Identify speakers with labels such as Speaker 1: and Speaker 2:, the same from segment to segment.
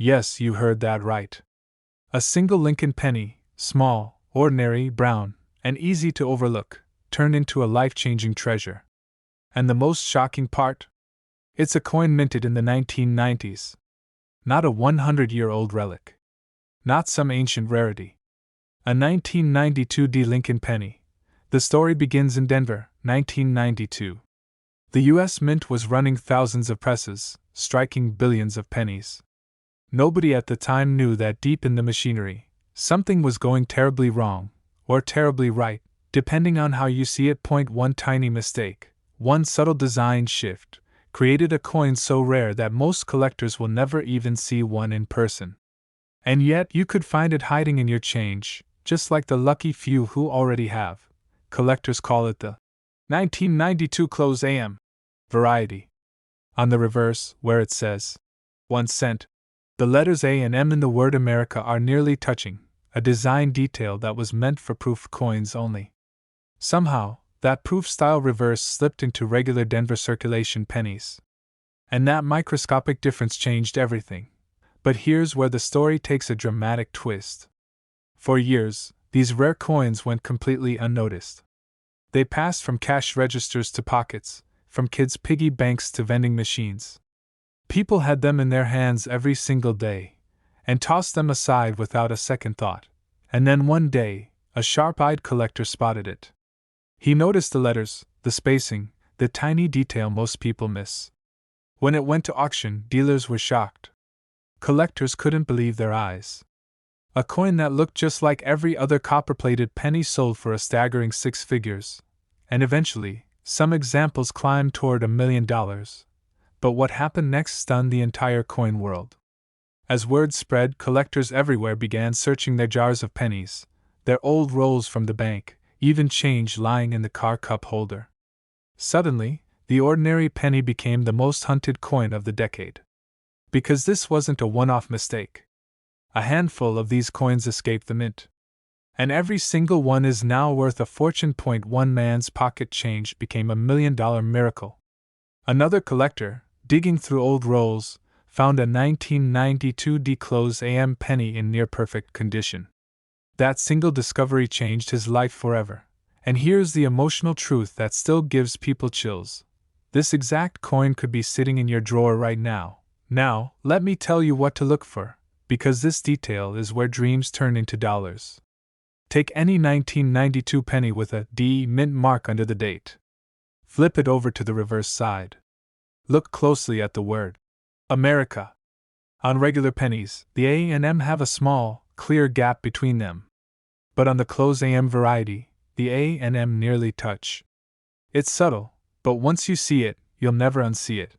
Speaker 1: Yes, you heard that right. A single Lincoln penny, small, ordinary, brown, and easy to overlook, turned into a life-changing treasure. And the most shocking part? It's a coin minted in the 1990s. Not a 100-year-old relic. Not some ancient rarity. A 1992 D. Lincoln penny. The story begins in Denver, 1992. The U.S. Mint was running thousands of presses, striking billions of pennies. Nobody at the time knew that deep in the machinery, something was going terribly wrong, or terribly right, depending on how you see it. One tiny mistake, one subtle design shift, created a coin so rare that most collectors will never even see one in person. And yet you could find it hiding in your change, just like the lucky few who already have. Collectors call it the 1992 close AM variety. On the reverse, where it says 1 cent, the letters A and M in the word America are nearly touching, a design detail that was meant for proof coins only. Somehow, that proof-style reverse slipped into regular Denver circulation pennies. And that microscopic difference changed everything. But here's where the story takes a dramatic twist. For years, these rare coins went completely unnoticed. They passed from cash registers to pockets, from kids' piggy banks to vending machines. People had them in their hands every single day, and tossed them aside without a second thought. And then one day, a sharp-eyed collector spotted it. He noticed the letters, the spacing, the tiny detail most people miss. When it went to auction, dealers were shocked. Collectors couldn't believe their eyes. A coin that looked just like every other copper-plated penny sold for a staggering 6 figures, and eventually, some examples climbed toward $1 million. But what happened next stunned the entire coin world. As word spread, collectors everywhere began searching their jars of pennies, their old rolls from the bank, even change lying in the car cup holder. Suddenly, the ordinary penny became the most hunted coin of the decade. Because this wasn't a one-off mistake. A handful of these coins escaped the mint. And every single one is now worth a fortune. One man's pocket change became $1 million miracle. Another collector, digging through old rolls, found a 1992 D close AM penny in near-perfect condition. That single discovery changed his life forever. And here's the emotional truth that still gives people chills. This exact coin could be sitting in your drawer right now. Now, let me tell you what to look for, because this detail is where dreams turn into dollars. Take any 1992 penny with a D mint mark under the date. Flip it over to the reverse side. Look closely at the word America. On regular pennies, the A and M have a small, clear gap between them. But on the close AM variety, the A and M nearly touch. It's subtle, but once you see it, you'll never unsee it.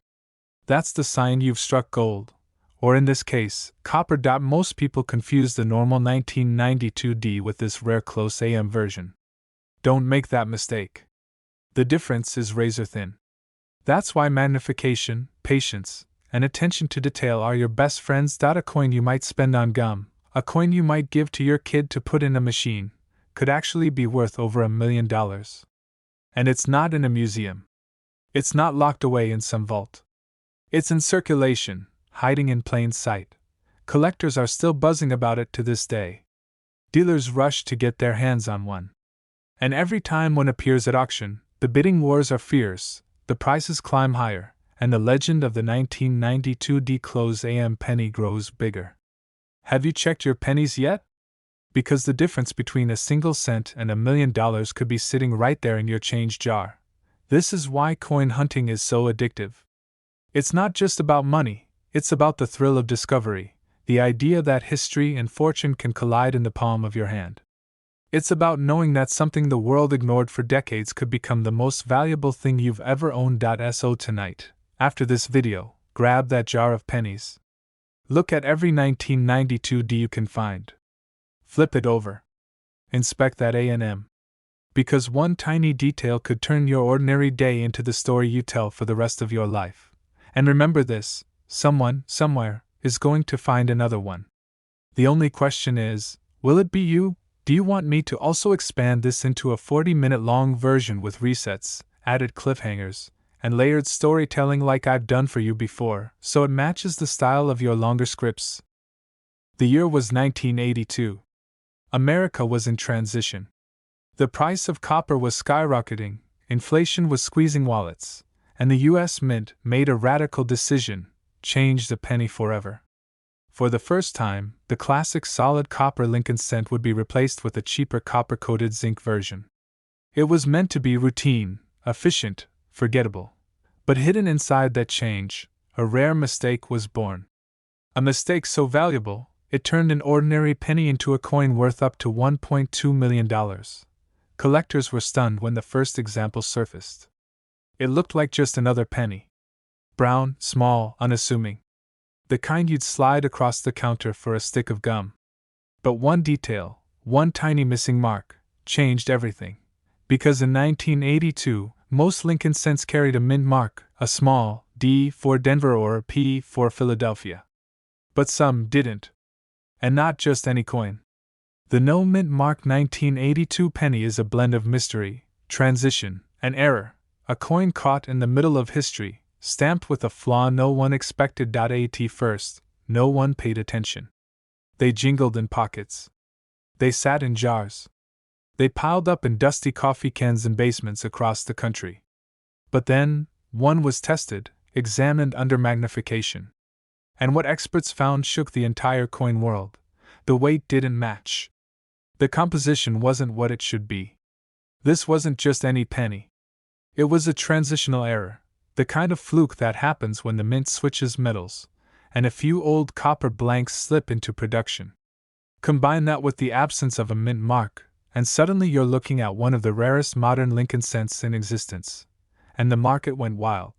Speaker 1: That's the sign you've struck gold, or in this case, copper. Most people confuse the normal 1992 D with this rare close AM version. Don't make that mistake. The difference is razor thin. That's why magnification, patience, and attention to detail are your best friends. A coin you might spend on gum, a coin you might give to your kid to put in a machine, could actually be worth over $1 million. And it's not in a museum. It's not locked away in some vault. It's in circulation, hiding in plain sight. Collectors are still buzzing about it to this day. Dealers rush to get their hands on one. And every time one appears at auction, the bidding wars are fierce, the prices climb higher, and the legend of the 1992 D close AM penny grows bigger. Have you checked your pennies yet? Because the difference between a single cent and $1 million could be sitting right there in your change jar. This is why coin hunting is so addictive. It's not just about money, it's about the thrill of discovery, the idea that history and fortune can collide in the palm of your hand. It's about knowing that something the world ignored for decades could become the most valuable thing you've ever owned. So tonight, after this video, grab that jar of pennies. Look at every 1992 D you can find. Flip it over. Inspect that A&M. Because one tiny detail could turn your ordinary day into the story you tell for the rest of your life. And remember this, someone, somewhere, is going to find another one. The only question is, will it be you? Do you want me to also expand this into a 40-minute-long version with resets, added cliffhangers, and layered storytelling like I've done for you before, so it matches the style of your longer scripts? The year was 1982. America was in transition. The price of copper was skyrocketing, inflation was squeezing wallets, and the U.S. Mint made a radical decision: change the penny forever. For the first time, the classic solid copper Lincoln cent would be replaced with a cheaper copper-coated zinc version. It was meant to be routine, efficient, forgettable. But hidden inside that change, a rare mistake was born. A mistake so valuable, it turned an ordinary penny into a coin worth up to $1.2 million. Collectors were stunned when the first example surfaced. It looked like just another penny. Brown, small, unassuming. The kind you'd slide across the counter for a stick of gum. But one detail, one tiny missing mark, changed everything. Because in 1982, most Lincoln cents carried a mint mark, a small D for Denver or a P for Philadelphia. But some didn't. And not just any coin. The no-mintmark 1982 penny is a blend of mystery, transition, and error, a coin caught in the middle of history, stamped with a flaw no one expected. At first, no one paid attention. They jingled in pockets. They sat in jars. They piled up in dusty coffee cans in basements across the country. But then, one was tested, examined under magnification. And what experts found shook the entire coin world. The weight didn't match. The composition wasn't what it should be. This wasn't just any penny. It was a transitional error, the kind of fluke that happens when the mint switches metals, and a few old copper blanks slip into production. Combine that with the absence of a mint mark, and suddenly you're looking at one of the rarest modern Lincoln cents in existence. And the market went wild.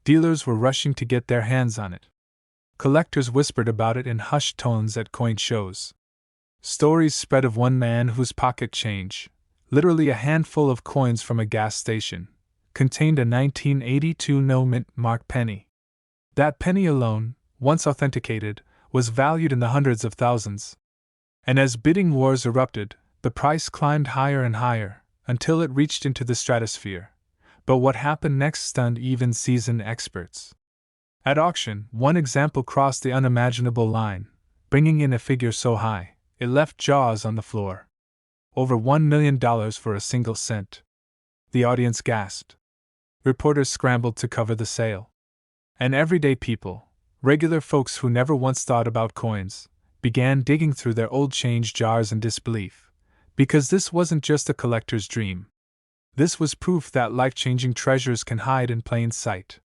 Speaker 1: Dealers were rushing to get their hands on it. Collectors whispered about it in hushed tones at coin shows. Stories spread of one man whose pocket change, literally a handful of coins from a gas station, contained a 1982 no-mintmark penny. That penny alone, once authenticated, was valued in the hundreds of thousands. And as bidding wars erupted, the price climbed higher and higher, until it reached into the stratosphere. But what happened next stunned even seasoned experts. At auction, one example crossed the unimaginable line, bringing in a figure so high, it left jaws on the floor. Over $1 million for a single cent. The audience gasped. Reporters scrambled to cover the sale. And everyday people, regular folks who never once thought about coins, began digging through their old change jars in disbelief. Because this wasn't just a collector's dream. This was proof that life-changing treasures can hide in plain sight.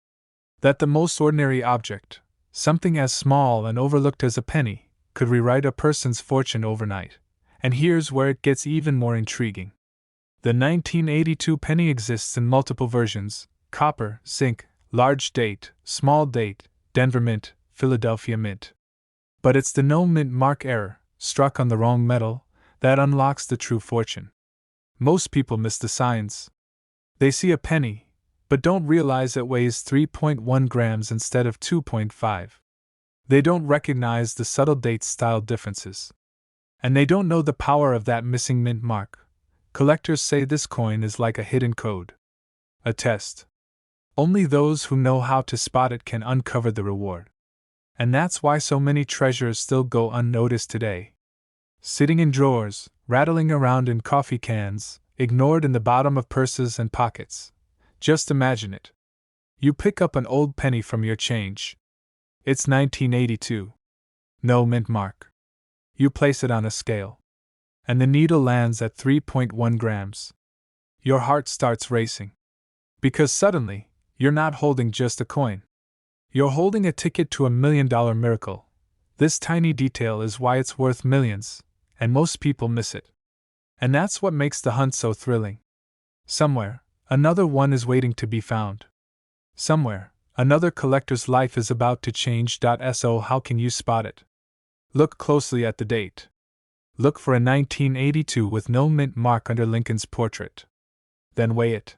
Speaker 1: That the most ordinary object, something as small and overlooked as a penny, could rewrite a person's fortune overnight. And here's where it gets even more intriguing. The 1982 penny exists in multiple versions: copper, zinc, large date, small date, Denver Mint, Philadelphia Mint. But it's the no-mintmark error, struck on the wrong metal, that unlocks the true fortune. Most people miss the signs. They see a penny, but don't realize it weighs 3.1 grams instead of 2.5. They don't recognize the subtle date-style differences. And they don't know the power of that missing mint mark. Collectors say this coin is like a hidden code. A test. Only those who know how to spot it can uncover the reward. And that's why so many treasures still go unnoticed today. Sitting in drawers, rattling around in coffee cans, ignored in the bottom of purses and pockets. Just imagine it. You pick up an old penny from your change. It's 1982. No mint mark. You place it on a scale. And the needle lands at 3.1 grams. Your heart starts racing. Because suddenly, you're not holding just a coin. You're holding a ticket to $1 million miracle. This tiny detail is why it's worth millions, and most people miss it. And that's what makes the hunt so thrilling. Somewhere, another one is waiting to be found. Somewhere, another collector's life is about to change. So how can you spot it? Look closely at the date. Look for a 1982 with no mint mark under Lincoln's portrait. Then weigh it.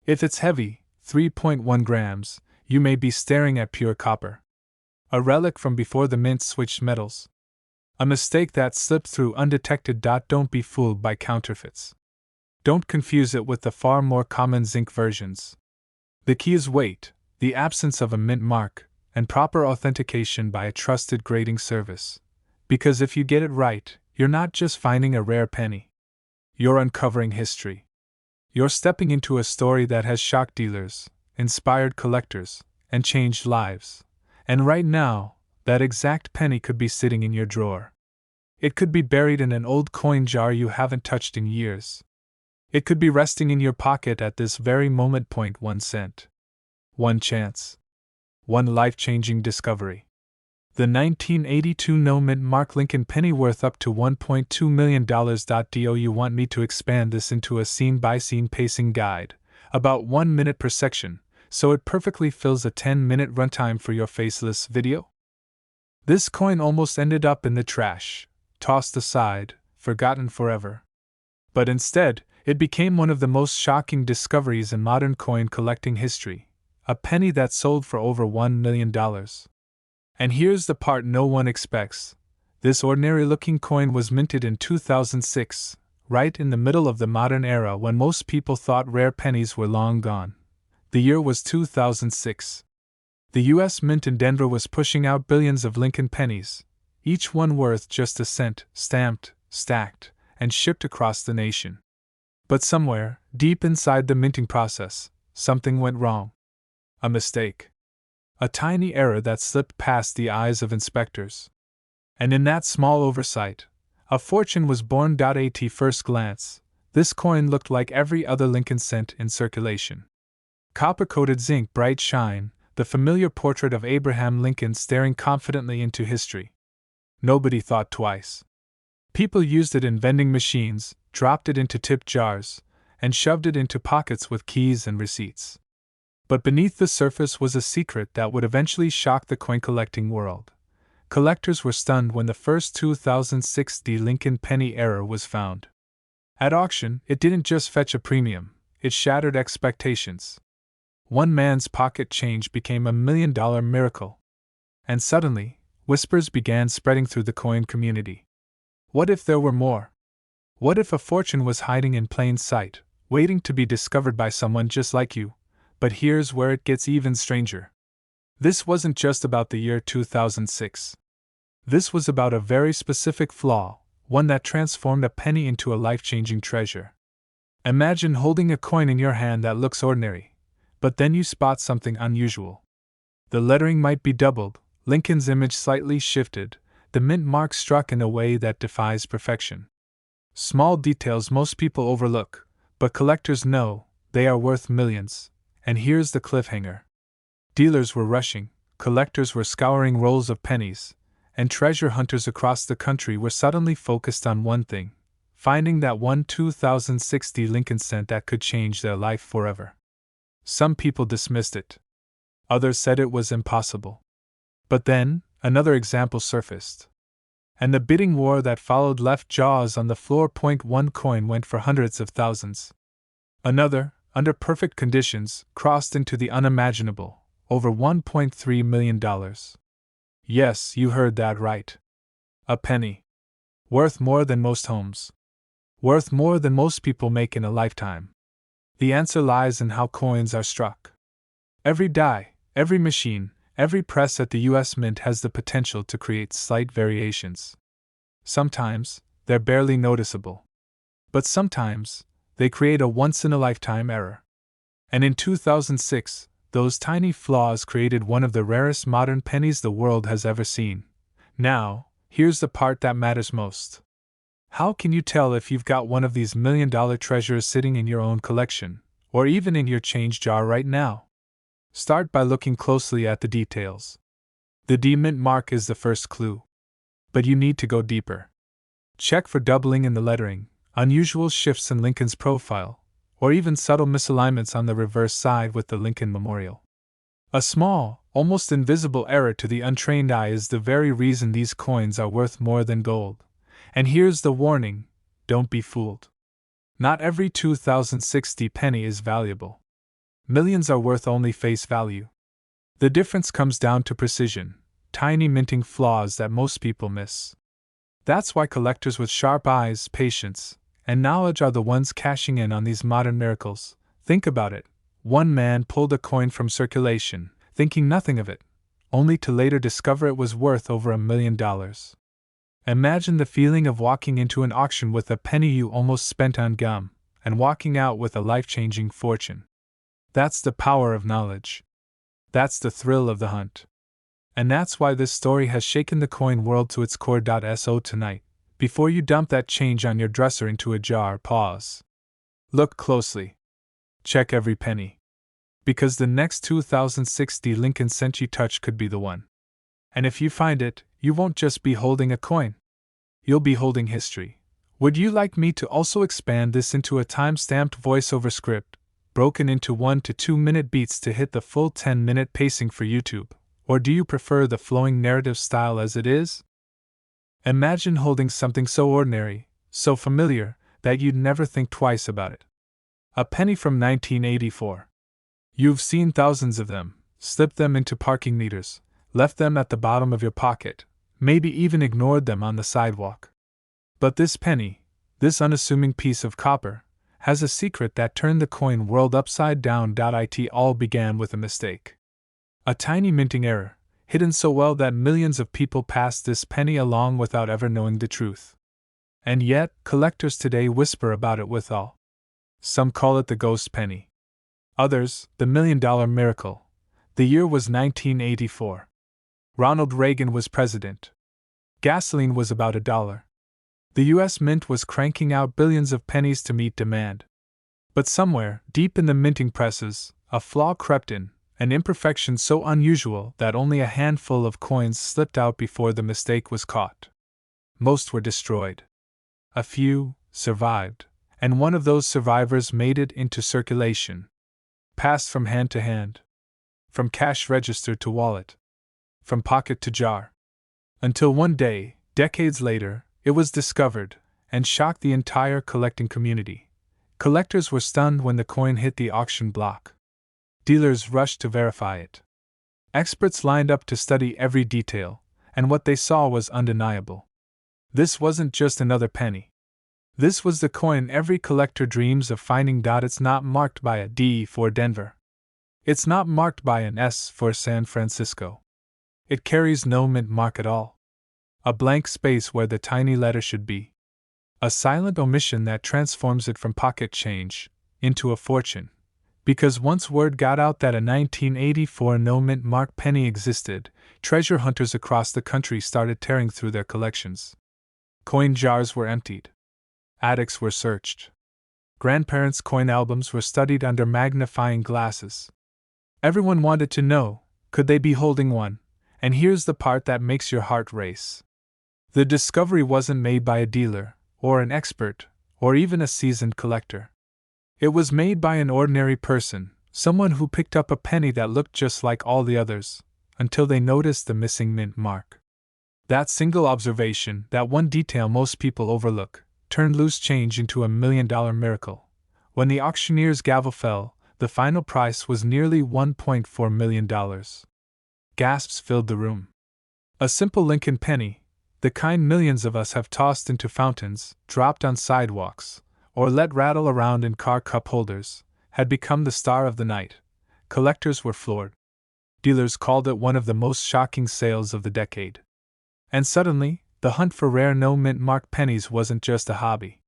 Speaker 1: If it's heavy, 3.1 grams, you may be staring at pure copper. A relic from before the mint switched metals. A mistake that slipped through undetected. Don't be fooled by counterfeits. Don't confuse it with the far more common zinc versions. The key is weight, the absence of a mint mark, and proper authentication by a trusted grading service. Because if you get it right, you're not just finding a rare penny. You're uncovering history. You're stepping into a story that has shocked dealers, inspired collectors, and changed lives. And right now, that exact penny could be sitting in your drawer. It could be buried in an old coin jar you haven't touched in years. It could be resting in your pocket at this very moment. 1 cent. One chance. One life-changing discovery. The 1982 no-mintmark Lincoln penny worth up to $1.2 million. Do you want me to expand this into a scene-by-scene pacing guide, about 1 minute per section, so it perfectly fills a 10-minute runtime for your faceless video? This coin almost ended up in the trash, tossed aside, forgotten forever. But instead, it became one of the most shocking discoveries in modern coin collecting history, a penny that sold for over $1 million. And here's the part no one expects. This ordinary-looking coin was minted in 2006, right in the middle of the modern era when most people thought rare pennies were long gone. The year was 2006. The U.S. Mint in Denver was pushing out billions of Lincoln pennies, each one worth just a cent, stamped, stacked, and shipped across the nation. But somewhere, deep inside the minting process, something went wrong. A mistake. A tiny error that slipped past the eyes of inspectors. And in that small oversight, a fortune was born. At first glance, this coin looked like every other Lincoln cent in circulation. Copper-coated zinc bright shine, the familiar portrait of Abraham Lincoln staring confidently into history. Nobody thought twice. People used it in vending machines, dropped it into tip jars, and shoved it into pockets with keys and receipts. But beneath the surface was a secret that would eventually shock the coin-collecting world. Collectors were stunned when the first 2006 Lincoln penny error was found. At auction, it didn't just fetch a premium, it shattered expectations. One man's pocket change became $1 million miracle. And suddenly, whispers began spreading through the coin community. What if there were more? What if a fortune was hiding in plain sight, waiting to be discovered by someone just like you? But here's where it gets even stranger. This wasn't just about the year 2006. This was about a very specific flaw, one that transformed a penny into a life-changing treasure. Imagine holding a coin in your hand that looks ordinary, but then you spot something unusual. The lettering might be doubled, Lincoln's image slightly shifted, the mint mark struck in a way that defies perfection. Small details most people overlook, but collectors know they are worth millions. And here's the cliffhanger. Dealers were rushing, collectors were scouring rolls of pennies, and treasure hunters across the country were suddenly focused on one thing: finding that one 2006 Lincoln cent that could change their life forever. Some people dismissed it. Others said it was impossible. But then, another example surfaced. And the bidding war that followed left jaws on the floor. One coin went for hundreds of thousands. Another, under perfect conditions, crossed into the unimaginable, over $1.3 million. Yes, you heard that right. A penny. Worth more than most homes. Worth more than most people make in a lifetime. The answer lies in how coins are struck. Every die, every machine, every press at the U.S. Mint has the potential to create slight variations. Sometimes, they're barely noticeable. But sometimes, they create a once-in-a-lifetime error. And in 2006, those tiny flaws created one of the rarest modern pennies the world has ever seen. Now, here's the part that matters most. How can you tell if you've got one of these million-dollar treasures sitting in your own collection, or even in your change jar right now? Start by looking closely at the details. The D-mint mark is the first clue. But you need to go deeper. Check for doubling in the lettering, unusual shifts in Lincoln's profile, or even subtle misalignments on the reverse side with the Lincoln Memorial. A small, almost invisible error to the untrained eye is the very reason these coins are worth more than gold. And here's the warning: don't be fooled. Not every 2006 penny is valuable. Millions are worth only face value. The difference comes down to precision, tiny minting flaws that most people miss. That's why collectors with sharp eyes, patience, and knowledge are the ones cashing in on these modern miracles. Think about it. One man pulled a coin from circulation, thinking nothing of it, only to later discover it was worth over $1 million. Imagine the feeling of walking into an auction with a penny you almost spent on gum, and walking out with a life-changing fortune. That's the power of knowledge. That's the thrill of the hunt. And that's why this story has shaken the coin world to its core. So tonight, before you dump that change on your dresser into a jar, pause. Look closely. Check every penny. Because the next 2060 Lincoln Century Touch could be the one. And if you find it, you won't just be holding a coin. You'll be holding history. Would you like me to also expand this into a time-stamped voiceover script, broken into 1 to 2 minute beats to hit the full 10-minute pacing for YouTube? Or do you prefer the flowing narrative style as it is? Imagine holding something so ordinary, so familiar, that you'd never think twice about it. A penny from 1984. You've seen thousands of them, slipped them into parking meters, left them at the bottom of your pocket, maybe even ignored them on the sidewalk. But this penny, this unassuming piece of copper, has a secret that turned the coin world upside down. It all began with a mistake. A tiny minting error, hidden so well that millions of people passed this penny along without ever knowing the truth. And yet, collectors today whisper about it with awe. Some call it the ghost penny. Others, the $1 million miracle. The year was 1984. Ronald Reagan was president. Gasoline was about $1. The U.S. Mint was cranking out billions of pennies to meet demand. But somewhere, deep in the minting presses, a flaw crept in, an imperfection so unusual that only a handful of coins slipped out before the mistake was caught. Most were destroyed. A few survived, and one of those survivors made it into circulation. Passed from hand to hand. From cash register to wallet. From pocket to jar. Until one day, decades later, it was discovered, and shocked the entire collecting community. Collectors were stunned when the coin hit the auction block. Dealers rushed to verify it. Experts lined up to study every detail, and what they saw was undeniable. This wasn't just another penny. This was the coin every collector dreams of finding. It's not marked by a D for Denver. It's not marked by an S for San Francisco. It carries no mint mark at all. A blank space where the tiny letter should be. A silent omission that transforms it from pocket change into a fortune. Because once word got out that a 1984 no-mint mark penny existed, treasure hunters across the country started tearing through their collections. Coin jars were emptied. Attics were searched. Grandparents' coin albums were studied under magnifying glasses. Everyone wanted to know, could they be holding one? And here's the part that makes your heart race. The discovery wasn't made by a dealer, or an expert, or even a seasoned collector. It was made by an ordinary person, someone who picked up a penny that looked just like all the others, until they noticed the missing mint mark. That single observation, that one detail most people overlook, turned loose change into a $1 million miracle. When the auctioneer's gavel fell, the final price was nearly $1.4 million. Gasps filled the room. A simple Lincoln penny, the kind millions of us have tossed into fountains, dropped on sidewalks, or let rattle around in car cup holders, had become the star of the night. Collectors were floored. Dealers called it one of the most shocking sales of the decade. And suddenly, the hunt for rare no-mint mark pennies wasn't just a hobby.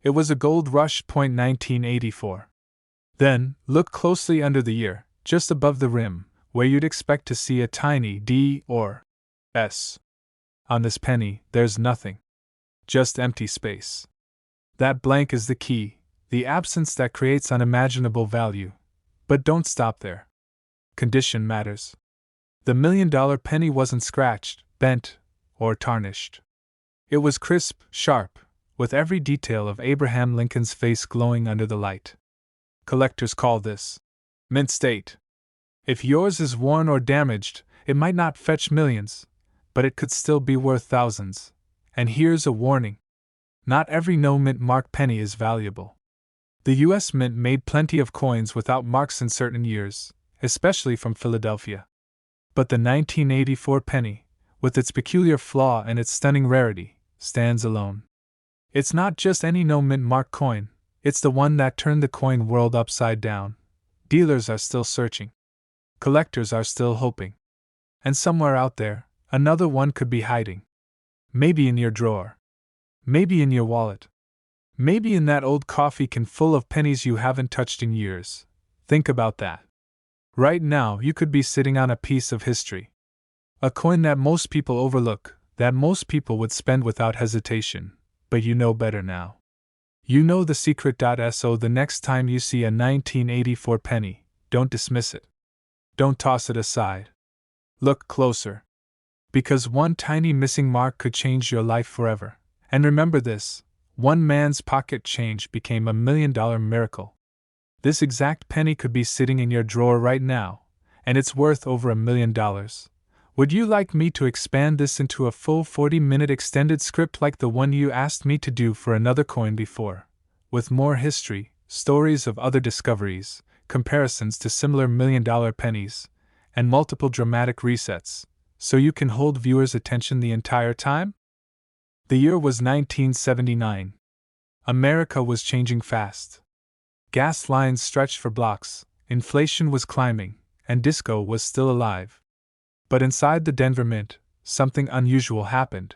Speaker 1: It was a gold rush. 1984. Then, look closely under the ear, just above the rim, where you'd expect to see a tiny D or S. On this penny, there's nothing. Just empty space. That blank is the key, the absence that creates unimaginable value. But don't stop there. Condition matters. The $1 million penny wasn't scratched, bent, or tarnished. It was crisp, sharp, with every detail of Abraham Lincoln's face glowing under the light. Collectors call this mint state. If yours is worn or damaged, it might not fetch millions, but it could still be worth thousands. And here's a warning. Not every no-mint mark penny is valuable. The U.S. Mint made plenty of coins without marks in certain years, especially from Philadelphia. But the 1984 penny, with its peculiar flaw and its stunning rarity, stands alone. It's not just any no-mint mark coin, it's the one that turned the coin world upside down. Dealers are still searching. Collectors are still hoping. And somewhere out there, another one could be hiding. Maybe in your drawer. Maybe in your wallet. Maybe in that old coffee can full of pennies you haven't touched in years. Think about that. Right now, you could be sitting on a piece of history. A coin that most people overlook, that most people would spend without hesitation, but you know better now. You know the secret. So the next time you see a 1984 penny, don't dismiss it. Don't toss it aside. Look closer. Because one tiny missing mark could change your life forever. And remember this, one man's pocket change became $1 million miracle. This exact penny could be sitting in your drawer right now, and it's worth over $1 million. Would you like me to expand this into a full 40-minute extended script like the one you asked me to do for another coin before? With more history, stories of other discoveries, comparisons to similar $1 million pennies, and multiple dramatic resets, so you can hold viewers' attention the entire time? The year was 1979. America was changing fast. Gas lines stretched for blocks, inflation was climbing, and disco was still alive. But inside the Denver Mint, something unusual happened.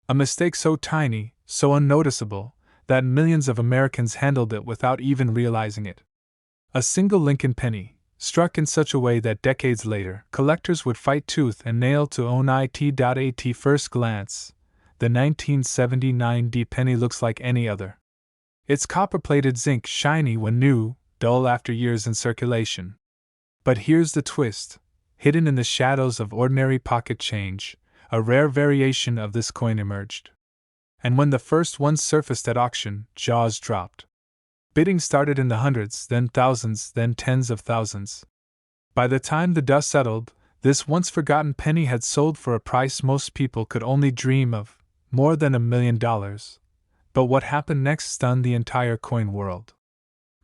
Speaker 1: A mistake so tiny, so unnoticeable, that millions of Americans handled it without even realizing it. A single Lincoln penny, struck in such a way that decades later, collectors would fight tooth and nail to own it. At first glance, the 1979 D penny looks like any other. It's copper-plated zinc, shiny when new, dull after years in circulation. But here's the twist. Hidden in the shadows of ordinary pocket change, a rare variation of this coin emerged. And when the first one surfaced at auction, jaws dropped. Bidding started in the hundreds, then thousands, then tens of thousands. By the time the dust settled, this once forgotten penny had sold for a price most people could only dream of, more than $1 million. But what happened next stunned the entire coin world.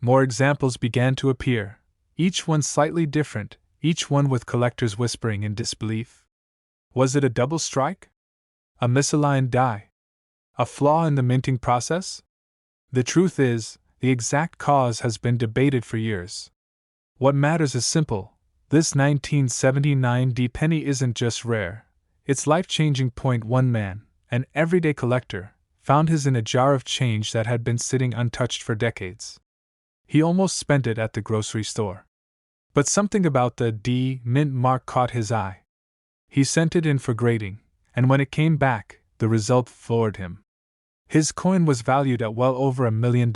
Speaker 1: More examples began to appear, each one slightly different, each one with collectors whispering in disbelief. Was it a double strike? A misaligned die? A flaw in the minting process? The truth is, the exact cause has been debated for years. What matters is simple. This 1979 D penny isn't just rare, it's life-changing. One man, an everyday collector, found his in a jar of change that had been sitting untouched for decades. He almost spent it at the grocery store. But something about the D mint mark caught his eye. He sent it in for grading, and when it came back, the result floored him. His coin was valued at well over $1 million.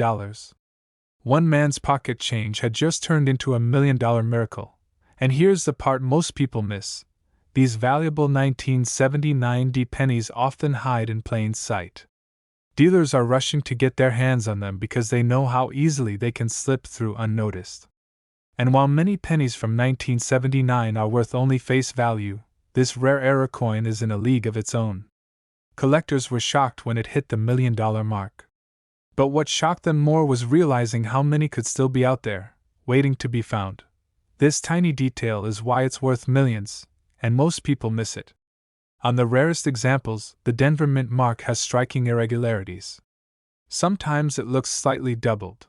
Speaker 1: One man's pocket change had just turned into $1 million miracle. And here's the part most people miss. These valuable 1979 D pennies often hide in plain sight. Dealers are rushing to get their hands on them because they know how easily they can slip through unnoticed. And while many pennies from 1979 are worth only face value, this rare era coin is in a league of its own. Collectors were shocked when it hit the $1 million mark. But what shocked them more was realizing how many could still be out there, waiting to be found. This tiny detail is why it's worth millions, and most people miss it. On the rarest examples, the Denver Mint mark has striking irregularities. Sometimes it looks slightly doubled.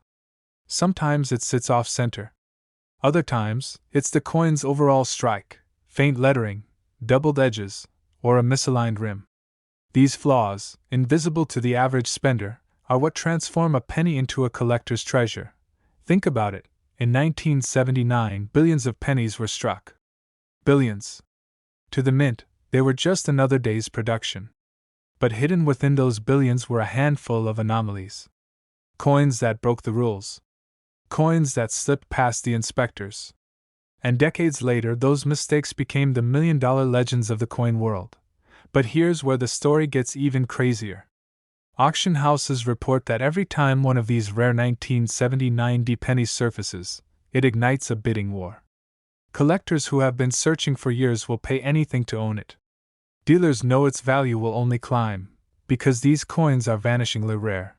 Speaker 1: Sometimes it sits off-center. Other times, it's the coin's overall strike, faint lettering, doubled edges, or a misaligned rim. These flaws, invisible to the average spender, are what transform a penny into a collector's treasure. Think about it. In 1979, billions of pennies were struck. Billions. To the mint, they were just another day's production. But hidden within those billions were a handful of anomalies. Coins that broke the rules. Coins that slipped past the inspectors. And decades later, those mistakes became the $1 million legends of the coin world. But here's where the story gets even crazier. Auction houses report that every time one of these rare 1979 D pennies surfaces, it ignites a bidding war. Collectors who have been searching for years will pay anything to own it. Dealers know its value will only climb, because these coins are vanishingly rare.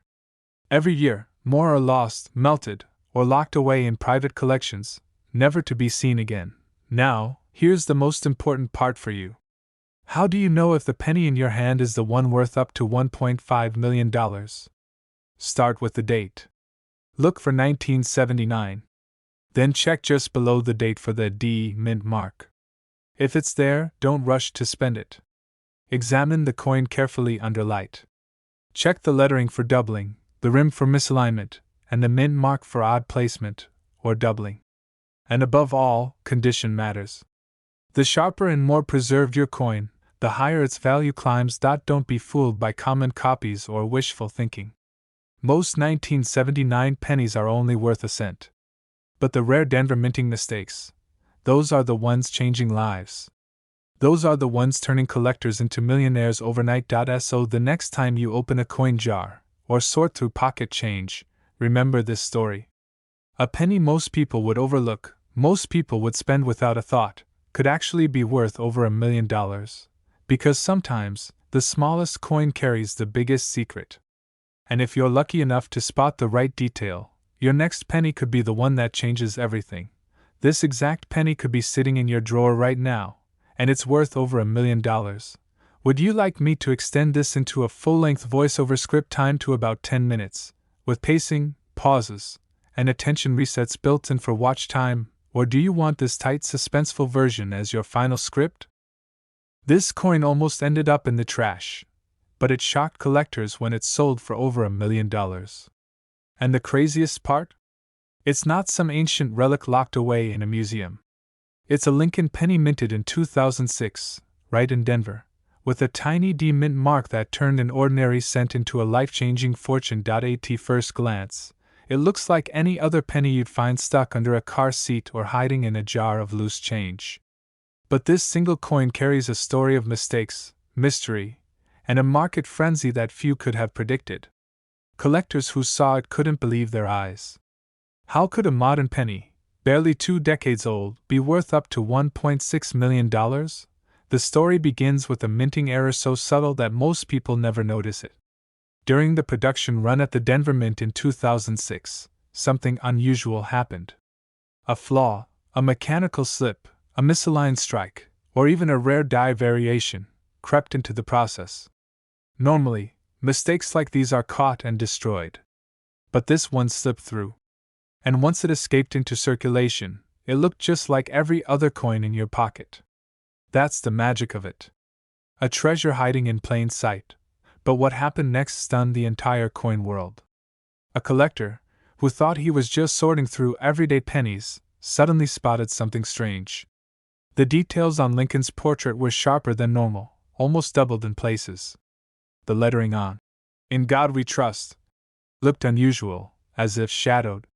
Speaker 1: Every year, more are lost, melted, or locked away in private collections, never to be seen again. Now, here's the most important part for you. How do you know if the penny in your hand is the one worth up to $1.5 million? Start with the date. Look for 1979. Then check just below the date for the D mint mark. If it's there, don't rush to spend it. Examine the coin carefully under light. Check the lettering for doubling, the rim for misalignment, and the mint mark for odd placement, or doubling. And above all, condition matters. The sharper and more preserved your coin, the higher its value climbs. Don't be fooled by common copies or wishful thinking. Most 1979 pennies are only worth a cent. But the rare Denver minting mistakes, those are the ones changing lives. Those are the ones turning collectors into millionaires overnight. So the next time you open a coin jar, or sort through pocket change, remember this story. A penny most people would overlook, most people would spend without a thought, could actually be worth over $1 million. Because sometimes, the smallest coin carries the biggest secret. And if you're lucky enough to spot the right detail, your next penny could be the one that changes everything. This exact penny could be sitting in your drawer right now, and it's worth over $1 million. Would you like me to extend this into a full-length voiceover script timed to about 10 minutes, with pacing, pauses, and attention resets built in for watch time, or do you want this tight, suspenseful version as your final script? This coin almost ended up in the trash, but it shocked collectors when it sold for over $1 million. And the craziest part? It's not some ancient relic locked away in a museum. It's a Lincoln penny minted in 2006, right in Denver, with a tiny D mint mark that turned an ordinary cent into a life-changing fortune. At first glance, it looks like any other penny you'd find stuck under a car seat or hiding in a jar of loose change. But this single coin carries a story of mistakes, mystery, and a market frenzy that few could have predicted. Collectors who saw it couldn't believe their eyes. How could a modern penny, barely 2 decades old, be worth up to $1.6 million? The story begins with a minting error so subtle that most people never notice it. During the production run at the Denver Mint in 2006, something unusual happened. A flaw, a mechanical slip, a misaligned strike, or even a rare die variation, crept into the process. Normally, mistakes like these are caught and destroyed. But this one slipped through. And once it escaped into circulation, it looked just like every other coin in your pocket. That's the magic of it. A treasure hiding in plain sight. But what happened next stunned the entire coin world. A collector, who thought he was just sorting through everyday pennies, suddenly spotted something strange. The details on Lincoln's portrait were sharper than normal, almost doubled in places. The lettering on "In God We Trust" looked unusual, as if shadowed.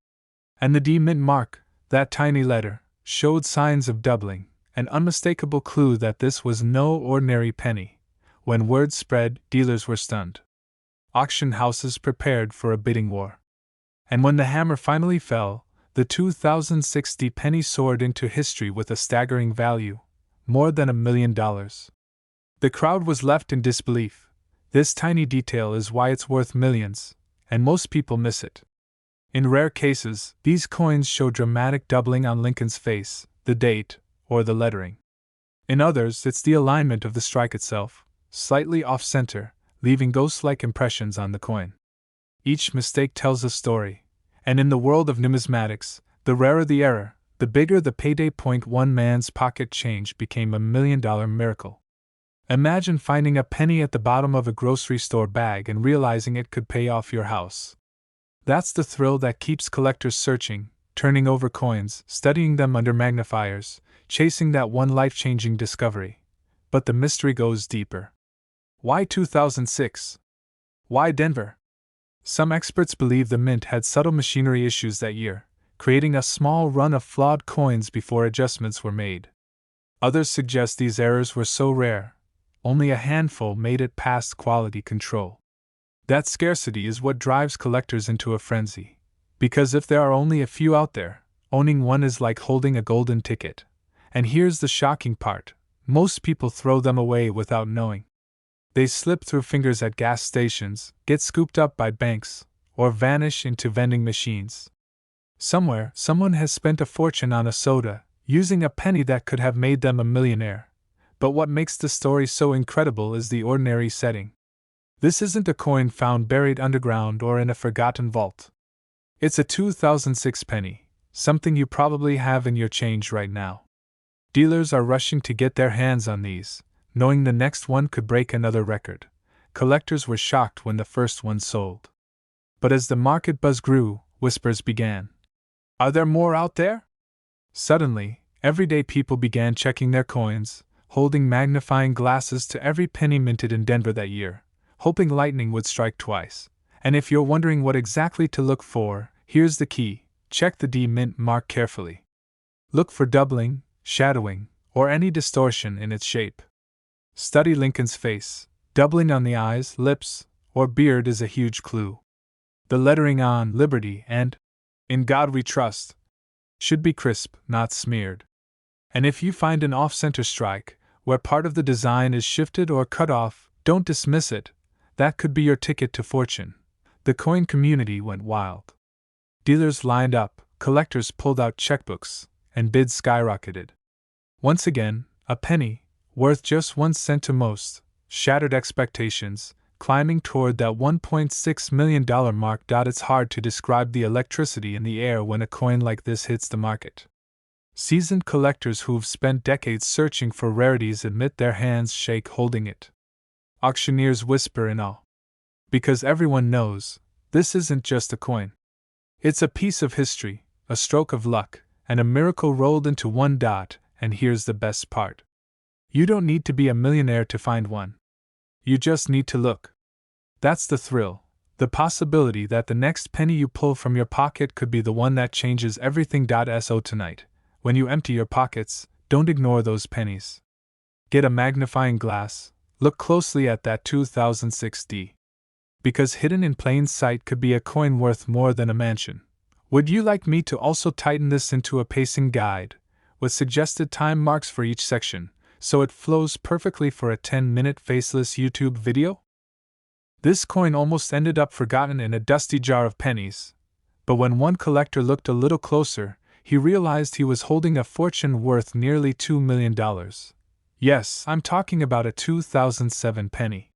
Speaker 1: And the D mint mark, that tiny letter, showed signs of doubling, an unmistakable clue that this was no ordinary penny. When word spread, dealers were stunned. Auction houses prepared for a bidding war. And when the hammer finally fell, the 2060 penny soared into history with a staggering value, more than $1 million. The crowd was left in disbelief. This tiny detail is why it's worth millions, and most people miss it. In rare cases, these coins show dramatic doubling on Lincoln's face, the date, or the lettering. In others, it's the alignment of the strike itself, slightly off-center, leaving ghost-like impressions on the coin. Each mistake tells a story, and in the world of numismatics, the rarer the error, the bigger the payday. One man's pocket change became $1 million miracle. Imagine finding a penny at the bottom of a grocery store bag and realizing it could pay off your house. That's the thrill that keeps collectors searching, turning over coins, studying them under magnifiers, chasing that one life-changing discovery. But the mystery goes deeper. Why 2006? Why Denver? Some experts believe the mint had subtle machinery issues that year, creating a small run of flawed coins before adjustments were made. Others suggest these errors were so rare, only a handful made it past quality control. That scarcity is what drives collectors into a frenzy, because if there are only a few out there, owning one is like holding a golden ticket. And here's the shocking part: most people throw them away without knowing. They slip through fingers at gas stations, get scooped up by banks, or vanish into vending machines. Somewhere, someone has spent a fortune on a soda, using a penny that could have made them a millionaire. But what makes the story so incredible is the ordinary setting. This isn't a coin found buried underground or in a forgotten vault. It's a 2006 penny, something you probably have in your change right now. Dealers are rushing to get their hands on these, knowing the next one could break another record. Collectors were shocked when the first one sold. But as the market buzz grew, whispers began. Are there more out there? Suddenly, everyday people began checking their coins, holding magnifying glasses to every penny minted in Denver that year, hoping lightning would strike twice. And if you're wondering what exactly to look for, here's the key: check the D-mint mark carefully. Look for doubling, shadowing, or any distortion in its shape. Study Lincoln's face. Doubling on the eyes, lips, or beard is a huge clue. The lettering on Liberty and In God We Trust should be crisp, not smeared. And if you find an off-center strike, where part of the design is shifted or cut off, don't dismiss it. That could be your ticket to fortune. The coin community went wild. Dealers lined up, collectors pulled out checkbooks, and bids skyrocketed. Once again, a penny, worth just 1 cent to most, shattered expectations, climbing toward that $1.6 million mark. It's hard to describe the electricity in the air when a coin like this hits the market. Seasoned collectors who've spent decades searching for rarities admit their hands shake holding it. Auctioneers whisper in awe. Because everyone knows, this isn't just a coin. It's a piece of history, a stroke of luck, and a miracle rolled into one dot. And here's the best part. You don't need to be a millionaire to find one. You just need to look. That's the thrill, the possibility that the next penny you pull from your pocket could be the one that changes everything. So tonight, when you empty your pockets, don't ignore those pennies. Get a magnifying glass, look closely at that 2006 D. Because hidden in plain sight could be a coin worth more than a mansion. Would you like me to also tighten this into a pacing guide, with suggested time marks for each section, so it flows perfectly for a 10-minute faceless YouTube video? This coin almost ended up forgotten in a dusty jar of pennies, but when one collector looked a little closer, he realized he was holding a fortune worth nearly $2 million. Yes, I'm talking about a 2007 penny.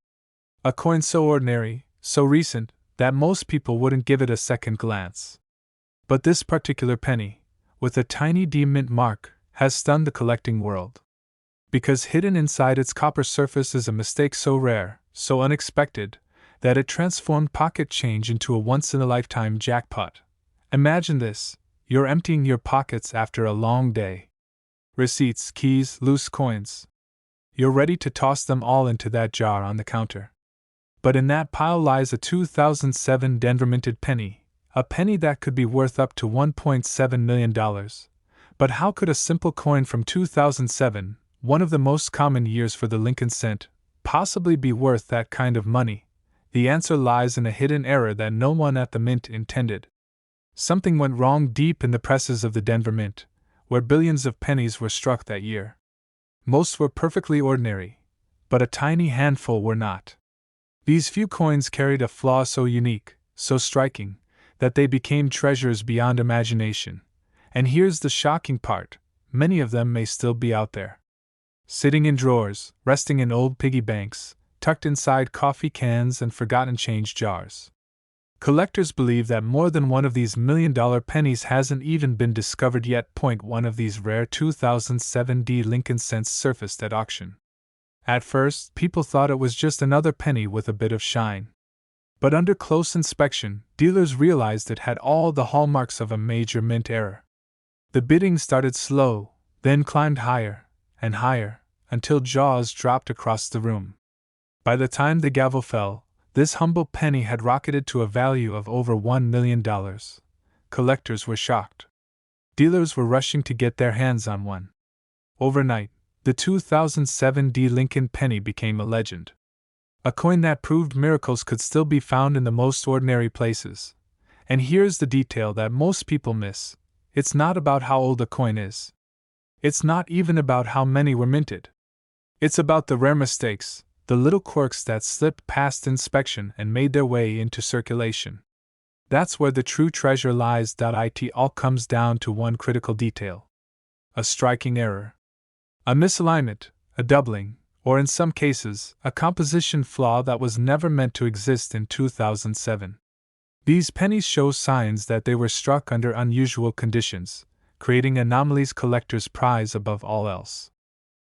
Speaker 1: A coin so ordinary, so recent, that most people wouldn't give it a second glance. But this particular penny, with a tiny D-mint mark, has stunned the collecting world. Because hidden inside its copper surface is a mistake so rare, so unexpected, that it transformed pocket change into a once-in-a-lifetime jackpot. Imagine this: you're emptying your pockets after a long day. Receipts, keys, loose coins. You're ready to toss them all into that jar on the counter. But in that pile lies a 2007 Denver minted penny, a penny that could be worth up to $1.7 million. But how could a simple coin from 2007, one of the most common years for the Lincoln cent, possibly be worth that kind of money? The answer lies in a hidden error that no one at the mint intended. Something went wrong deep in the presses of the Denver Mint, where billions of pennies were struck that year. Most were perfectly ordinary, but a tiny handful were not. These few coins carried a flaw so unique, so striking, that they became treasures beyond imagination. And here's the shocking part: many of them may still be out there. Sitting in drawers, resting in old piggy banks, tucked inside coffee cans and forgotten change jars. Collectors believe that more than one of these million-dollar pennies hasn't even been discovered yet. One of these rare 2007 D Lincoln cents surfaced at auction. At first, people thought it was just another penny with a bit of shine. But under close inspection, dealers realized it had all the hallmarks of a major mint error. The bidding started slow, then climbed higher and higher, until jaws dropped across the room. By the time the gavel fell, this humble penny had rocketed to a value of over $1 million. Collectors were shocked. Dealers were rushing to get their hands on one. Overnight, the 2007 D Lincoln penny became a legend. A coin that proved miracles could still be found in the most ordinary places. And here's the detail that most people miss: it's not about how old a coin is. It's not even about how many were minted. It's about the rare mistakes, the little quirks that slipped past inspection and made their way into circulation. That's where the true treasure lies. It all comes down to one critical detail: a striking error. A misalignment, a doubling, or in some cases, a composition flaw that was never meant to exist in 2007. These pennies show signs that they were struck under unusual conditions, creating anomalies collectors prize above all else.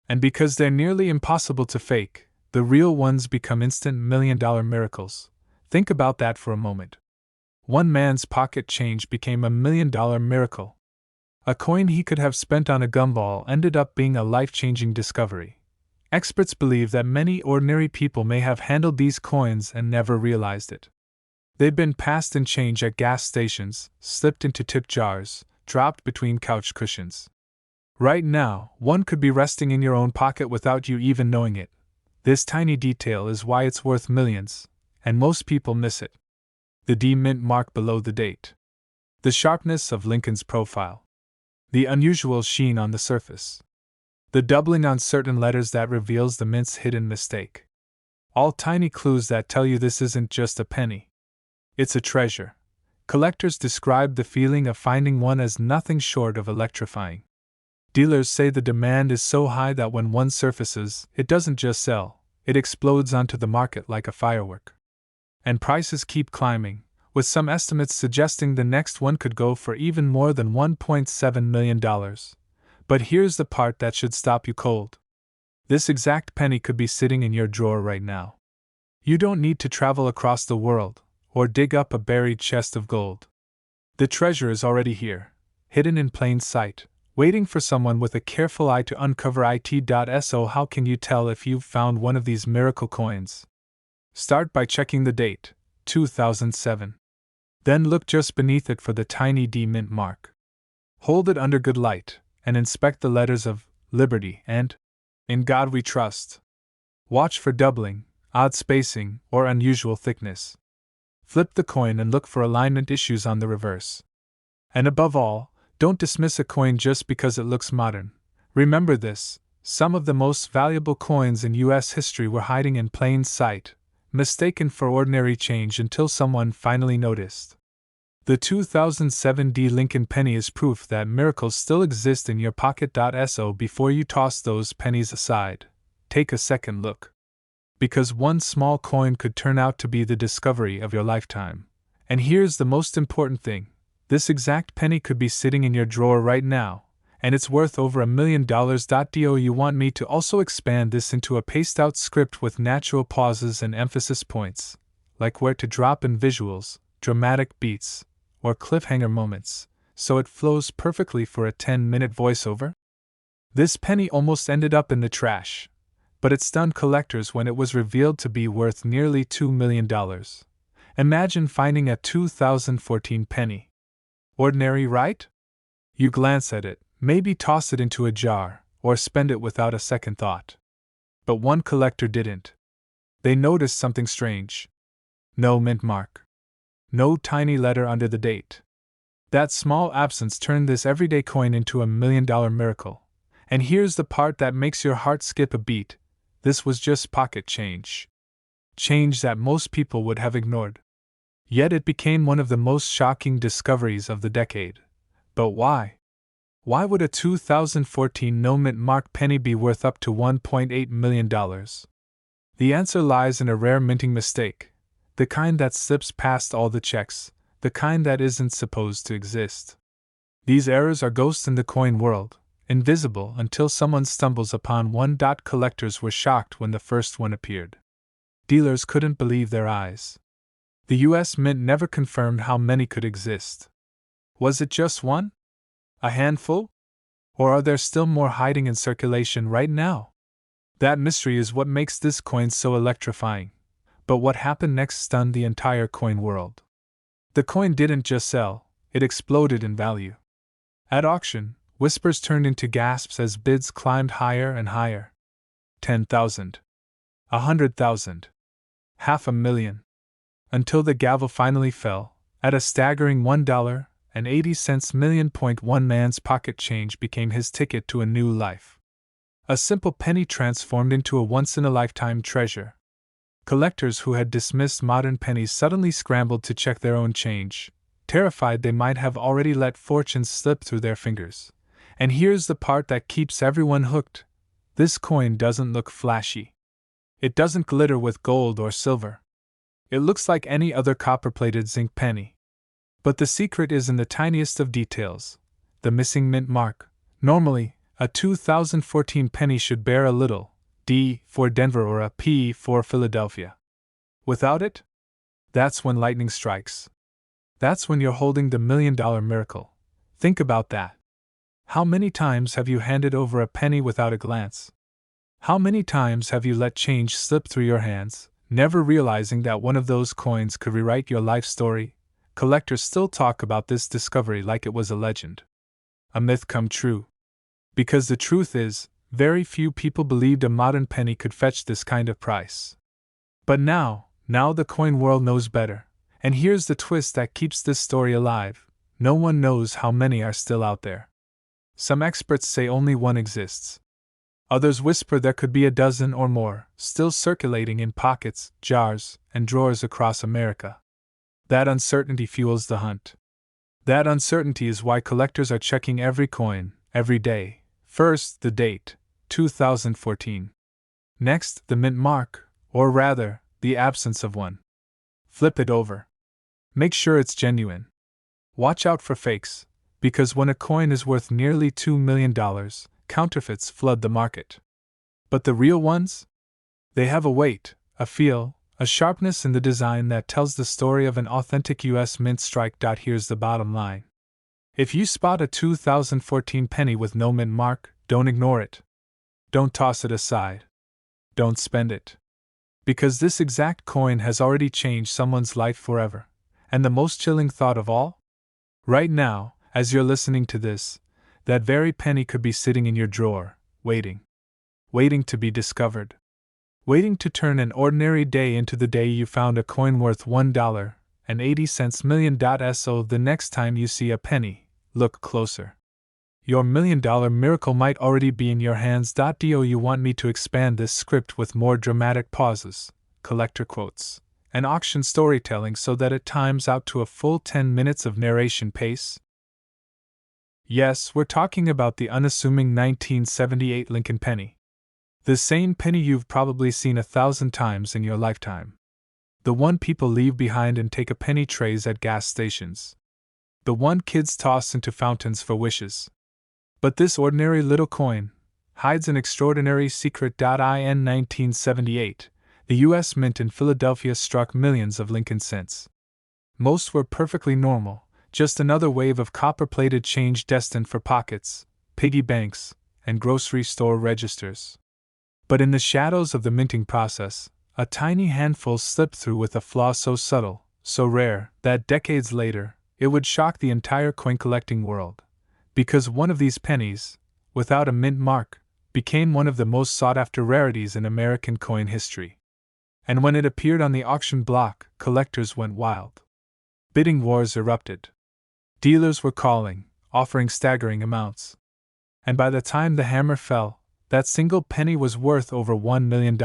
Speaker 1: And because they're nearly impossible to fake, the real ones become instant million-dollar miracles. Think about that for a moment. One man's pocket change became a million-dollar miracle. A coin he could have spent on a gumball ended up being a life-changing discovery. Experts believe that many ordinary people may have handled these coins and never realized it. They'd been passed in change at gas stations, slipped into tip jars, dropped between couch cushions. Right now, one could be resting in your own pocket without you even knowing it. This tiny detail is why it's worth millions, and most people miss it. The D mint mark below the date. The sharpness of Lincoln's profile. The unusual sheen on the surface. The doubling on certain letters that reveals the mint's hidden mistake. All tiny clues that tell you this isn't just a penny. It's a treasure. Collectors describe the feeling of finding one as nothing short of electrifying. Dealers say the demand is so high that when one surfaces, it doesn't just sell, it explodes onto the market like a firework. And prices keep climbing, with some estimates suggesting the next one could go for even more than $1.7 million. But here's the part that should stop you cold. This exact penny could be sitting in your drawer right now. You don't need to travel across the world, or dig up a buried chest of gold. The treasure is already here, hidden in plain sight, waiting for someone with a careful eye to uncover it. So how can you tell if you've found one of these miracle coins? Start by checking the date, 2007. Then look just beneath it for the tiny D mint mark. Hold it under good light, and inspect the letters of Liberty and In God We Trust. Watch for doubling, odd spacing, or unusual thickness. Flip the coin and look for alignment issues on the reverse. And above all, don't dismiss a coin just because it looks modern. Remember this: some of the most valuable coins in U.S. history were hiding in plain sight, mistaken for ordinary change until someone finally noticed. The 2007 D Lincoln penny is proof that miracles still exist in your pocket. So before you toss those pennies aside, take a second look. Because one small coin could turn out to be the discovery of your lifetime. And here's the most important thing: this exact penny could be sitting in your drawer right now, and it's worth over $1 million. Do you want me to also expand this into a paced-out script with natural pauses and emphasis points, like where to drop in visuals, dramatic beats, or cliffhanger moments, so it flows perfectly for a 10-minute voiceover? This penny almost ended up in the trash, but it stunned collectors when it was revealed to be worth nearly $2 million. Imagine finding a 2014 penny. Ordinary, right? You glance at it, maybe toss it into a jar, or spend it without a second thought. But one collector didn't. They noticed something strange. No mint mark. No tiny letter under the date. That small absence turned this everyday coin into $1 million miracle. And here's the part that makes your heart skip a beat: this was just pocket change. Change that most people would have ignored. Yet it became one of the most shocking discoveries of the decade. But why? Why would a 2014 no-mint mark penny be worth up to $1.8 million? The answer lies in a rare minting mistake, the kind that slips past all the checks, the kind that isn't supposed to exist. These errors are ghosts in the coin world, invisible until someone stumbles upon one. Collectors were shocked when the first one appeared. Dealers couldn't believe their eyes. The U.S. Mint never confirmed how many could exist. Was it just one? A handful? Or are there still more hiding in circulation right now? That mystery is what makes this coin so electrifying. But what happened next stunned the entire coin world. The coin didn't just sell, it exploded in value. At auction, whispers turned into gasps as bids climbed higher and higher. 10,000. 100,000. $500,000. Until the gavel finally fell, at a staggering $1.80 million. One man's pocket change became his ticket to a new life. A simple penny transformed into a once-in-a-lifetime treasure. Collectors who had dismissed modern pennies suddenly scrambled to check their own change, terrified they might have already let fortunes slip through their fingers. And here's the part that keeps everyone hooked: this coin doesn't look flashy. It doesn't glitter with gold or silver. It looks like any other copper-plated zinc penny. But the secret is in the tiniest of details: the missing mint mark. Normally, A 2014 penny should bear a little D for Denver or a P for Philadelphia. Without it? That's when lightning strikes. That's when you're holding the $1 million miracle. Think about that. How many times have you handed over a penny without a glance? How many times have you let change slip through your hands, never realizing that one of those coins could rewrite your life story? Collectors still talk about this discovery like it was a legend. A myth come true. Because the truth is, very few people believed a modern penny could fetch this kind of price. But now the coin world knows better. And here's the twist that keeps this story alive: no one knows how many are still out there. Some experts say only one exists. Others whisper there could be a dozen or more, still circulating in pockets, jars, and drawers across America. That uncertainty fuels the hunt. That uncertainty is why collectors are checking every coin, every day. First, the date, 2014. Next, the mint mark, or rather, the absence of one. Flip it over. Make sure it's genuine. Watch out for fakes, because when a coin is worth nearly $2 million, counterfeits flood the market. But the real ones? They have a weight, a feel, a sharpness in the design that tells the story of an authentic US mint strike. Here's the bottom line. If you spot a 2014 penny with no mint mark, don't ignore it. Don't toss it aside. Don't spend it. Because this exact coin has already changed someone's life forever. And the most chilling thought of all? Right now, as you're listening to this, that very penny could be sitting in your drawer, waiting. Waiting to be discovered. Waiting to turn an ordinary day into the day you found a coin worth $1.80 million. So the next time you see a penny, look closer. Your $1 million miracle might already be in your hands. Do you want me to expand this script with more dramatic pauses, collector quotes, and auction storytelling so that it times out to a full 10 minutes of narration pace? Yes, we're talking about the unassuming 1978 Lincoln penny. The same penny you've probably seen 1,000 times in your lifetime. The one people leave behind and take a penny trays at gas stations. The one kids toss into fountains for wishes. But this ordinary little coin hides an extraordinary secret. In 1978, the U.S. Mint in Philadelphia struck millions of Lincoln cents. Most were perfectly normal, just another wave of copper-plated change destined for pockets, piggy banks, and grocery store registers. But in the shadows of the minting process, a tiny handful slipped through with a flaw so subtle, so rare, that decades later, it would shock the entire coin-collecting world. Because one of these pennies, without a mint mark, became one of the most sought-after rarities in American coin history. And when it appeared on the auction block, collectors went wild. Bidding wars erupted. Dealers were calling, offering staggering amounts. And by the time the hammer fell, that single penny was worth over $1 million.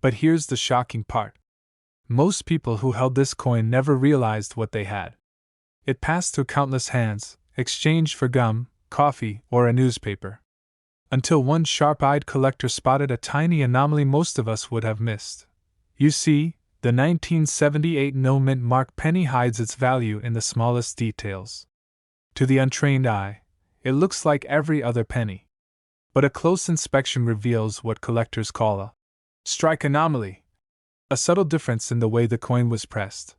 Speaker 1: But here's the shocking part. Most people who held this coin never realized what they had. It passed through countless hands, exchanged for gum, coffee, or a newspaper. Until one sharp-eyed collector spotted a tiny anomaly most of us would have missed. You see, the 1978 no-mint mark penny hides its value in the smallest details. To the untrained eye, it looks like every other penny. But a close inspection reveals what collectors call a strike anomaly, a subtle difference in the way the coin was pressed.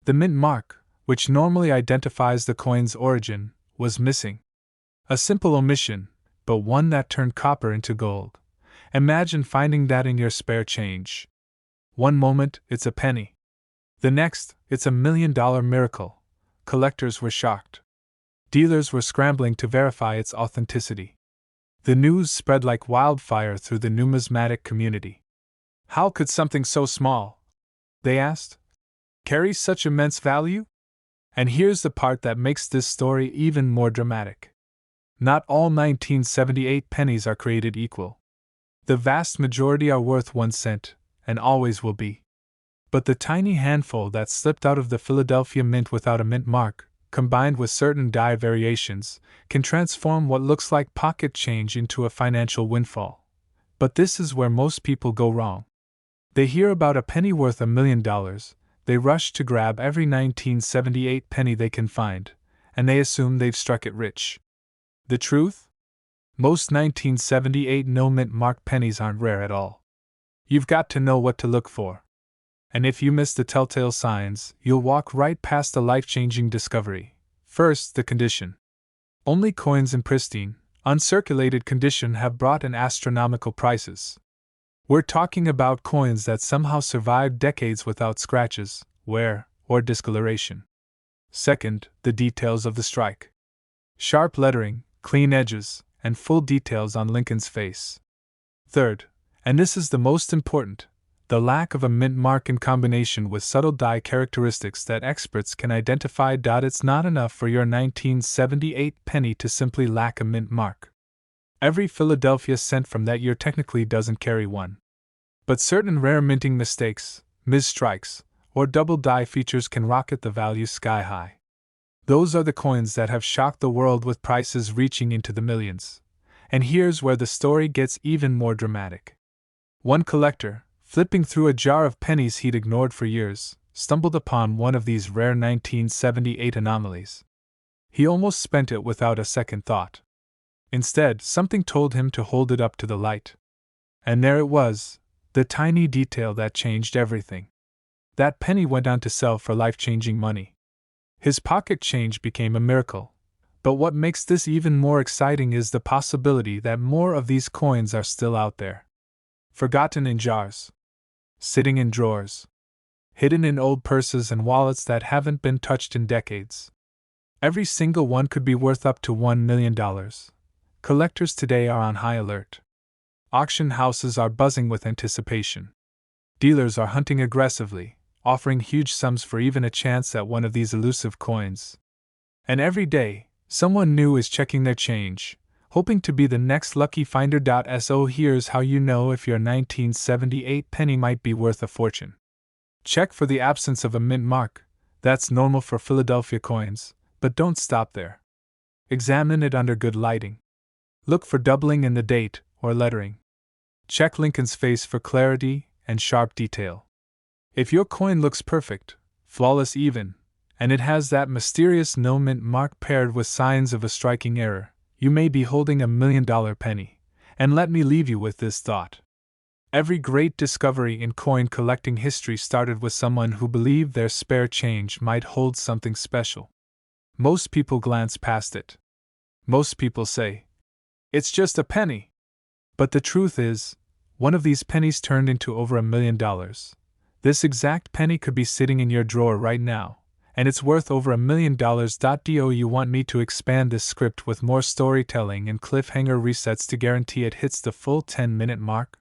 Speaker 1: The mint mark, which normally identifies the coin's origin, was missing. A simple omission, but one that turned copper into gold. Imagine finding that in your spare change. One moment, it's a penny. The next, it's $1 million miracle. Collectors were shocked. Dealers were scrambling to verify its authenticity. The news spread like wildfire through the numismatic community. How could something so small, they asked, carry such immense value? And here's the part that makes this story even more dramatic. Not all 1978 pennies are created equal. The vast majority are worth 1 cent, and always will be. But the tiny handful that slipped out of the Philadelphia Mint without a mint mark, combined with certain die variations, can transform what looks like pocket change into a financial windfall. But this is where most people go wrong. They hear about a penny worth $1 million. They rush to grab every 1978 penny they can find, and they assume they've struck it rich. The truth? Most 1978 no-mintmark pennies aren't rare at all. You've got to know what to look for. And if you miss the telltale signs, you'll walk right past a life-changing discovery. First, the condition. Only coins in pristine, uncirculated condition have brought in astronomical prices. We're talking about coins that somehow survived decades without scratches, wear, or discoloration. Second, the details of the strike. Sharp lettering, clean edges, and full details on Lincoln's face. Third, and this is the most important, the lack of a mint mark in combination with subtle die characteristics that experts can identify. It's not enough for your 1978 penny to simply lack a mint mark. Every Philadelphia cent from that year technically doesn't carry one. But certain rare minting mistakes, misstrikes, or double die features can rocket the value sky high. Those are the coins that have shocked the world with prices reaching into the millions. And here's where the story gets even more dramatic. One collector, flipping through a jar of pennies he'd ignored for years, stumbled upon one of these rare 1978 anomalies. He almost spent it without a second thought. Instead, something told him to hold it up to the light. And there it was, the tiny detail that changed everything. That penny went on to sell for life-changing money. His pocket change became a miracle. But what makes this even more exciting is the possibility that more of these coins are still out there. Forgotten in jars. Sitting in drawers. Hidden in old purses and wallets that haven't been touched in decades. Every single one could be worth up to $1 million. Collectors today are on high alert. Auction houses are buzzing with anticipation. Dealers are hunting aggressively, offering huge sums for even a chance at one of these elusive coins. And every day, someone new is checking their change, hoping to be the next lucky finder. So here's how you know if your 1978 penny might be worth a fortune. Check for the absence of a mint mark. That's normal for Philadelphia coins, but don't stop there. Examine it under good lighting. Look for doubling in the date or lettering. Check Lincoln's face for clarity and sharp detail. If your coin looks perfect, flawless even, and it has that mysterious no mint mark paired with signs of a striking error, you may be holding $1 million penny. And let me leave you with this thought. Every great discovery in coin collecting history started with someone who believed their spare change might hold something special. Most people glance past it. Most people say, "It's just a penny." But the truth is, one of these pennies turned into over $1 million. This exact penny could be sitting in your drawer right now, and it's worth over $1 million. Do you want me to expand this script with more storytelling and cliffhanger resets to guarantee it hits the full 10-minute mark?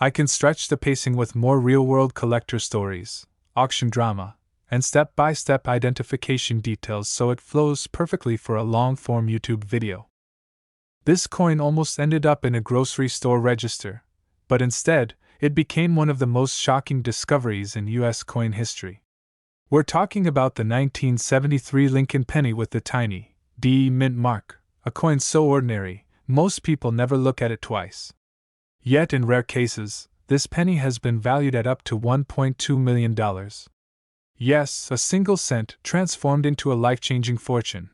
Speaker 1: I can stretch the pacing with more real-world collector stories, auction drama, and step-by-step identification details so it flows perfectly for a long-form YouTube video. This coin almost ended up in a grocery store register, but instead, it became one of the most shocking discoveries in U.S. coin history. We're talking about the 1973 Lincoln penny with the tiny D mint mark, a coin so ordinary, most people never look at it twice. Yet in rare cases, this penny has been valued at up to $1.2 million. Yes, a single cent transformed into a life-changing fortune.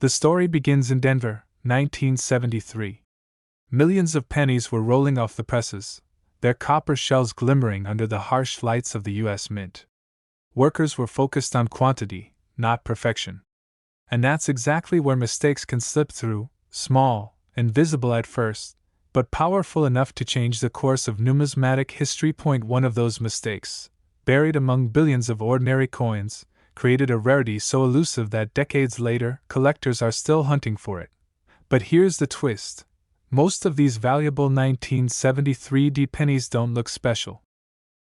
Speaker 1: The story begins in Denver, 1973. Millions of pennies were rolling off the presses, their copper shells glimmering under the harsh lights of the U.S. Mint. Workers were focused on quantity, not perfection. And that's exactly where mistakes can slip through, small, invisible at first, but powerful enough to change the course of numismatic history. One of those mistakes, buried among billions of ordinary coins, created a rarity so elusive that decades later, collectors are still hunting for it. But here's the twist. Most of these valuable 1973 D pennies don't look special.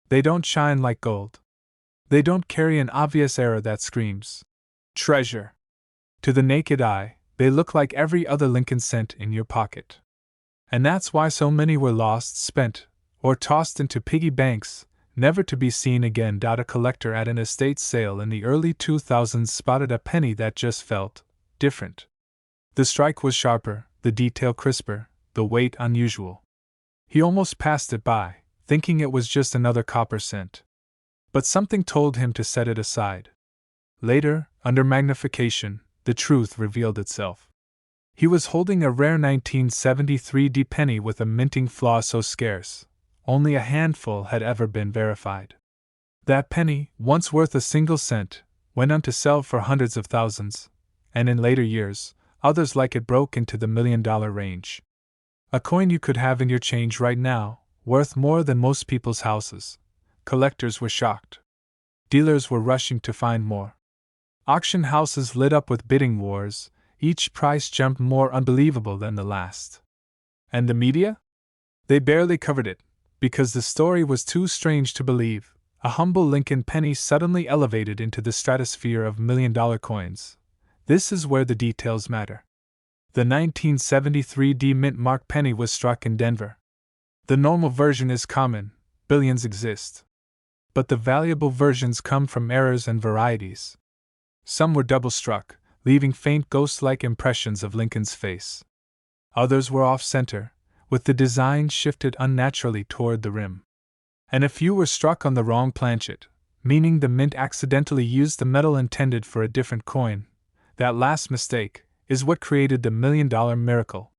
Speaker 1: They don't shine like gold. They don't carry an obvious error that screams treasure. To the naked eye, they look like every other Lincoln cent in your pocket. And that's why so many were lost, spent, or tossed into piggy banks, never to be seen again. A collector at an estate sale in the early 2000s spotted a penny that just felt different. The strike was sharper, the detail crisper, the weight unusual. He almost passed it by, thinking it was just another copper cent. But something told him to set it aside. Later, under magnification, the truth revealed itself. He was holding a rare 1973 penny with a minting flaw so scarce, only a handful had ever been verified. That penny, once worth a single cent, went on to sell for hundreds of thousands, and in later years, others like it broke into the $1 million range. A coin you could have in your change right now, worth more than most people's houses. Collectors were shocked. Dealers were rushing to find more. Auction houses lit up with bidding wars, each price jumped more unbelievable than the last. And the media? They barely covered it, because the story was too strange to believe. A humble Lincoln penny suddenly elevated into the stratosphere of $1 million coins. This is where the details matter. The 1973 no-mintmark penny was struck in Denver. The normal version is common, billions exist. But the valuable versions come from errors and varieties. Some were double-struck, leaving faint ghost-like impressions of Lincoln's face. Others were off-center, with the design shifted unnaturally toward the rim. And a few were struck on the wrong planchet, meaning the mint accidentally used the metal intended for a different coin. That last mistake is what created the $1 million miracle.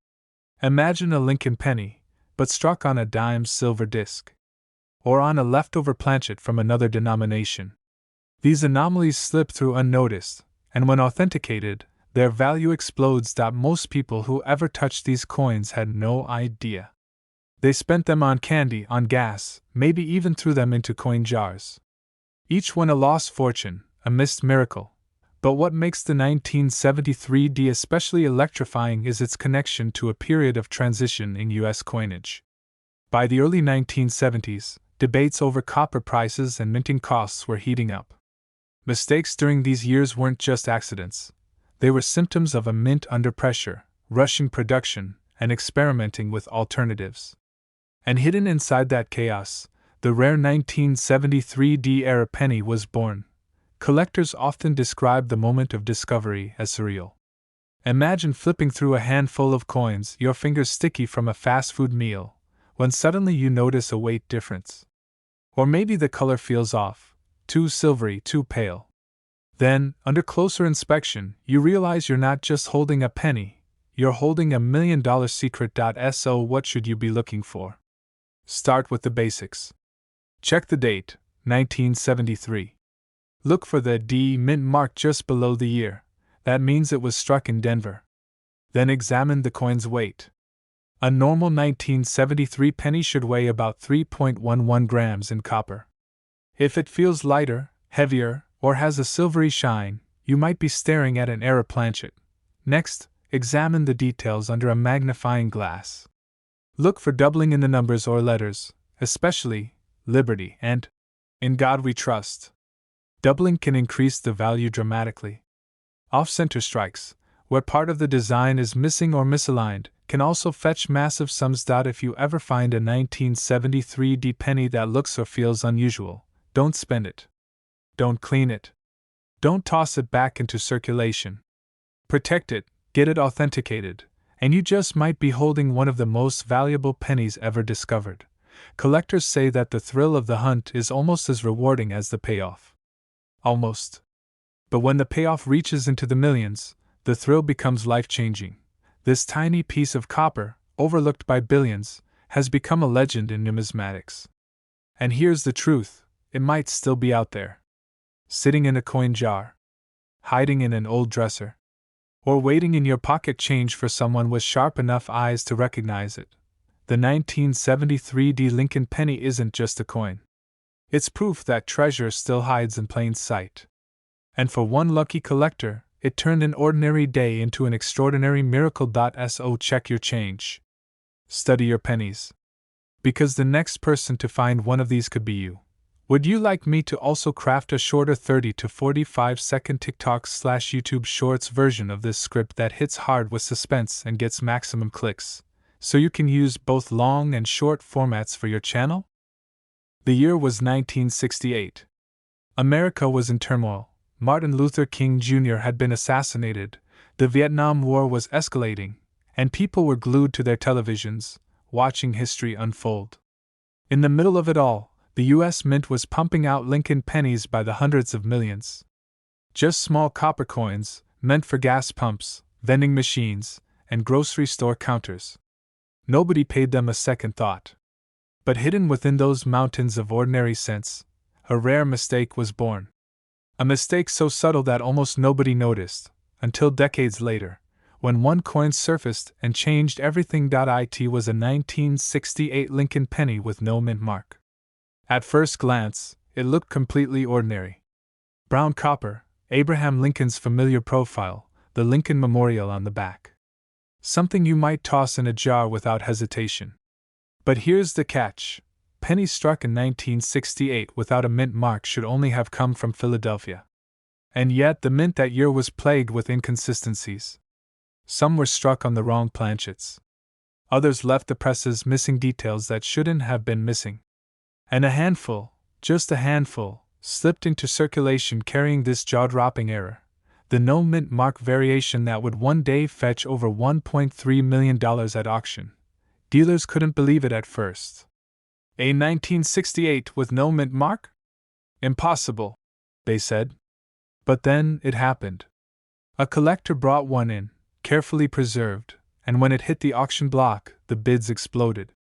Speaker 1: Imagine a Lincoln penny, but struck on a dime silver disc, or on a leftover planchet from another denomination. These anomalies slip through unnoticed, and when authenticated, their value explodes. Most people who ever touched these coins had no idea. They spent them on candy, on gas, maybe even threw them into coin jars. Each one a lost fortune, a missed miracle. But what makes the 1973 especially electrifying is its connection to a period of transition in U.S. coinage. By the early 1970s, debates over copper prices and minting costs were heating up. Mistakes during these years weren't just accidents. They were symptoms of a mint under pressure, rushing production, and experimenting with alternatives. And hidden inside that chaos, the rare 1973 era penny was born. Collectors often describe the moment of discovery as surreal. Imagine flipping through a handful of coins, your fingers sticky from a fast food meal, when suddenly you notice a weight difference. Or maybe the color feels off, too silvery, too pale. Then, under closer inspection, you realize you're not just holding a penny, you're holding a $1 million secret. So what should you be looking for? Start with the basics. Check the date, 1973. Look for the D mint mark just below the year. That means it was struck in Denver. Then examine the coin's weight. A normal 1973 penny should weigh about 3.11 grams in copper. If it feels lighter, heavier, or has a silvery shine, you might be staring at an error planchet. Next, examine the details under a magnifying glass. Look for doubling in the numbers or letters, especially Liberty and In God We Trust. Doubling can increase the value dramatically. Off-center strikes, where part of the design is missing or misaligned, can also fetch massive sums. If you ever find a 1973 penny that looks or feels unusual, don't spend it. Don't clean it. Don't toss it back into circulation. Protect it, get it authenticated, and you just might be holding one of the most valuable pennies ever discovered. Collectors say that the thrill of the hunt is almost as rewarding as the payoff. Almost. But when the payoff reaches into the millions, the thrill becomes life-changing. This tiny piece of copper, overlooked by billions, has become a legend in numismatics. And here's the truth, it might still be out there. Sitting in a coin jar. Hiding in an old dresser. Or waiting in your pocket change for someone with sharp enough eyes to recognize it. The 1973 Lincoln penny isn't just a coin. It's proof that treasure still hides in plain sight. And for one lucky collector, it turned an ordinary day into an extraordinary miracle. So check your change. Study your pennies. Because the next person to find one of these could be you. Would you like me to also craft a shorter 30 to 45 second TikTok/YouTube Shorts version of this script that hits hard with suspense and gets maximum clicks, so you can use both long and short formats for your channel? The year was 1968. America was in turmoil. Martin Luther King Jr. had been assassinated, the Vietnam War was escalating, and people were glued to their televisions, watching history unfold. In the middle of it all, the U.S. Mint was pumping out Lincoln pennies by the hundreds of millions. Just small copper coins, meant for gas pumps, vending machines, and grocery store counters. Nobody paid them a second thought. But hidden within those mountains of ordinary cents, a rare mistake was born. A mistake so subtle that almost nobody noticed, until decades later, when one coin surfaced and changed everything. It was a 1968 Lincoln penny with no mint mark. At first glance, it looked completely ordinary. Brown copper, Abraham Lincoln's familiar profile, the Lincoln Memorial on the back. Something you might toss in a jar without hesitation. But here's the catch. Pennies struck in 1968 without a mint mark should only have come from Philadelphia. And yet the mint that year was plagued with inconsistencies. Some were struck on the wrong planchets. Others left the presses missing details that shouldn't have been missing. And a handful, just a handful, slipped into circulation carrying this jaw-dropping error, the no-mint mark variation that would one day fetch over $1.3 million at auction. Dealers couldn't believe it at first. A 1968 with no mint mark? Impossible, they said. But then it happened. A collector brought one in, carefully preserved, and when it hit the auction block, the bids exploded.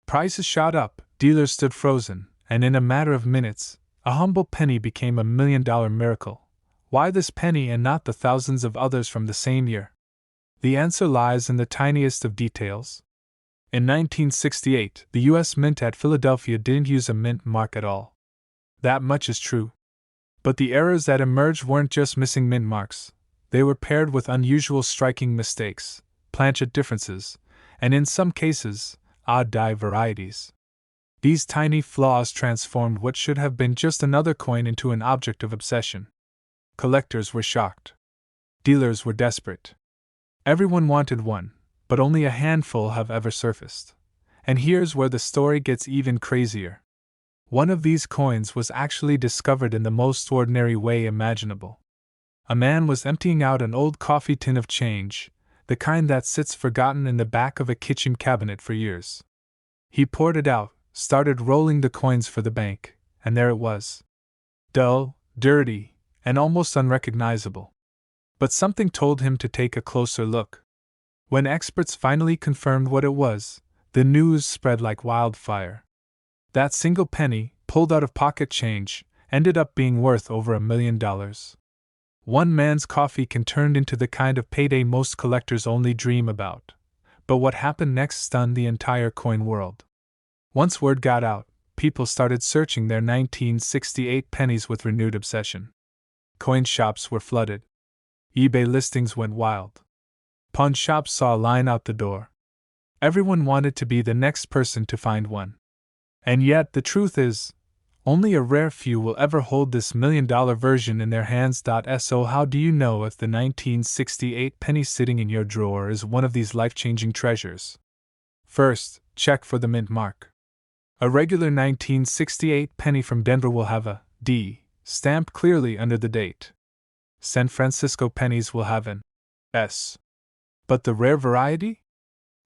Speaker 1: Prices shot up, dealers stood frozen, and in a matter of minutes, a humble penny became $1 million miracle. Why this penny and not the thousands of others from the same year? The answer lies in the tiniest of details. In 1968, the U.S. Mint at Philadelphia didn't use a mint mark at all. That much is true. But the errors that emerged weren't just missing mint marks. They were paired with unusual striking mistakes, planchet differences, and in some cases, odd die varieties. These tiny flaws transformed what should have been just another coin into an object of obsession. Collectors were shocked. Dealers were desperate. Everyone wanted one, but only a handful have ever surfaced. And here's where the story gets even crazier. One of these coins was actually discovered in the most ordinary way imaginable. A man was emptying out an old coffee tin of change, the kind that sits forgotten in the back of a kitchen cabinet for years. He poured it out, started rolling the coins for the bank, and there it was. Dull, dirty, and almost unrecognizable. But something told him to take a closer look. When experts finally confirmed what it was, the news spread like wildfire. That single penny, pulled out of pocket change, ended up being worth over $1 million. One man's coffee can turn into the kind of payday most collectors only dream about. But what happened next stunned the entire coin world. Once word got out, people started searching their 1968 pennies with renewed obsession. Coin shops were flooded. eBay listings went wild. Pawn shops saw a line out the door. Everyone wanted to be the next person to find one. And yet, the truth is, only a rare few will ever hold this $1 million version in their hands. So how do you know if the 1968 penny sitting in your drawer is one of these life-changing treasures? First, check for the mint mark. A regular 1968 penny from Denver will have a D stamped clearly under the date. San Francisco pennies will have an S. But the rare variety?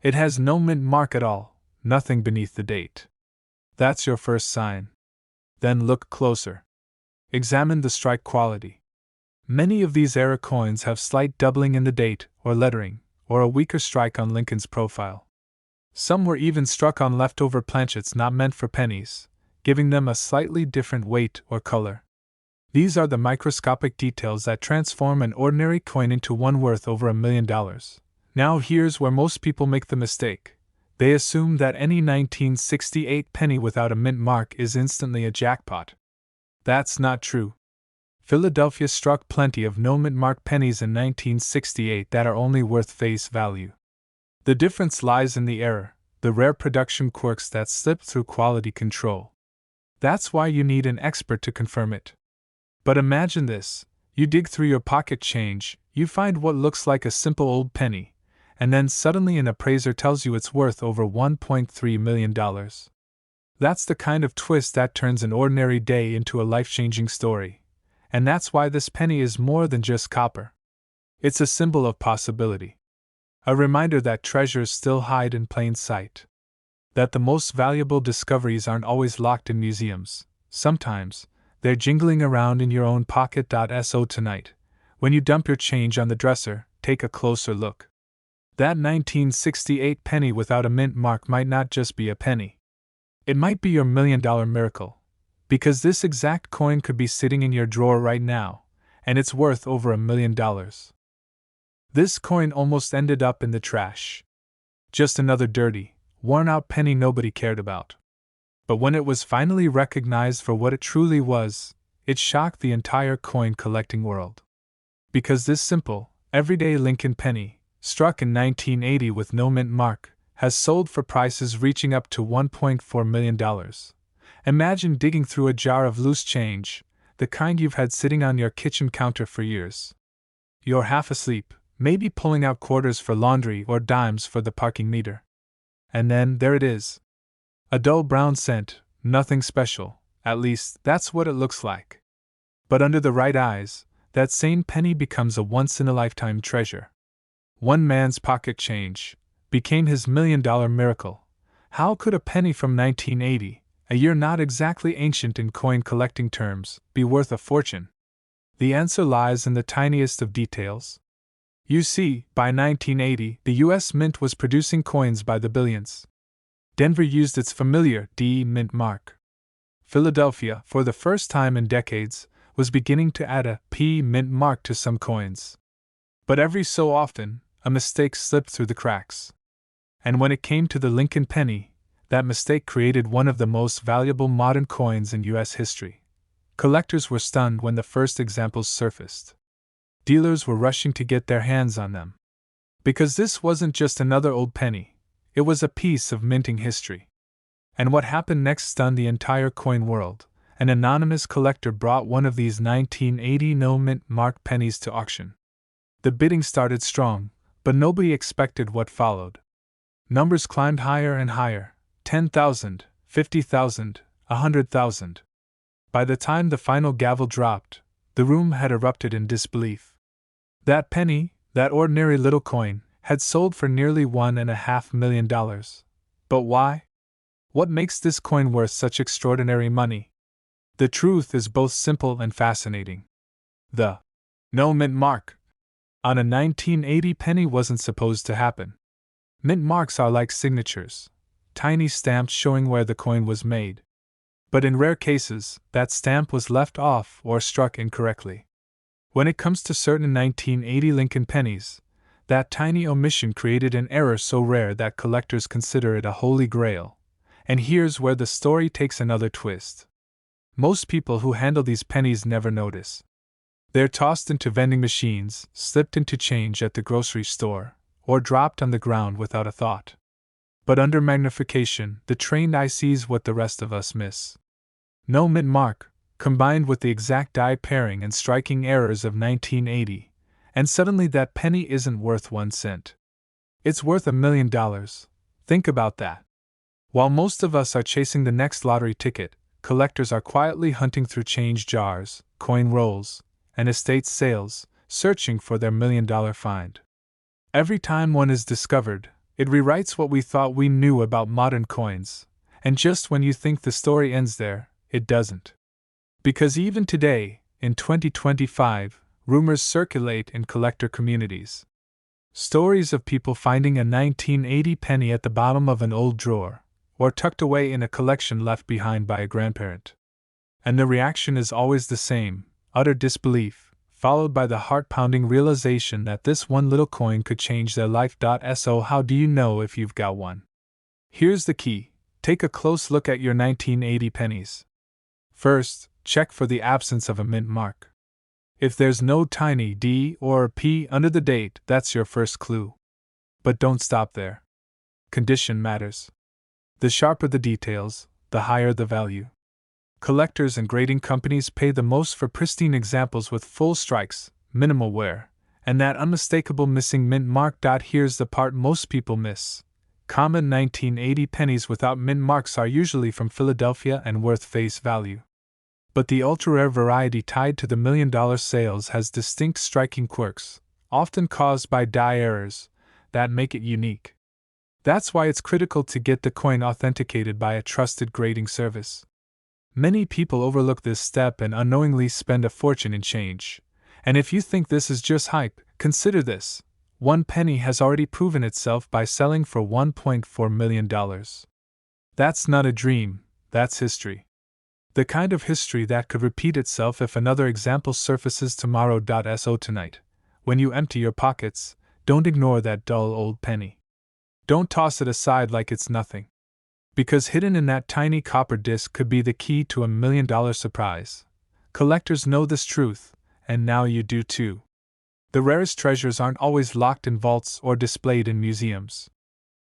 Speaker 1: It has no mint mark at all, nothing beneath the date. That's your first sign. Then look closer. Examine the strike quality. Many of these era coins have slight doubling in the date or lettering, or a weaker strike on Lincoln's profile. Some were even struck on leftover planchets not meant for pennies, giving them a slightly different weight or color. These are the microscopic details that transform an ordinary coin into one worth over $1 million. Now here's where most people make the mistake. They assume that any 1968 penny without a mint mark is instantly a jackpot. That's not true. Philadelphia struck plenty of no mint mark pennies in 1968 that are only worth face value. The difference lies in the error, the rare production quirks that slip through quality control. That's why you need an expert to confirm it. But imagine this, you dig through your pocket change, you find what looks like a simple old penny, and then suddenly an appraiser tells you it's worth over $1.3 million. That's the kind of twist that turns an ordinary day into a life-changing story. And that's why this penny is more than just copper. It's a symbol of possibility. A reminder that treasures still hide in plain sight. That the most valuable discoveries aren't always locked in museums. Sometimes, they're jingling around in your own pocket. So tonight, when you dump your change on the dresser, take a closer look. That 1968 penny without a mint mark might not just be a penny. It might be your $1,000,000 miracle. Because this exact coin could be sitting in your drawer right now, and it's worth over $1,000,000. This coin almost ended up in the trash. Just another dirty, worn-out penny nobody cared about. But when it was finally recognized for what it truly was, it shocked the entire coin-collecting world. Because this simple, everyday Lincoln penny, struck in 1980 with no mint mark, has sold for prices reaching up to $1.4 million. Imagine digging through a jar of loose change, the kind you've had sitting on your kitchen counter for years. You're half asleep, maybe pulling out quarters for laundry or dimes for the parking meter. And then there it is. A dull brown cent, nothing special, at least that's what it looks like. But under the right eyes, that same penny becomes a once-in-a-lifetime treasure. One man's pocket change became his $1,000,000 miracle. How could a penny from 1980, a year not exactly ancient in coin collecting terms, be worth a fortune? The answer lies in the tiniest of details. You see, by 1980, the U.S. Mint was producing coins by the billions. Denver used its familiar D-mint mark. Philadelphia, for the first time in decades, was beginning to add a P-mint mark to some coins. But every so often, a mistake slipped through the cracks. And when it came to the Lincoln penny, that mistake created one of the most valuable modern coins in U.S. history. Collectors were stunned when the first examples surfaced. Dealers were rushing to get their hands on them. Because this wasn't just another old penny, it was a piece of minting history. And what happened next stunned the entire coin world. An anonymous collector brought one of these 1980 no-mint mark pennies to auction. The bidding started strong, but nobody expected what followed. Numbers climbed higher and higher, 10,000, 50,000, 100,000. By the time the final gavel dropped, the room had erupted in disbelief. That penny, that ordinary little coin, had sold for nearly $1.5 million. But why? What makes this coin worth such extraordinary money? The truth is both simple and fascinating. The no mint mark on a 1980 penny wasn't supposed to happen. Mint marks are like signatures, tiny stamps showing where the coin was made. But in rare cases, that stamp was left off or struck incorrectly. When it comes to certain 1980 Lincoln pennies, that tiny omission created an error so rare that collectors consider it a holy grail. And here's where the story takes another twist. Most people who handle these pennies never notice. They're tossed into vending machines, slipped into change at the grocery store, or dropped on the ground without a thought. But under magnification, the trained eye sees what the rest of us miss. No mint mark, combined with the exact die pairing and striking errors of 1980, and suddenly that penny isn't worth 1 cent. It's worth $1 million. Think about that. While most of us are chasing the next lottery ticket, collectors are quietly hunting through change jars, coin rolls, and estate sales, searching for their $1 million find. Every time one is discovered, it rewrites what we thought we knew about modern coins, and just when you think the story ends there, it doesn't. Because even today, in 2025, rumors circulate in collector communities. Stories of people finding a 1980 penny at the bottom of an old drawer, or tucked away in a collection left behind by a grandparent. And the reaction is always the same, utter disbelief, followed by the heart-pounding realization that this one little coin could change their life. So how do you know if you've got one? Here's the key. Take a close look at your 1980 pennies. First, check for the absence of a mint mark. If there's no tiny D or P under the date, that's your first clue. But don't stop there. Condition matters. The sharper the details, the higher the value. Collectors and grading companies pay the most for pristine examples with full strikes, minimal wear, and that unmistakable missing mint mark. Here's the part most people miss. Common 1980 pennies without mint marks are usually from Philadelphia and worth face value. But the ultra-rare variety tied to the $1 million sales has distinct striking quirks, often caused by die errors, that make it unique. That's why it's critical to get the coin authenticated by a trusted grading service. Many people overlook this step and unknowingly spend a fortune in change. And if you think this is just hype, consider this. one penny has already proven itself by selling for $1.4 million. That's not a dream, that's history. The kind of history that could repeat itself if another example surfaces tomorrow. So tonight, when you empty your pockets, don't ignore that dull old penny. Don't toss it aside like it's nothing. Because hidden in that tiny copper disc could be the key to $1 million surprise. Collectors know this truth, and now you do too. The rarest treasures aren't always locked in vaults or displayed in museums.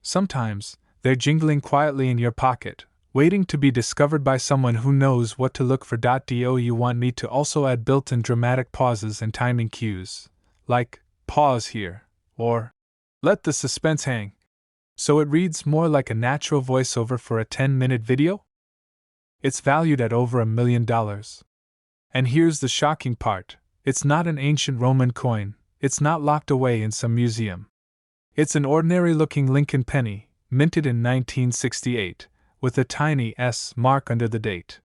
Speaker 1: Sometimes, they're jingling quietly in your pocket, waiting to be discovered by someone who knows what to look for. Do you want me to also add built-in dramatic pauses and timing cues, like, pause here, or, let the suspense hang, so it reads more like a natural voiceover for a 10-minute video? It's valued at over $1 million. And here's the shocking part. It's not an ancient Roman coin, it's not locked away in some museum. It's an ordinary-looking Lincoln penny, minted in 1968, with a tiny S mark under the date.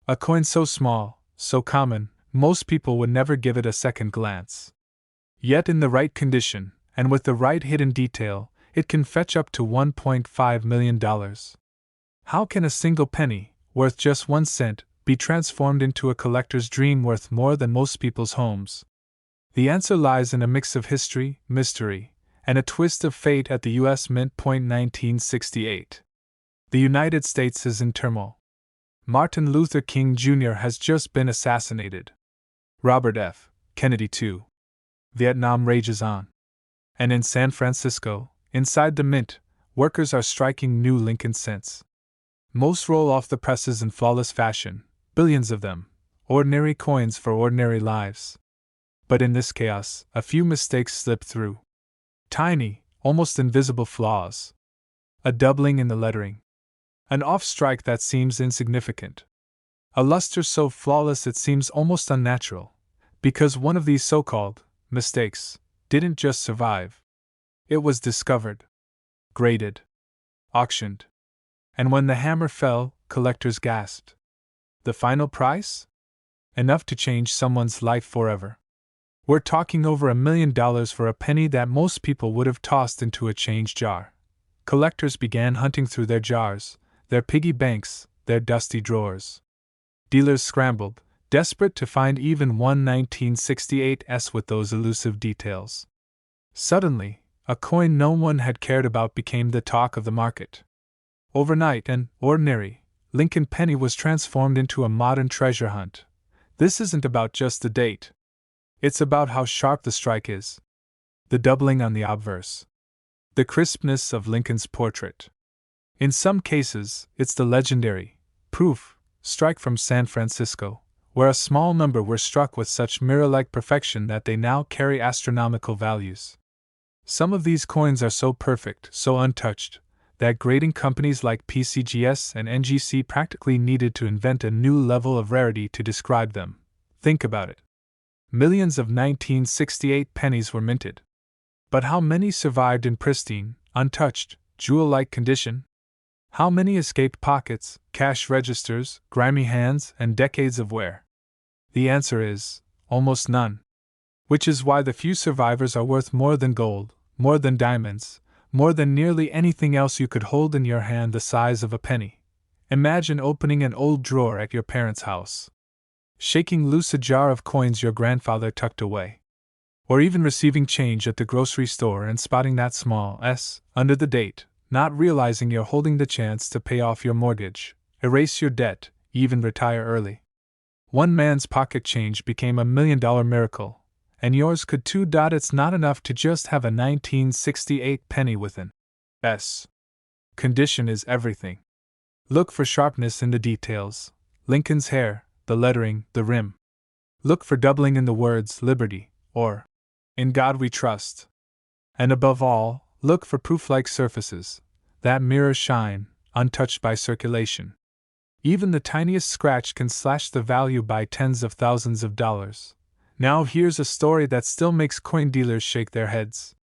Speaker 1: A coin so small, so common, most people would never give it a second glance. Yet in the right condition, and with the right hidden detail, it can fetch up to $1.5 million. How can a single penny, worth just 1 cent, be transformed into a collector's dream worth more than most people's homes? The answer lies in a mix of history, mystery, and a twist of fate at the U.S. Mint. 1968. The United States is in turmoil. Martin Luther King Jr. has just been assassinated. Robert F. Kennedy too. Vietnam rages on. And in San Francisco, inside the mint, workers are striking new Lincoln cents. Most roll off the presses in flawless fashion, billions of them, ordinary coins for ordinary lives. But in this chaos, a few mistakes slip through. Tiny, almost invisible flaws. A doubling in the lettering. An off-strike that seems insignificant. A luster so flawless it seems almost unnatural, because one of these so-called mistakes didn't just survive. It was discovered, graded, auctioned. And when the hammer fell, collectors gasped. The final price? Enough to change someone's life forever. We're talking over $1 million for a penny that most people would have tossed into a change jar. Collectors began hunting through their jars, their piggy banks, their dusty drawers. Dealers scrambled, desperate to find even one 1968s with those elusive details. Suddenly, a coin no one had cared about became the talk of the market. Overnight, an ordinary Lincoln penny was transformed into a modern treasure hunt. This isn't about just the date. It's about how sharp the strike is. The doubling on the obverse. The crispness of Lincoln's portrait. In some cases, it's the legendary proof strike from San Francisco, where a small number were struck with such mirror-like perfection that they now carry astronomical values. Some of these coins are so perfect, so untouched, that grading companies like PCGS and NGC practically needed to invent a new level of rarity to describe them. Think about it. Millions of 1968 pennies were minted. But how many survived in pristine, untouched, jewel-like condition? How many escaped pockets, cash registers, grimy hands, and decades of wear? The answer is, almost none. Which is why the few survivors are worth more than gold, more than diamonds, more than nearly anything else you could hold in your hand the size of a penny. Imagine opening an old drawer at your parents' house. Shaking loose a jar of coins your grandfather tucked away. Or even receiving change at the grocery store and spotting that small S under the date, not realizing you're holding the chance to pay off your mortgage, erase your debt, even retire early. One man's pocket change became $1 million miracle, and yours could too. It's not enough to just have a 1968 penny with an S. Condition is everything. Look for sharpness in the details, Lincoln's hair, the lettering, the rim. Look for doubling in the words liberty, or in God we trust. And above all, look for proof-like surfaces, that mirror shine, untouched by circulation. Even the tiniest scratch can slash the value by tens of thousands of dollars. Now here's a story that still makes coin dealers shake their heads.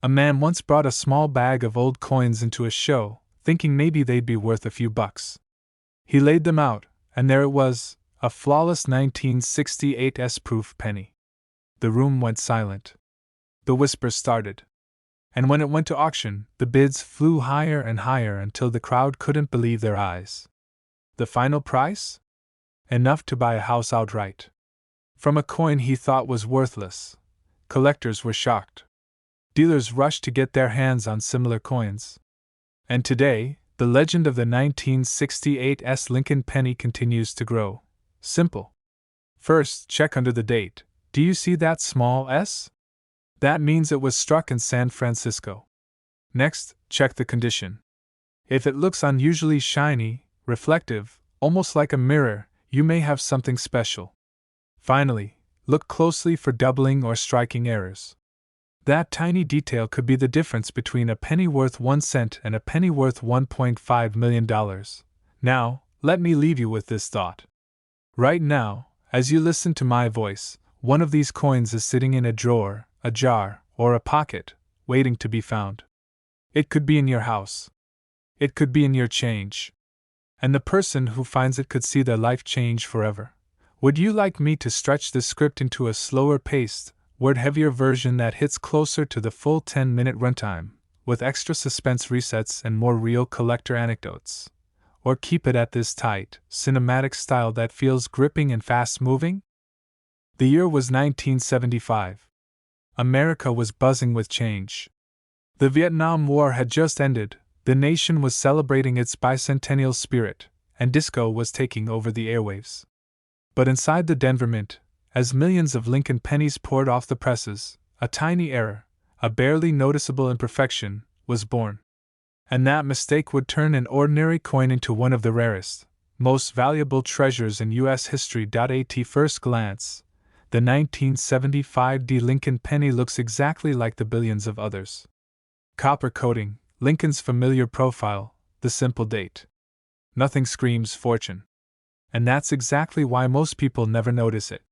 Speaker 1: A man once brought a small bag of old coins into a show, thinking maybe they'd be worth a few bucks. He laid them out, and there it was, a flawless 1968 S-proof penny. The room went silent. the whispers started. And when it went to auction, the bids flew higher and higher until the crowd couldn't believe their eyes. The final price? Enough to buy a house outright. From a coin he thought was worthless. Collectors were shocked. Dealers rushed to get their hands on similar coins. And today, the legend of the 1968 Lincoln penny continues to grow. Simple. First, check under the date. Do you see that small S? That means it was struck in San Francisco. Next, check the condition. If it looks unusually shiny, reflective, almost like a mirror, you may have something special. Finally, look closely for doubling or striking errors. That tiny detail could be the difference between a penny worth 1 cent and a penny worth $1.5 million. Now, let me leave you with this thought. Right now, as you listen to my voice, one of these coins is sitting in a drawer, a jar, or a pocket, waiting to be found. It could be in your house. It could be in your change. And the person who finds it could see their life change forever. Would you like me to stretch this script into a slower paced, word-heavier version that hits closer to the full 10-minute runtime, with extra suspense resets and more real collector anecdotes? Or keep it at this tight, cinematic style that feels gripping and fast-moving? The year was 1975. America was buzzing with change. The Vietnam War had just ended, the nation was celebrating its bicentennial spirit, and disco was taking over the airwaves. But inside the Denver Mint, as millions of Lincoln pennies poured off the presses, a tiny error, a barely noticeable imperfection, was born. And that mistake would turn an ordinary coin into one of the rarest, most valuable treasures in U.S. history. At first glance, the 1975 Lincoln penny looks exactly like the billions of others. Copper coating, Lincoln's familiar profile, the simple date. Nothing screams fortune. And that's exactly why most people never notice it.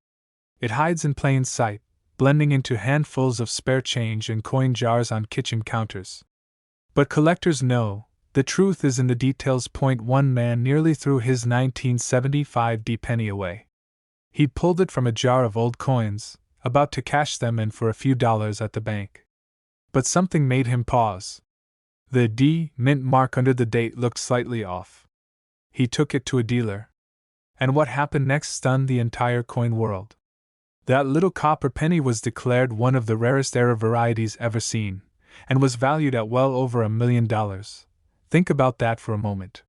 Speaker 1: It hides in plain sight, blending into handfuls of spare change and coin jars on kitchen counters. But collectors know, the truth is in the details. One man nearly threw his 1975 penny away. He pulled it from a jar of old coins, about to cash them in for a few dollars at the bank. But something made him pause. The D mint mark under the date looked slightly off. He took it to a dealer. And what happened next stunned the entire coin world. That little copper penny was declared one of the rarest era varieties ever seen, and was valued at well over $1 million. Think about that for a moment.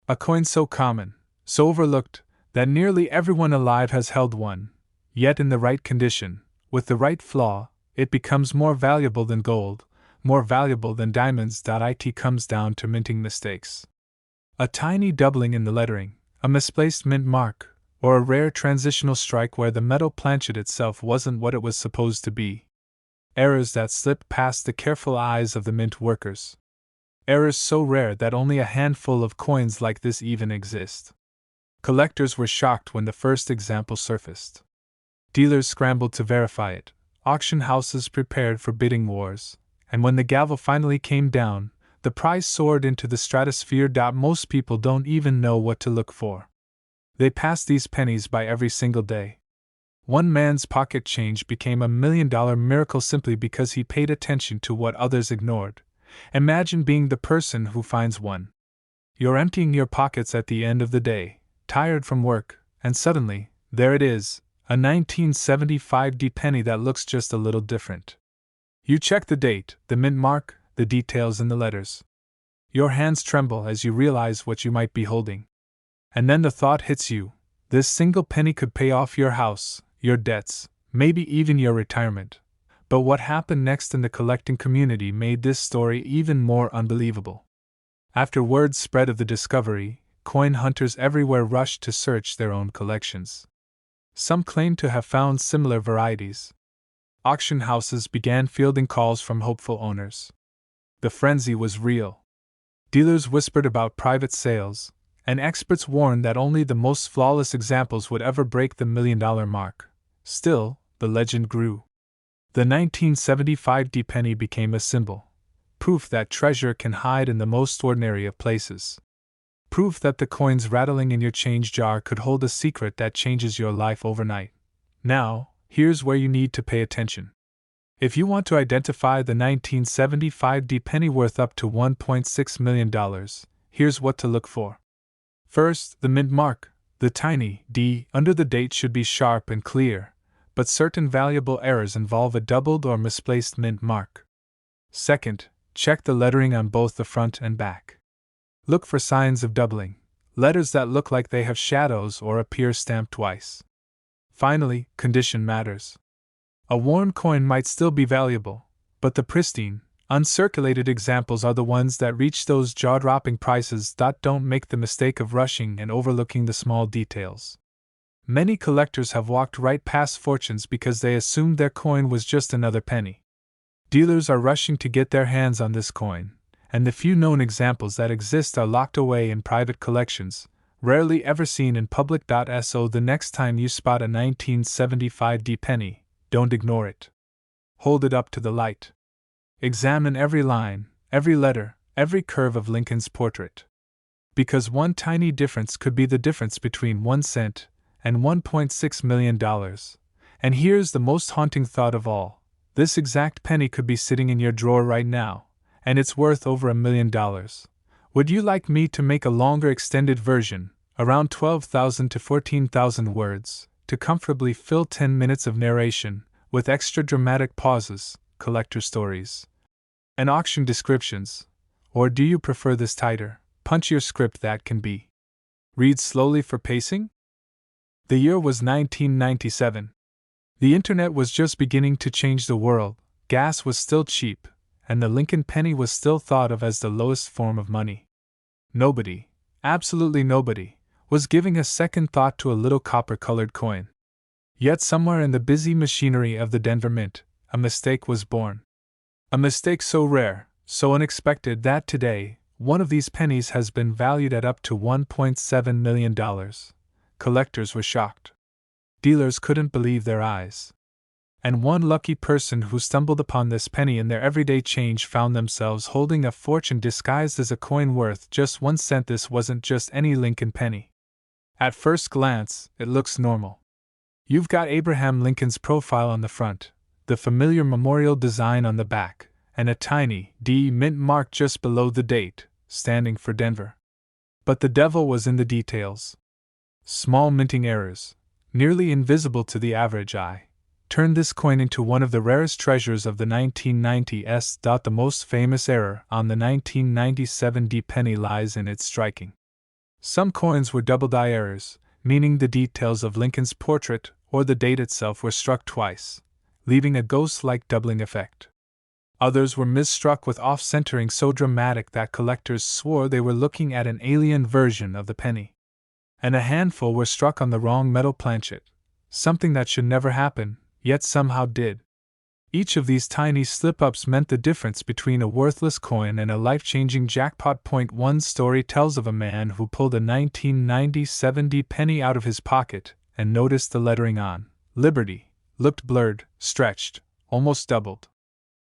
Speaker 1: A coin so common, so overlooked, that nearly everyone alive has held one, yet in the right condition, with the right flaw, it becomes more valuable than gold, more valuable than diamonds. It comes down to minting mistakes. A tiny doubling in the lettering, a misplaced mint mark, or a rare transitional strike where the metal planchet itself wasn't what it was supposed to be. Errors that slip past the careful eyes of the mint workers. Errors so rare that only a handful of coins like this even exist. Collectors were shocked when the first example surfaced. Dealers scrambled to verify it, auction houses prepared for bidding wars, and when the gavel finally came down, the price soared into the stratosphere. Most people don't even know what to look for. They pass these pennies by every single day. One man's pocket change became $1 million miracle simply because he paid attention to what others ignored. Imagine being the person who finds one. You're emptying your pockets at the end of the day, tired from work, and suddenly, there it is, a 1975 penny that looks just a little different. You check the date, the mint mark, the details in the letters. Your hands tremble as you realize what you might be holding. And then the thought hits you, this single penny could pay off your house, your debts, maybe even your retirement. But what happened next in the collecting community made this story even more unbelievable. After word spread of the discovery, coin hunters everywhere rushed to search their own collections. Some claimed to have found similar varieties. Auction houses began fielding calls from hopeful owners. The frenzy was real. Dealers whispered about private sales, and experts warned that only the most flawless examples would ever break the $1 million mark. Still, the legend grew. The 1975 penny became a symbol. Proof that treasure can hide in the most ordinary of places. Proof that the coins rattling in your change jar could hold a secret that changes your life overnight. Now, here's where you need to pay attention. If you want to identify the 1975 D penny worth up to $1.6 million, here's what to look for. First, the mint mark. The tiny D under the date should be sharp and clear, but certain valuable errors involve a doubled or misplaced mint mark. Second, check the lettering on both the front and back. Look for signs of doubling, letters that look like they have shadows or appear stamped twice. Finally, condition matters. A worn coin might still be valuable, but the pristine, uncirculated examples are the ones that reach those jaw-dropping prices. Don't make the mistake of rushing and overlooking the small details. Many collectors have walked right past fortunes because they assumed their coin was just another penny. Dealers are rushing to get their hands on this coin, and the few known examples that exist are locked away in private collections, rarely ever seen in public. So the next time you spot a 1975 D penny, don't ignore it. Hold it up to the light. Examine every line, every letter, every curve of Lincoln's portrait. Because one tiny difference could be the difference between 1 cent and $1.6 million. And here's the most haunting thought of all: this exact penny could be sitting in your drawer right now, and it's worth over $1 million. Would you like me to make a longer extended version, around 12,000 to 14,000 words, to comfortably fill 10 minutes of narration, with extra dramatic pauses, collector stories, and auction descriptions? Or do you prefer this tighter, punchier script that can be read slowly for pacing? The year was 1997. The internet was just beginning to change the world, gas was still cheap, and the Lincoln penny was still thought of as the lowest form of money. Nobody, absolutely nobody, was giving a second thought to a little copper-colored coin. Yet somewhere in the busy machinery of the Denver Mint, a mistake was born. A mistake so rare, so unexpected that today, one of these pennies has been valued at up to $1.7 million. Collectors were shocked. Dealers couldn't believe their eyes. And one lucky person who stumbled upon this penny in their everyday change found themselves holding a fortune disguised as a coin worth just 1 cent. This wasn't just any Lincoln penny. At first glance, it looks normal. You've got Abraham Lincoln's profile on the front, the familiar memorial design on the back, and a tiny D mint mark just below the date, standing for Denver. But the devil was in the details. Small minting errors, nearly invisible to the average eye, turned this coin into one of the rarest treasures of the 1990s. The most famous error on the 1997 D penny lies in its striking. Some coins were double-die errors, meaning the details of Lincoln's portrait or the date itself were struck twice, leaving a ghost-like doubling effect. Others were misstruck with off-centering so dramatic that collectors swore they were looking at an alien version of the penny. And a handful were struck on the wrong metal planchet, something that should never happen, yet somehow did. Each of these tiny slip-ups meant the difference between a worthless coin and a life-changing jackpot. One story tells of a man who pulled a 1997 D penny out of his pocket and noticed the lettering on Liberty looked blurred, stretched, almost doubled.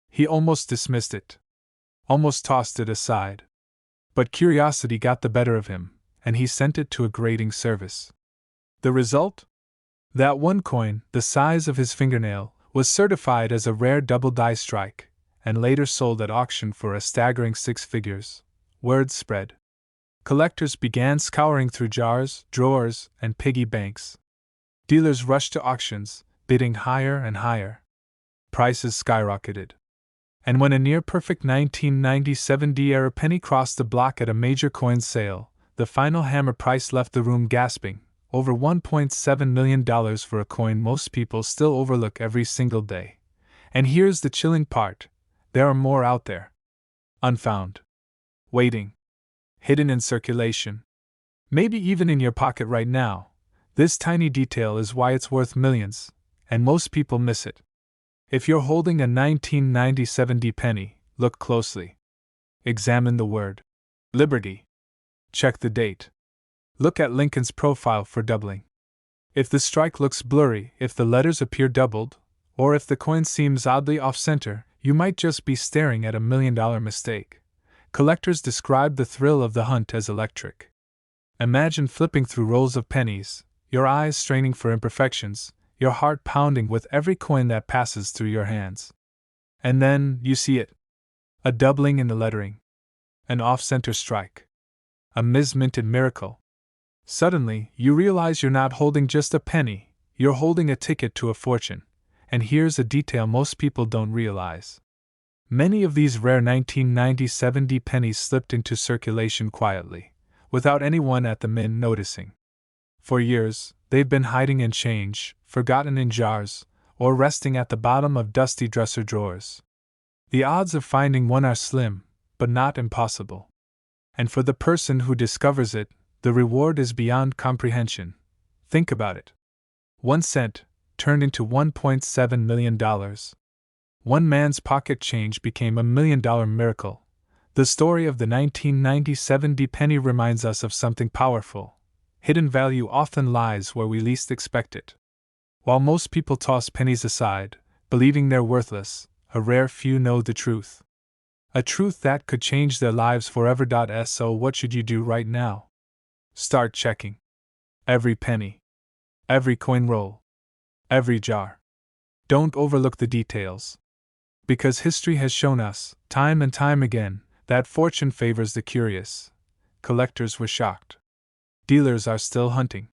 Speaker 1: He almost dismissed it, almost tossed it aside. But curiosity got the better of him, and he sent it to a grading service. The result? That one coin, the size of his fingernail, was certified as a rare double-die strike, and later sold at auction for a staggering 6 figures. Word spread. Collectors began scouring through jars, drawers, and piggy banks. Dealers rushed to auctions, bidding higher and higher. Prices skyrocketed. And when a near-perfect 1997 D-era penny crossed the block at a major coin sale, the final hammer price left the room gasping. Over $1.7 million for a coin most people still overlook every single day. And here's the chilling part: there are more out there. Unfound. Waiting. Hidden in circulation. Maybe even in your pocket right now. This tiny detail is why it's worth millions, and most people miss it. If you're holding a 1997 D penny, look closely. Examine the word Liberty. Check the date. Look at Lincoln's profile for doubling. If the strike looks blurry, if the letters appear doubled, or if the coin seems oddly off-center, you might just be staring at $1 million mistake. Collectors describe the thrill of the hunt as electric. Imagine flipping through rolls of pennies, your eyes straining for imperfections, your heart pounding with every coin that passes through your hands. And then, you see it. A doubling in the lettering. An off-center strike. A misminted miracle. Suddenly, you realize you're not holding just a penny, you're holding a ticket to a fortune. And here's a detail most people don't realize. Many of these rare 1990 pennies slipped into circulation quietly, without anyone at the mint noticing. For years, they've been hiding in change, forgotten in jars, or resting at the bottom of dusty dresser drawers. The odds of finding one are slim, but not impossible. And for the person who discovers it, the reward is beyond comprehension. Think about it. 1 cent turned into $1.7 million. One man's pocket change became a $1 million miracle. The story of the 1990 penny reminds us of something powerful. Hidden value often lies where we least expect it. While most people toss pennies aside, believing they're worthless, a rare few know the truth. A truth that could change their lives forever. So what should you do right now? Start checking. Every penny. Every coin roll. Every jar. Don't overlook the details. Because history has shown us, time and time again, that fortune favors the curious. Collectors were shocked. Dealers are still hunting.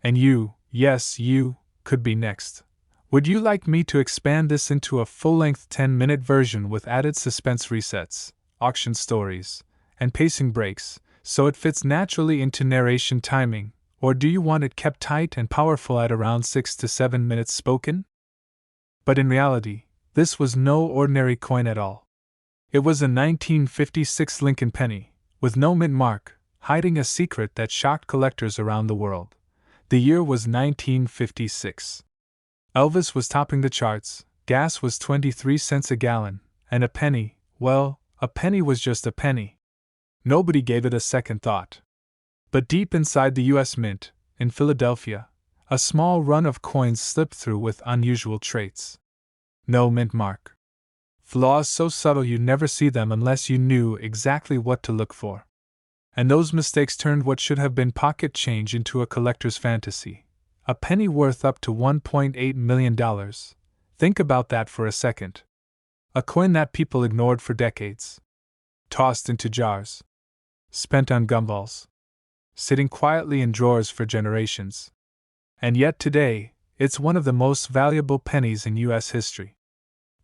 Speaker 1: And you, yes, you, could be next. Would you like me to expand this into a full-length 10-minute version with added suspense resets, auction stories, and pacing breaks, so it fits naturally into narration timing, or do you want it kept tight and powerful at around 6 to 7 minutes spoken? But in reality, this was no ordinary coin at all. It was a 1956 Lincoln penny, with no mint mark, hiding a secret that shocked collectors around the world. The year was 1956. Elvis was topping the charts, gas was 23 cents a gallon, and a penny, well, a penny was just a penny. Nobody gave it a second thought. But deep inside the U.S. Mint, in Philadelphia, a small run of coins slipped through with unusual traits. No mint mark. Flaws so subtle you never see them unless you knew exactly what to look for. And those mistakes turned what should have been pocket change into a collector's fantasy. A penny worth up to $1.8 million. Think about that for a second. A coin that people ignored for decades. Tossed into jars. Spent on gumballs. Sitting quietly in drawers for generations. And yet today, it's one of the most valuable pennies in U.S. history.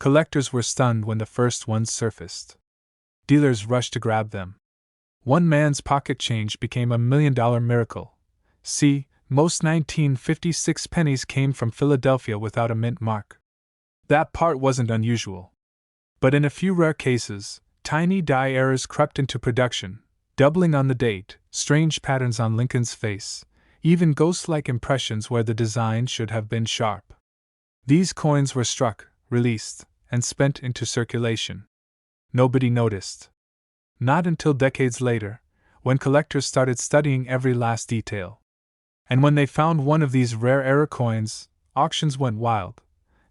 Speaker 1: Collectors were stunned when the first ones surfaced. Dealers rushed to grab them. One man's pocket change became a $1 million miracle. See, most 1956 pennies came from Philadelphia without a mint mark. That part wasn't unusual. But in a few rare cases, tiny die errors crept into production, doubling on the date, strange patterns on Lincoln's face, even ghost-like impressions where the design should have been sharp. These coins were struck, released, and spent into circulation. Nobody noticed. Not until decades later, when collectors started studying every last detail. And when they found one of these rare error coins, auctions went wild.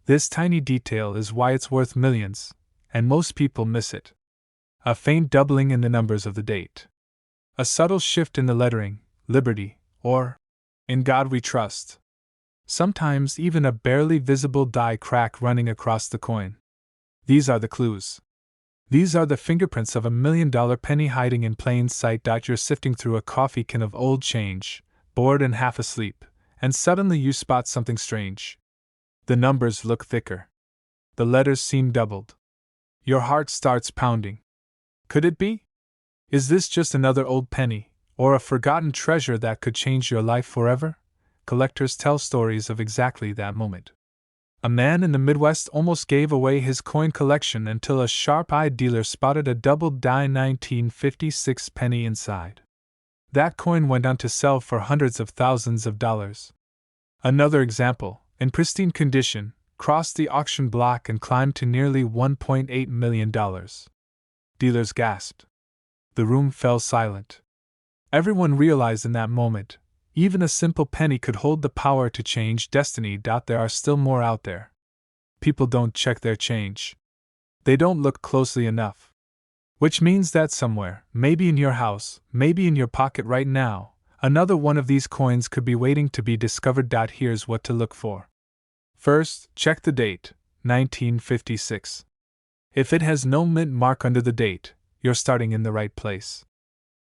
Speaker 1: This tiny detail is why it's worth millions, and most people miss it. A faint doubling in the numbers of the date. A subtle shift in the lettering, Liberty, or In God We Trust. Sometimes even a barely visible die crack running across the coin. These are the clues. These are the fingerprints of a $1 million penny hiding in plain sight. You're sifting through a coffee can of old change, bored and half asleep, and suddenly you spot something strange. The numbers look thicker. The letters seem doubled. Your heart starts pounding. Could it be? Is this just another old penny, or a forgotten treasure that could change your life forever? Collectors tell stories of exactly that moment. A man in the Midwest almost gave away his coin collection until a sharp-eyed dealer spotted a doubled die 1956 penny inside. That coin went on to sell for hundreds of thousands of dollars. Another example, in pristine condition, crossed the auction block and climbed to nearly $1.8 million. Dealers gasped. The room fell silent. Everyone realized in that moment, even a simple penny could hold the power to change destiny. There are still more out there. People don't check their change. They don't look closely enough. Which means that somewhere, maybe in your house, maybe in your pocket right now, another one of these coins could be waiting to be discovered. Here's what to look for. First, check the date, 1956. If it has no mint mark under the date, you're starting in the right place.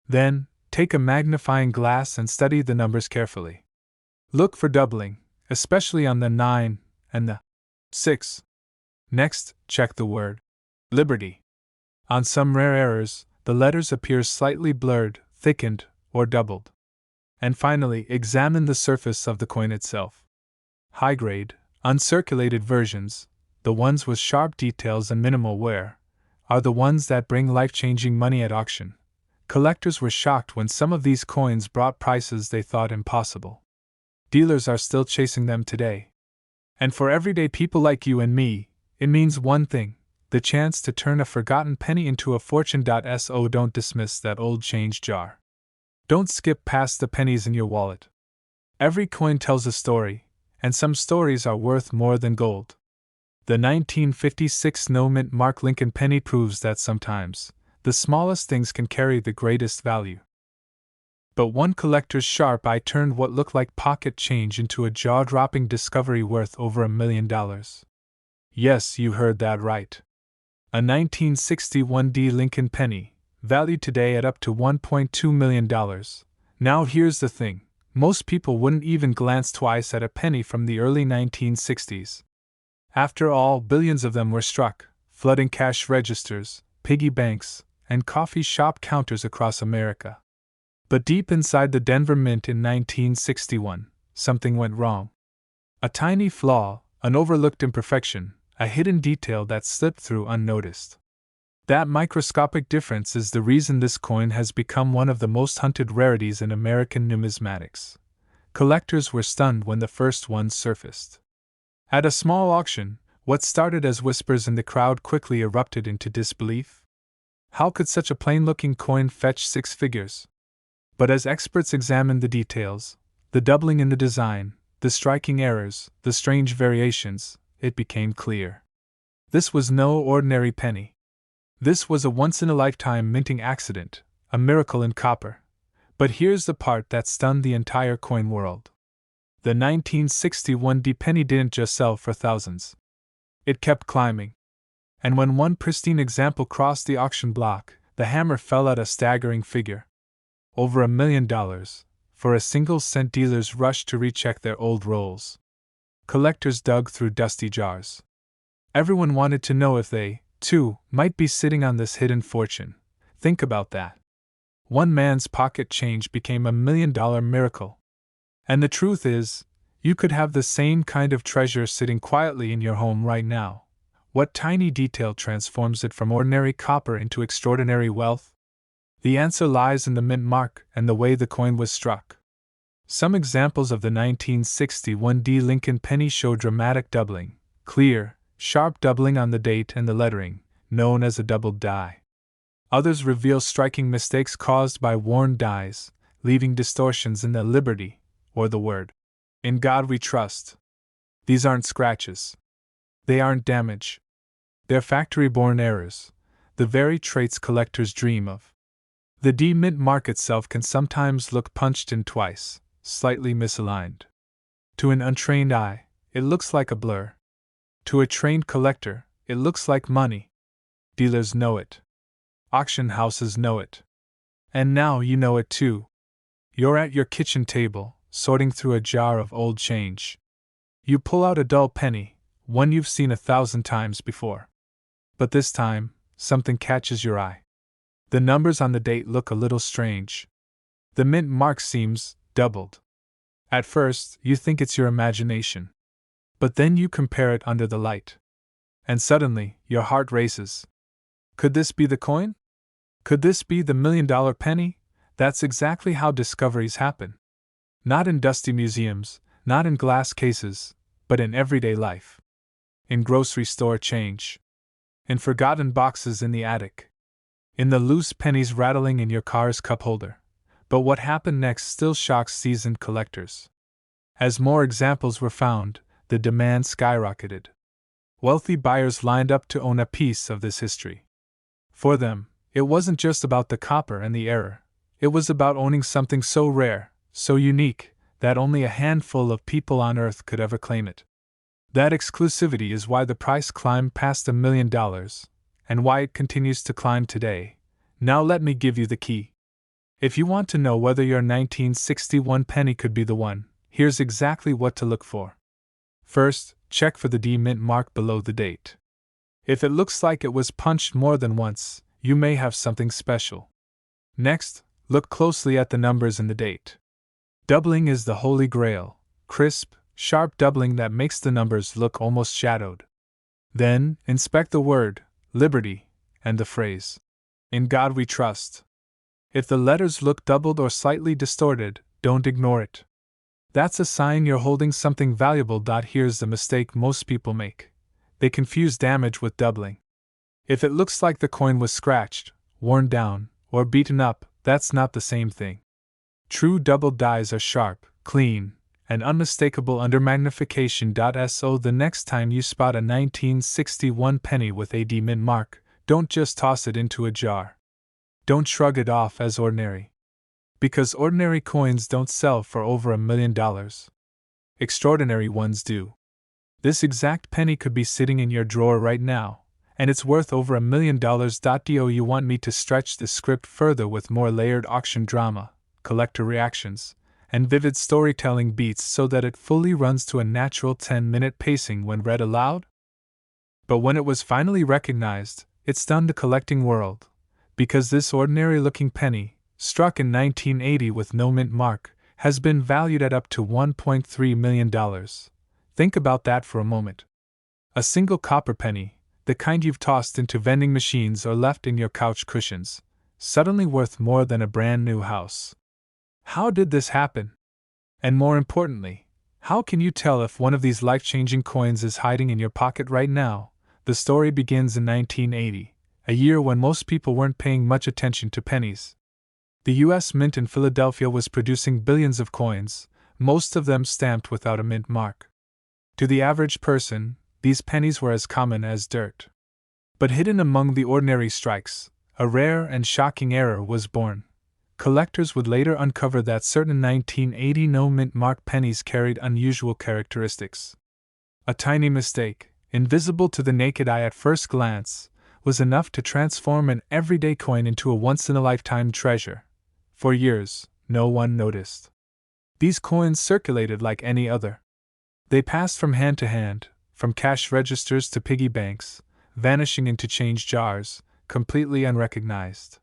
Speaker 1: Then, take a magnifying glass and study the numbers carefully. Look for doubling, especially on the 9 and the 6. Next, check the word Liberty. On some rare errors, the letters appear slightly blurred, thickened, or doubled. And finally, examine the surface of the coin itself. High-grade, uncirculated versions, the ones with sharp details and minimal wear, are the ones that bring life-changing money at auction. Collectors were shocked when some of these coins brought prices they thought impossible. Dealers are still chasing them today. And for everyday people like you and me, it means one thing: the chance to turn a forgotten penny into a fortune. So don't dismiss that old change jar. Don't skip past the pennies in your wallet. Every coin tells a story, and some stories are worth more than gold. The 1956 no-mintmark Lincoln penny proves that sometimes the smallest things can carry the greatest value. But one collector's sharp eye turned what looked like pocket change into a jaw-dropping discovery worth over $1 million. Yes, you heard that right. A 1961 D Lincoln penny, valued today at up to $1.2 million. Now here's the thing: most people wouldn't even glance twice at a penny from the early 1960s. After all, billions of them were struck, flooding cash registers, piggy banks, and coffee shop counters across America. But deep inside the Denver Mint in 1961, something went wrong. A tiny flaw, an overlooked imperfection, a hidden detail that slipped through unnoticed. That microscopic difference is the reason this coin has become one of the most hunted rarities in American numismatics. Collectors were stunned when the first ones surfaced. At a small auction, what started as whispers in the crowd quickly erupted into disbelief. How could such a plain-looking coin fetch 6 figures? But as experts examined the details, the doubling in the design, the striking errors, the strange variations, it became clear. This was no ordinary penny. This was a once-in-a-lifetime minting accident, a miracle in copper. But here's the part that stunned the entire coin world. The 1961 D penny didn't just sell for thousands. It kept climbing. And when one pristine example crossed the auction block, the hammer fell at a staggering figure. Over $1 million. For a single cent, dealers rushed to recheck their old rolls. Collectors dug through dusty jars. Everyone wanted to know if they, too, might be sitting on this hidden fortune. Think about that. One man's pocket change became $1 million miracle. And the truth is, you could have the same kind of treasure sitting quietly in your home right now. What tiny detail transforms it from ordinary copper into extraordinary wealth? The answer lies in the mint mark and the way the coin was struck. Some examples of the 1961 D Lincoln penny show dramatic doubling, clear, sharp doubling on the date and the lettering, known as a doubled die. Others reveal striking mistakes caused by worn dies, leaving distortions in the Liberty, or the word "In God We Trust." These aren't scratches. They aren't damage. They're factory-born errors, the very traits collectors dream of. The D mint mark itself can sometimes look punched in twice, slightly misaligned. To an untrained eye, it looks like a blur. To a trained collector, it looks like money. Dealers know it. Auction houses know it. And now you know it too. You're at your kitchen table, sorting through a jar of old change. You pull out a dull penny, one you've seen 1,000 times before. But this time, something catches your eye. The numbers on the date look a little strange. The mint mark seems doubled. At first, you think it's your imagination. But then you compare it under the light. And suddenly, your heart races. Could this be the coin? Could this be the $1 million penny? That's exactly how discoveries happen. Not in dusty museums, not in glass cases, but in everyday life. In grocery store change. In forgotten boxes in the attic. In the loose pennies rattling in your car's cup holder. But what happened next still shocks seasoned collectors. As more examples were found, the demand skyrocketed. Wealthy buyers lined up to own a piece of this history. For them, it wasn't just about the copper and the error. It was about owning something so rare, so unique, that only a handful of people on Earth could ever claim it. That exclusivity is why the price climbed past $1 million, and why it continues to climb today. Now let me give you the key. If you want to know whether your 1961 penny could be the one, here's exactly what to look for. First, check for the D-mint mark below the date. If it looks like it was punched more than once, you may have something special. Next, look closely at the numbers and the date. Doubling is the holy grail, crisp, sharp doubling that makes the numbers look almost shadowed. Then, inspect the word, liberty, and the phrase, "In God we trust." If the letters look doubled or slightly distorted, don't ignore it. That's a sign you're holding something valuable. Here's the mistake most people make. They confuse damage with doubling. If it looks like the coin was scratched, worn down, or beaten up, that's not the same thing. True doubled dies are sharp, clean, and unmistakable under magnification. So the next time you spot a 1961 penny with a D-mint mark, don't just toss it into a jar. Don't shrug it off as ordinary. Because ordinary coins don't sell for over $1 million. Extraordinary ones do. This exact penny could be sitting in your drawer right now, and it's worth over $1 million. Do you want me to stretch the script further with more layered auction drama, collector reactions, and vivid storytelling beats so that it fully runs to a natural 10-minute pacing when read aloud? But when it was finally recognized, it stunned the collecting world, because this ordinary-looking penny, struck in 1980 with no mint mark, has been valued at up to $1.3 million. Think about that for a moment. A single copper penny, the kind you've tossed into vending machines or left in your couch cushions, suddenly worth more than a brand new house. How did this happen? And more importantly, how can you tell if one of these life-changing coins is hiding in your pocket right now? The story begins in 1980, a year when most people weren't paying much attention to pennies. The U.S. Mint in Philadelphia was producing billions of coins, most of them stamped without a mint mark. To the average person, these pennies were as common as dirt. But hidden among the ordinary strikes, a rare and shocking error was born. Collectors would later uncover that certain 1980 no-mint mark pennies carried unusual characteristics. A tiny mistake, invisible to the naked eye at first glance, was enough to transform an everyday coin into a once-in-a-lifetime treasure. For years, no one noticed. These coins circulated like any other. They passed from hand to hand, from cash registers to piggy banks, vanishing into change jars, completely unrecognized.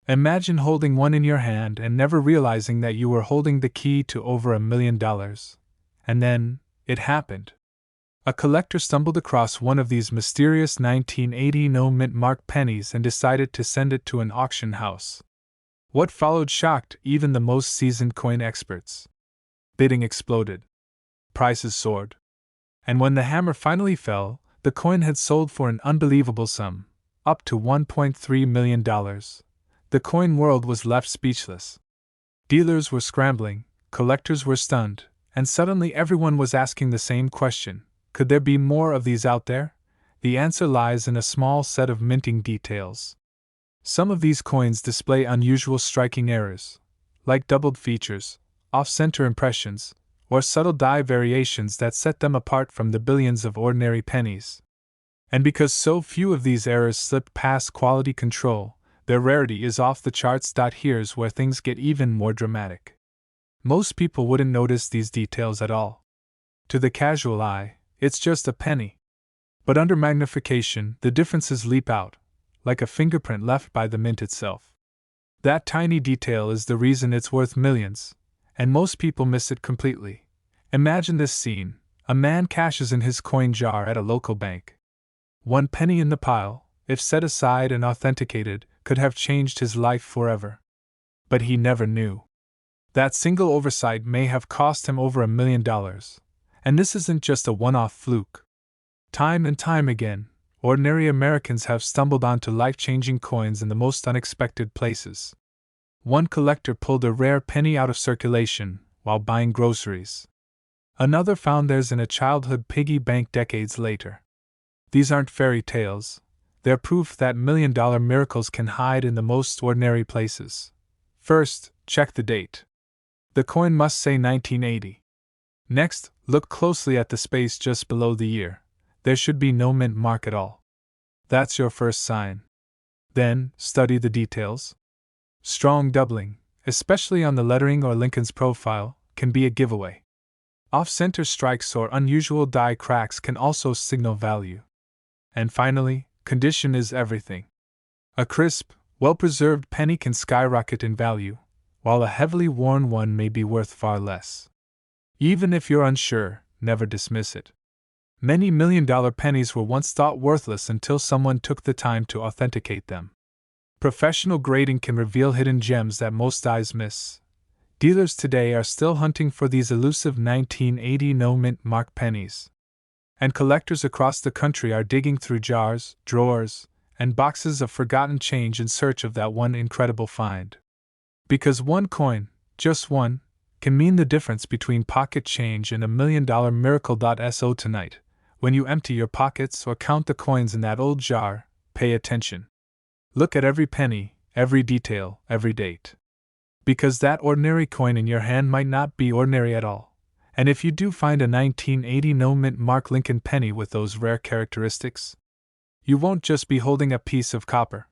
Speaker 1: Imagine holding one in your hand and never realizing that you were holding the key to over $1 million. And then, it happened. A collector stumbled across one of these mysterious 1980 no-mint mark pennies and decided to send it to an auction house. What followed shocked even the most seasoned coin experts. Bidding exploded. Prices soared. And when the hammer finally fell, the coin had sold for an unbelievable sum, up to $1.3 million. The coin world was left speechless. Dealers were scrambling, collectors were stunned, and suddenly everyone was asking the same question: could there be more of these out there? The answer lies in a small set of minting details. Some of these coins display unusual striking errors, like doubled features, off-center impressions, or subtle die variations that set them apart from the billions of ordinary pennies. And because so few of these errors slipped past quality control, their rarity is off the charts. Here's where things get even more dramatic. Most people wouldn't notice these details at all. To the casual eye, it's just a penny. But under magnification, the differences leap out, like a fingerprint left by the mint itself. That tiny detail is the reason it's worth millions, and most people miss it completely. Imagine this scene: a man cashes in his coin jar at a local bank. One penny in the pile, if set aside and authenticated, could have changed his life forever. But he never knew. That single oversight may have cost him over $1 million. And this isn't just a one-off fluke. Time and time again, ordinary Americans have stumbled onto life-changing coins in the most unexpected places. One collector pulled a rare penny out of circulation while buying groceries. Another found theirs in a childhood piggy bank decades later. These aren't fairy tales. They're proof that million-dollar miracles can hide in the most ordinary places. First, check the date. The coin must say 1980. Next, look closely at the space just below the year. There should be no mint mark at all. That's your first sign. Then, study the details. Strong doubling, especially on the lettering or Lincoln's profile, can be a giveaway. Off-center strikes or unusual die cracks can also signal value. And finally, condition is everything. A crisp, well-preserved penny can skyrocket in value, while a heavily worn one may be worth far less. Even if you're unsure, never dismiss it. Many million-dollar pennies were once thought worthless until someone took the time to authenticate them. Professional grading can reveal hidden gems that most eyes miss. Dealers today are still hunting for these elusive 1980 no-mint-mark pennies. And collectors across the country are digging through jars, drawers, and boxes of forgotten change in search of that one incredible find. Because one coin, just one, can mean the difference between pocket change and $1 million miracle. So tonight, when you empty your pockets or count the coins in that old jar, pay attention. Look at every penny, every detail, every date. Because that ordinary coin in your hand might not be ordinary at all. And if you do find a 1980 no-mint-mark Lincoln penny with those rare characteristics, you won't just be holding a piece of copper.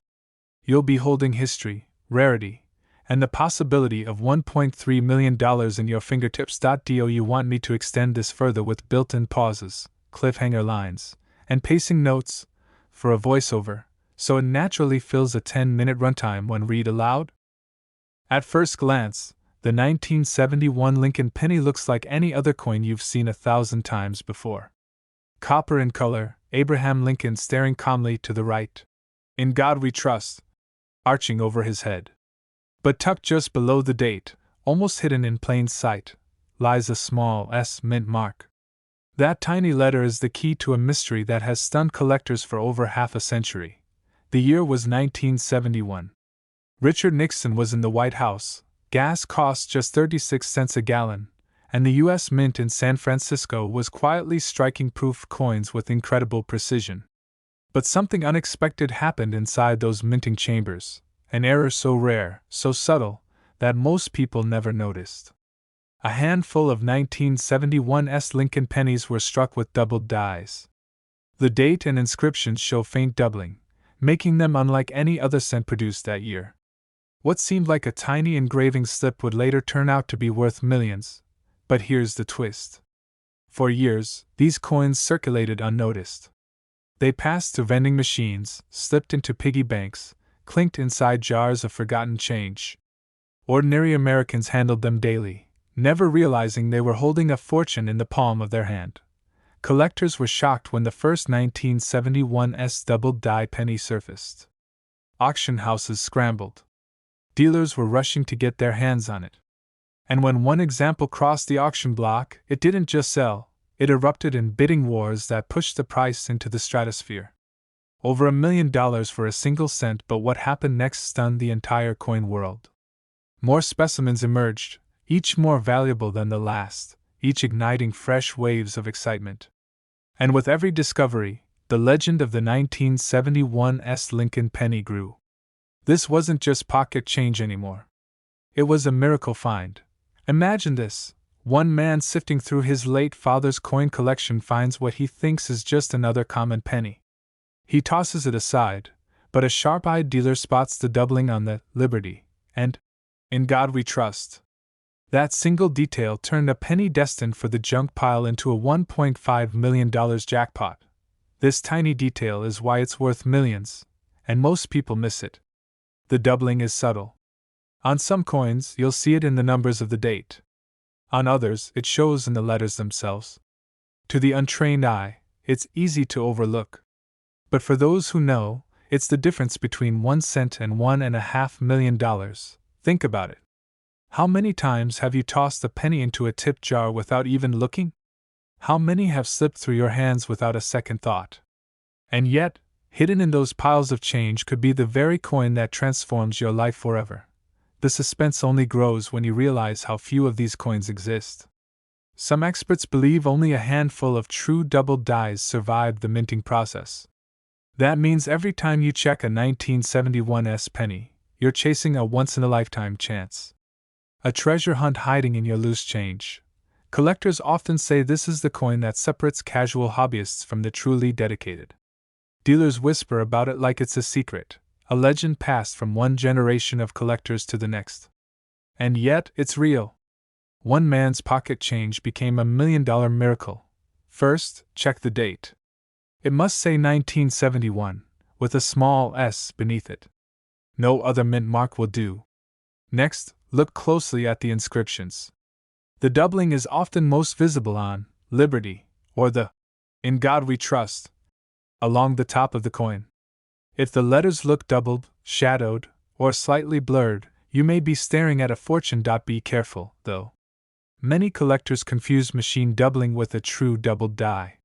Speaker 1: You'll be holding history, rarity, and the possibility of $1.3 million in your fingertips. Do you want me to extend this further with built-in pauses, cliffhanger lines, and pacing notes for a voiceover, so it naturally fills a 10-minute runtime when read aloud? At first glance, the 1971 Lincoln penny looks like any other coin you've seen 1,000 times before. Copper in color, Abraham Lincoln staring calmly to the right. "In God we trust," arching over his head. But tucked just below the date, almost hidden in plain sight, lies a small S mint mark. That tiny letter is the key to a mystery that has stunned collectors for over half a century. The year was 1971. Richard Nixon was in the White House, gas cost just 36 cents a gallon, and the U.S. Mint in San Francisco was quietly striking proof coins with incredible precision. But something unexpected happened inside those minting chambers, an error so rare, so subtle, that most people never noticed. A handful of 1971 Lincoln pennies were struck with doubled dies. The date and inscriptions show faint doubling, making them unlike any other cent produced that year. What seemed like a tiny engraving slip would later turn out to be worth millions. But here's the twist. For years, these coins circulated unnoticed. They passed through vending machines, slipped into piggy banks, clinked inside jars of forgotten change. Ordinary Americans handled them daily, never realizing they were holding a fortune in the palm of their hand. Collectors were shocked when the first 1971 doubled die penny surfaced. Auction houses scrambled. Dealers were rushing to get their hands on it. And when one example crossed the auction block, it didn't just sell, it erupted in bidding wars that pushed the price into the stratosphere. Over $1 million for a single cent, but what happened next stunned the entire coin world. More specimens emerged, each more valuable than the last, each igniting fresh waves of excitement. And with every discovery, the legend of the 1971 Lincoln penny grew. This wasn't just pocket change anymore. It was a miracle find. Imagine this: one man sifting through his late father's coin collection finds what he thinks is just another common penny. He tosses it aside, but a sharp-eyed dealer spots the doubling on the Liberty, and, "In God we trust." That single detail turned a penny destined for the junk pile into a $1.5 million jackpot. This tiny detail is why it's worth millions, and most people miss it. The doubling is subtle. On some coins, you'll see it in the numbers of the date. On others, it shows in the letters themselves. To the untrained eye, it's easy to overlook. But for those who know, it's the difference between 1 cent and $1.5 million. Think about it. How many times have you tossed a penny into a tip jar without even looking? How many have slipped through your hands without a second thought? And yet, hidden in those piles of change could be the very coin that transforms your life forever. The suspense only grows when you realize how few of these coins exist. Some experts believe only a handful of true doubled dies survived the minting process. That means every time you check a 1971 penny, you're chasing a once-in-a-lifetime chance. A treasure hunt hiding in your loose change. Collectors often say this is the coin that separates casual hobbyists from the truly dedicated. Dealers whisper about it like it's a secret, a legend passed from one generation of collectors to the next. And yet, it's real. One man's pocket change became $1 million miracle. First, check the date. It must say 1971, with a small s beneath it. No other mint mark will do. Next, look closely at the inscriptions. The doubling is often most visible on Liberty, or the In God We Trust, along the top of the coin. If the letters look doubled, shadowed, or slightly blurred, you may be staring at a fortune. Be careful, though. Many collectors confuse machine doubling with a true doubled die.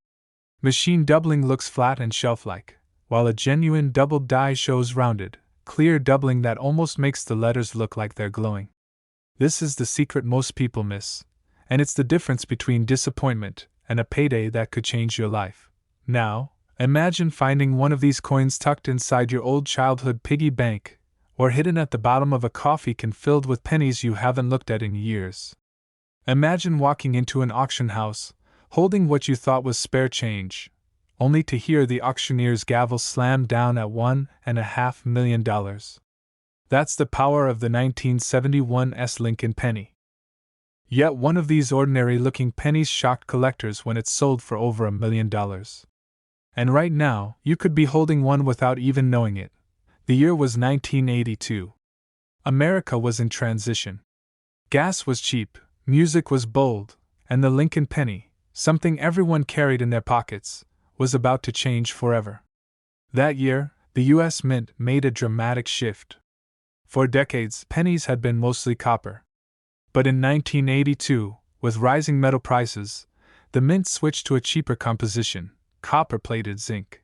Speaker 1: Machine doubling looks flat and shelf-like, while a genuine doubled die shows rounded, clear doubling that almost makes the letters look like they're glowing. This is the secret most people miss, and it's the difference between disappointment and a payday that could change your life. Now, imagine finding one of these coins tucked inside your old childhood piggy bank, or hidden at the bottom of a coffee can filled with pennies you haven't looked at in years. Imagine walking into an auction house, holding what you thought was spare change, only to hear the auctioneer's gavel slam down at $1.5 million. That's the power of the 1971 Lincoln penny. Yet one of these ordinary-looking pennies shocked collectors when it sold for over $1 million. And right now, you could be holding one without even knowing it. The year was 1982. America was in transition. Gas was cheap, music was bold, and the Lincoln penny, something everyone carried in their pockets, was about to change forever. That year, the U.S. Mint made a dramatic shift. For decades, pennies had been mostly copper. But in 1982, with rising metal prices, the Mint switched to a cheaper composition, copper-plated zinc.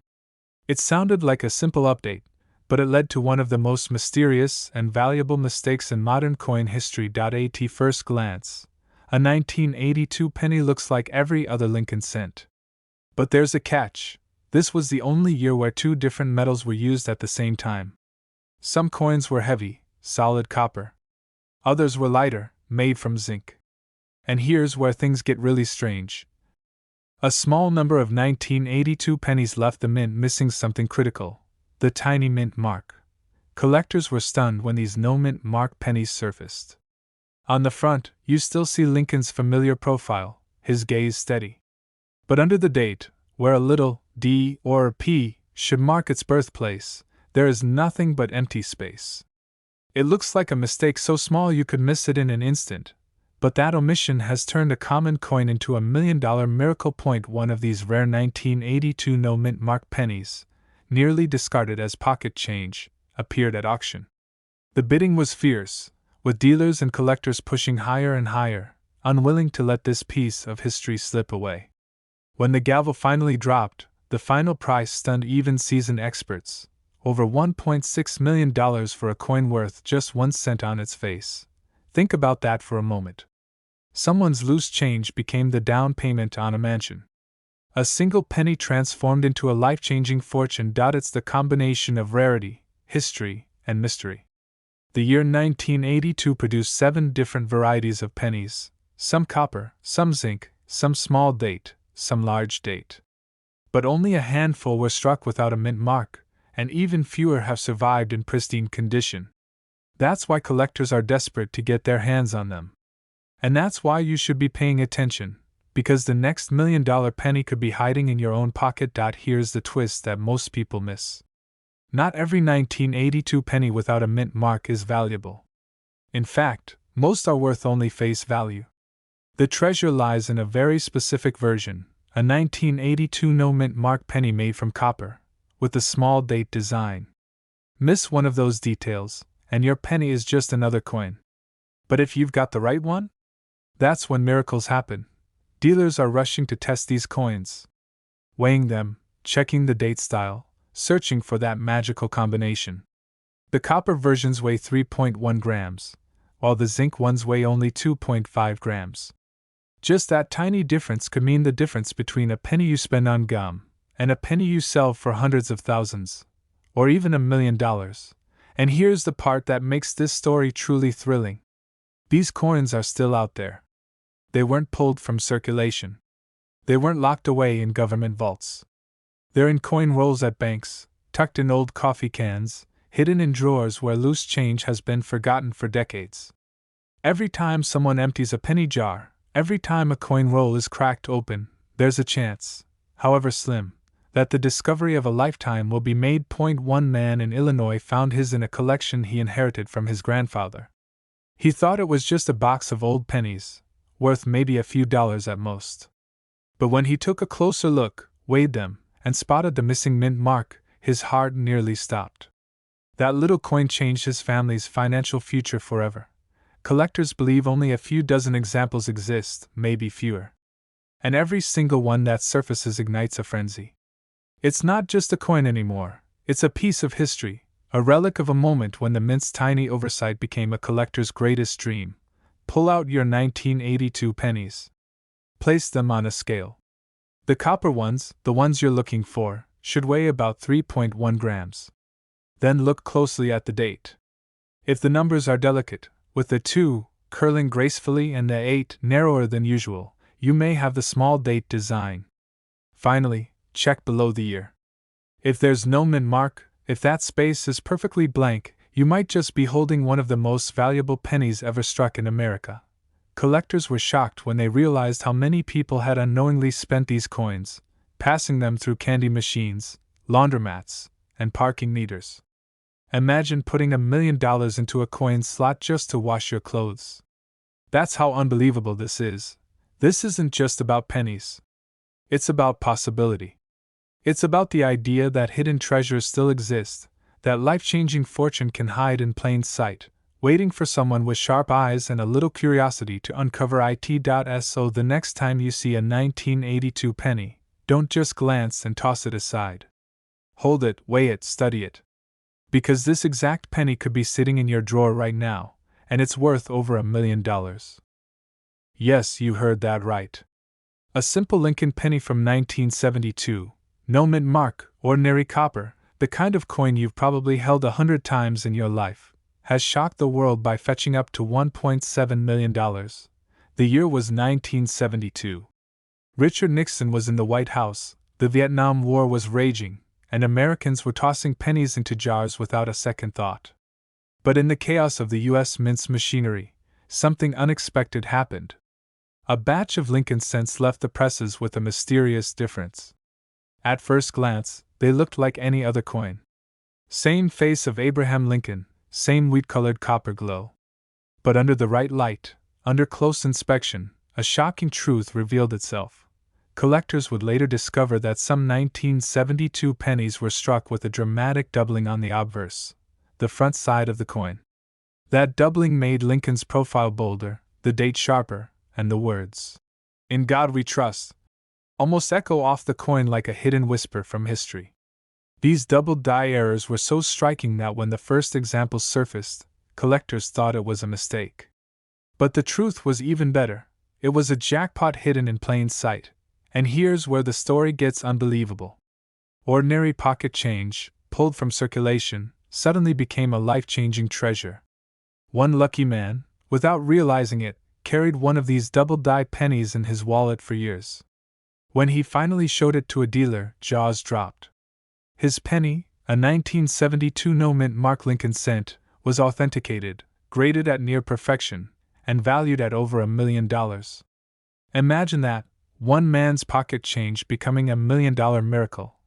Speaker 1: It sounded like a simple update, but it led to one of the most mysterious and valuable mistakes in modern coin history. At first glance, a 1982 penny looks like every other Lincoln cent. But there's a catch. This was the only year where two different metals were used at the same time. Some coins were heavy, solid copper. Others were lighter, made from zinc. And here's where things get really strange. A small number of 1982 pennies left the mint missing something critical: the tiny mint mark. Collectors were stunned when these no-mint mark pennies surfaced. On the front, you still see Lincoln's familiar profile, his gaze steady. But under the date, where a little D or P should mark its birthplace, there is nothing but empty space. It looks like a mistake so small you could miss it in an instant, but that omission has turned a common coin into $1 million miracle. One of these rare 1982 no-mint mark pennies, nearly discarded as pocket change, appeared at auction. The bidding was fierce, with dealers and collectors pushing higher and higher, unwilling to let this piece of history slip away. When the gavel finally dropped, the final price stunned even seasoned experts: over $1.6 million for a coin worth just 1 cent on its face. Think about that for a moment. Someone's loose change became the down payment on a mansion. A single penny transformed into a life-changing fortune. It's the combination of rarity, history, and mystery. The year 1982 produced 7 different varieties of pennies, some copper, some zinc, some small date, some large date. But only a handful were struck without a mint mark, and even fewer have survived in pristine condition. That's why collectors are desperate to get their hands on them. And that's why you should be paying attention, because the next $1 million penny could be hiding in your own pocket. Here's the twist that most people miss. Not every 1982 penny without a mint mark is valuable. In fact, most are worth only face value. The treasure lies in a very specific version, a 1982 no-mint mark penny made from copper, with a small date design. Miss one of those details, and your penny is just another coin. But if you've got the right one? That's when miracles happen. Dealers are rushing to test these coins, weighing them, checking the date style, searching for that magical combination. The copper versions weigh 3.1 grams, while the zinc ones weigh only 2.5 grams. Just that tiny difference could mean the difference between a penny you spend on gum and a penny you sell for hundreds of thousands, or even $1 million. And here's the part that makes this story truly thrilling. These coins are still out there. They weren't pulled from circulation. They weren't locked away in government vaults. They're in coin rolls at banks, tucked in old coffee cans, hidden in drawers where loose change has been forgotten for decades. Every time someone empties a penny jar, every time a coin roll is cracked open, there's a chance, however slim, that the discovery of a lifetime will be made. One man in Illinois found his in a collection he inherited from his grandfather. He thought it was just a box of old pennies, worth maybe a few dollars at most. But when he took a closer look, weighed them, and spotted the missing mint mark, his heart nearly stopped. That little coin changed his family's financial future forever. Collectors believe only a few dozen examples exist, maybe fewer. And every single one that surfaces ignites a frenzy. It's not just a coin anymore, it's a piece of history, a relic of a moment when the mint's tiny oversight became a collector's greatest dream. Pull out your 1982 pennies. Place them on a scale. The copper ones, the ones you're looking for, should weigh about 3.1 grams. Then look closely at the date. If the numbers are delicate, with the 2 curling gracefully and the 8 narrower than usual, you may have the small date design. Finally, check below the year. If there's no mint mark, if that space is perfectly blank, you might just be holding one of the most valuable pennies ever struck in America. Collectors were shocked when they realized how many people had unknowingly spent these coins, passing them through candy machines, laundromats, and parking meters. Imagine putting $1 million into a coin slot just to wash your clothes. That's how unbelievable this is. This isn't just about pennies. It's about possibility. It's about the idea that hidden treasures still exist, that life-changing fortune can hide in plain sight, waiting for someone with sharp eyes and a little curiosity to uncover it. So the next time you see a 1982 penny, don't just glance and toss it aside. Hold it, weigh it, study it. Because this exact penny could be sitting in your drawer right now, and it's worth over $1 million. Yes, you heard that right. A simple Lincoln penny from 1972, no mint mark, ordinary copper, the kind of coin you've probably held 100 times in your life, has shocked the world by fetching up to $1.7 million. The year was 1972. Richard Nixon was in the White House, the Vietnam War was raging, and Americans were tossing pennies into jars without a second thought. But in the chaos of the U.S. Mint's machinery, something unexpected happened. A batch of Lincoln cents left the presses with a mysterious difference. At first glance, they looked like any other coin. Same face of Abraham Lincoln, same wheat-colored copper glow. But under the right light, under close inspection, a shocking truth revealed itself. Collectors would later discover that some 1972 pennies were struck with a dramatic doubling on the obverse, the front side of the coin. That doubling made Lincoln's profile bolder, the date sharper, and the words, "In God We Trust," almost echo off the coin like a hidden whisper from history. These double die errors were so striking that when the first examples surfaced, collectors thought it was a mistake. But the truth was even better. It was a jackpot hidden in plain sight. And here's where the story gets unbelievable. Ordinary pocket change, pulled from circulation, suddenly became a life-changing treasure. One lucky man, without realizing it, carried one of these double-die pennies in his wallet for years. When he finally showed it to a dealer, jaws dropped. His penny, a 1972 no-mint mark Lincoln cent, was authenticated, graded at near perfection, and valued at over $1 million. Imagine that, one man's pocket change becoming $1 million miracle.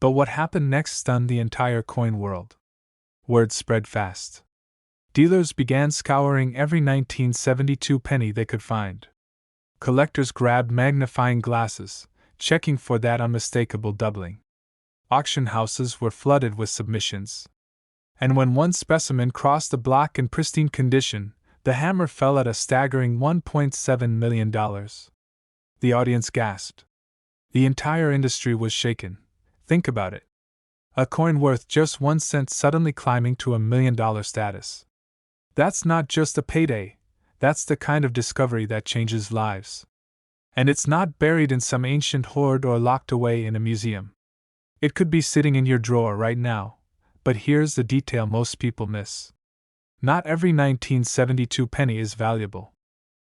Speaker 1: But what happened next stunned the entire coin world. Word spread fast. Dealers began scouring every 1972 penny they could find. Collectors grabbed magnifying glasses, checking for that unmistakable doubling. Auction houses were flooded with submissions. And when one specimen crossed the block in pristine condition, the hammer fell at a staggering $1.7 million. The audience gasped. The entire industry was shaken. Think about it. A coin worth just 1 cent suddenly climbing to $1 million status. That's not just a payday, that's the kind of discovery that changes lives. And it's not buried in some ancient hoard or locked away in a museum. It could be sitting in your drawer right now, but here's the detail most people miss. Not every 1972 penny is valuable.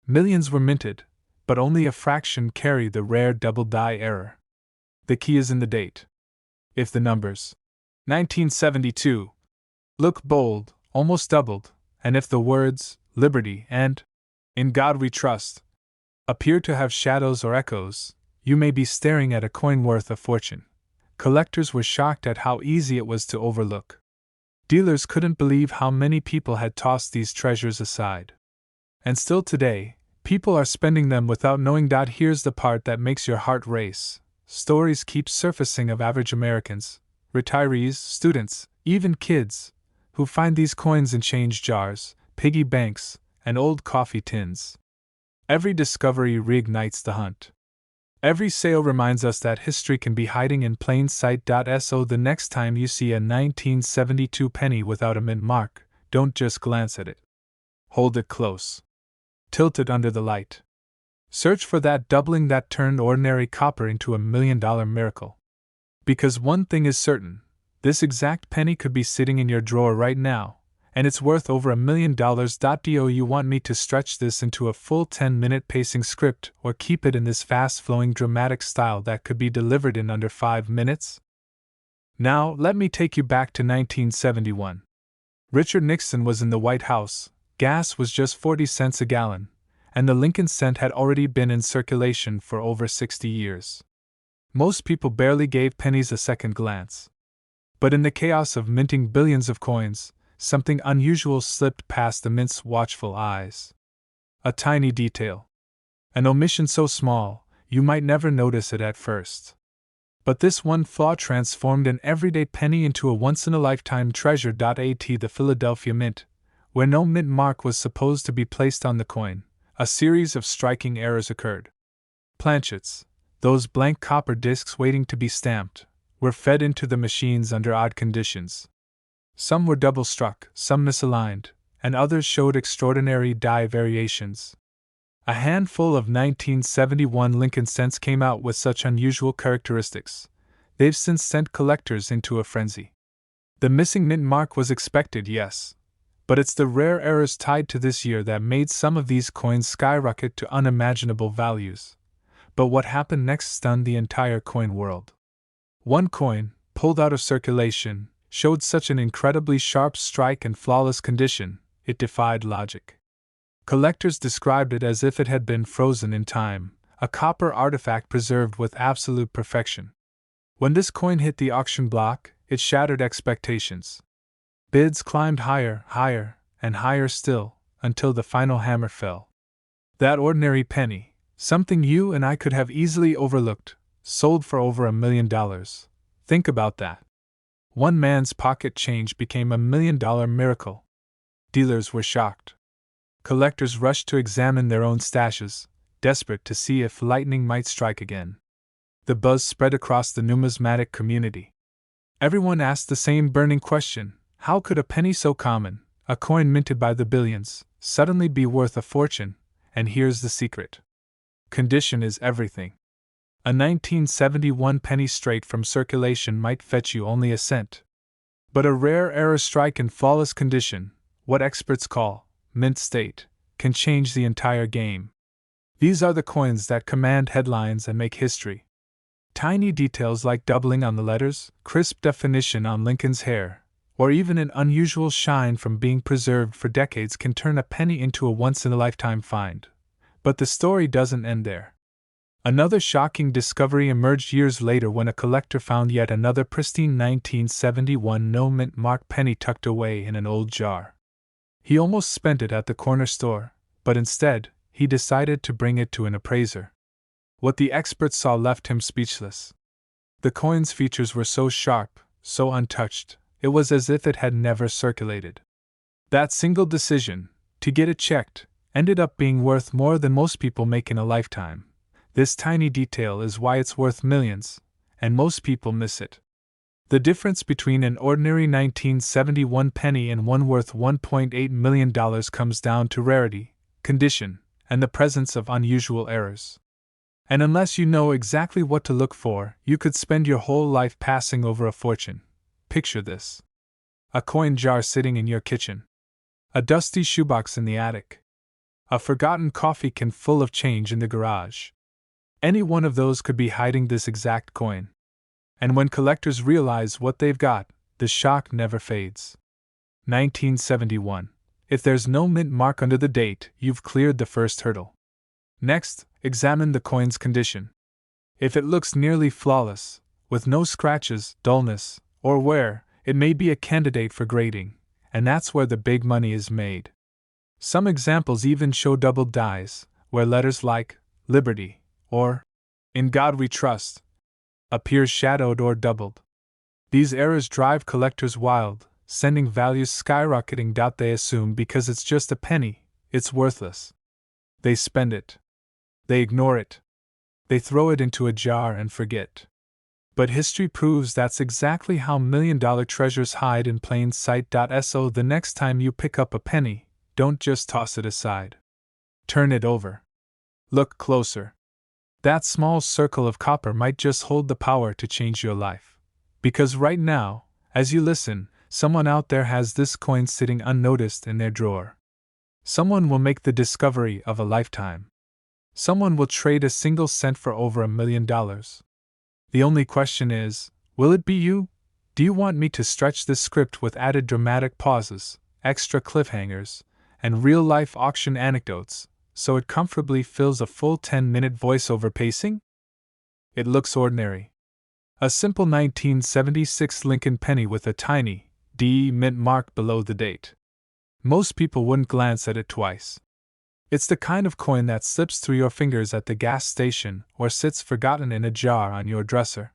Speaker 1: Millions were minted, but only a fraction carry the rare double die error. The key is in the date. If the numbers 1972 look bold, almost doubled, and if the words liberty and in God we trust appear to have shadows or echoes, you may be staring at a coin worth a fortune. Collectors were shocked at how easy it was to overlook. Dealers couldn't believe how many people had tossed these treasures aside. And still today, people are spending them without knowing. Here's the part that makes your heart race. Stories keep surfacing of average Americans, retirees, students, even kids, who find these coins in change jars, piggy banks, and old coffee tins. Every discovery reignites the hunt. Every sale reminds us that history can be hiding in plain sight. So the next time you see a 1972 penny without a mint mark, don't just glance at it. Hold it close. Tilt it under the light. Search for that doubling that turned ordinary copper into $1 million miracle. Because one thing is certain, this exact penny could be sitting in your drawer right now, and it's worth over $1 million. Do you want me to stretch this into a full 10-minute pacing script or keep it in this fast-flowing dramatic style that could be delivered in under 5 minutes? Now, let me take you back to 1971. Richard Nixon was in the White House, gas was just 40 cents a gallon, and the Lincoln cent had already been in circulation for over 60 years. Most people barely gave pennies a second glance. But in the chaos of minting billions of coins, something unusual slipped past the mint's watchful eyes. A tiny detail. An omission so small, you might never notice it at first. But this one flaw transformed an everyday penny into a once-in-a-lifetime treasure. At the Philadelphia Mint, where no mint mark was supposed to be placed on the coin, a series of striking errors occurred. Planchets, those blank copper discs waiting to be stamped, were fed into the machines under odd conditions. Some were double-struck, some misaligned, and others showed extraordinary die variations. A handful of 1971 Lincoln cents came out with such unusual characteristics. They've since sent collectors into a frenzy. The missing mint mark was expected, yes, but it's the rare errors tied to this year that made some of these coins skyrocket to unimaginable values. But what happened next stunned the entire coin world. One coin, pulled out of circulation, showed such an incredibly sharp strike and flawless condition, it defied logic. Collectors described it as if it had been frozen in time, a copper artifact preserved with absolute perfection. When this coin hit the auction block, it shattered expectations. Bids climbed higher, higher, and higher still, until the final hammer fell. That ordinary penny, something you and I could have easily overlooked, sold for over $1 million. Think about that. One man's pocket change became $1 million miracle. Dealers were shocked. Collectors rushed to examine their own stashes, desperate to see if lightning might strike again. The buzz spread across the numismatic community. Everyone asked the same burning question: how could a penny so common, a coin minted by the billions, suddenly be worth a fortune? And here's the secret. Condition is everything. A 1971 penny straight from circulation might fetch you only a cent. But a rare error strike in flawless condition, what experts call mint state, can change the entire game. These are the coins that command headlines and make history. Tiny details like doubling on the letters, crisp definition on Lincoln's hair, or even an unusual shine from being preserved for decades can turn a penny into a once-in-a-lifetime find. But the story doesn't end there. Another shocking discovery emerged years later when a collector found yet another pristine 1971 no-mint mark penny tucked away in an old jar. He almost spent it at the corner store, but instead, he decided to bring it to an appraiser. What the experts saw left him speechless. The coin's features were so sharp, so untouched, it was as if it had never circulated. That single decision, to get it checked, ended up being worth more than most people make in a lifetime. This tiny detail is why it's worth millions, and most people miss it. The difference between an ordinary 1971 penny and one worth $1.8 million comes down to rarity, condition, and the presence of unusual errors. And unless you know exactly what to look for, you could spend your whole life passing over a fortune. Picture this: a coin jar sitting in your kitchen, a dusty shoebox in the attic, a forgotten coffee can full of change in the garage. Any one of those could be hiding this exact coin. And when collectors realize what they've got, the shock never fades. 1971. If there's no mint mark under the date, you've cleared the first hurdle. Next, examine the coin's condition. If it looks nearly flawless, with no scratches, dullness, or wear, it may be a candidate for grading, and that's where the big money is made. Some examples even show doubled dies, where letters like Liberty or In God We Trust appear shadowed or doubled. These errors drive collectors wild, sending values skyrocketing. They assume because it's just a penny, it's worthless. They spend it. They ignore it. They throw it into a jar and forget. But history proves that's exactly how million-dollar treasures hide in plain sight. So the next time you pick up a penny, don't just toss it aside. Turn it over. Look closer. That small circle of copper might just hold the power to change your life. Because right now, as you listen, someone out there has this coin sitting unnoticed in their drawer. Someone will make the discovery of a lifetime. Someone will trade a single cent for over $1 million. The only question is, will it be you? Do you want me to stretch this script with added dramatic pauses, extra cliffhangers, and real-life auction anecdotes, so it comfortably fills a full 10-minute voiceover pacing? It looks ordinary. A simple 1976 Lincoln penny with a tiny D mint mark below the date. Most people wouldn't glance at it twice. It's the kind of coin that slips through your fingers at the gas station or sits forgotten in a jar on your dresser.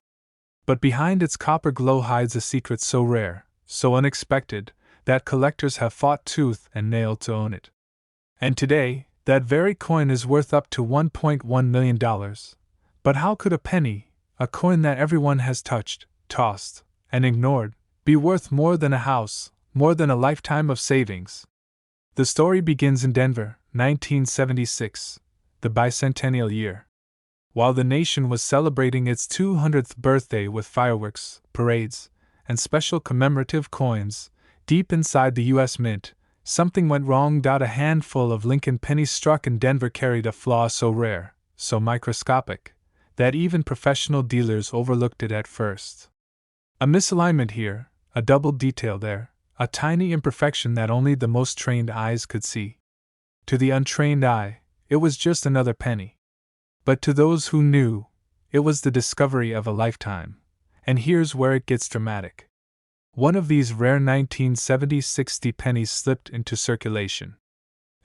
Speaker 1: But behind its copper glow hides a secret so rare, so unexpected, that collectors have fought tooth and nail to own it. And today, that very coin is worth up to $1.1 million. But how could a penny, a coin that everyone has touched, tossed, and ignored, be worth more than a house, more than a lifetime of savings? The story begins in Denver, 1976, the bicentennial year. While the nation was celebrating its 200th birthday with fireworks, parades, and special commemorative coins, deep inside the U.S. Mint, something went wrong. A handful of Lincoln pennies struck in Denver carried a flaw so rare, so microscopic, that even professional dealers overlooked it at first. A misalignment here, a double detail there, a tiny imperfection that only the most trained eyes could see. To the untrained eye, it was just another penny. But to those who knew, it was the discovery of a lifetime. And here's where it gets dramatic. One of these rare 1970-60 pennies slipped into circulation.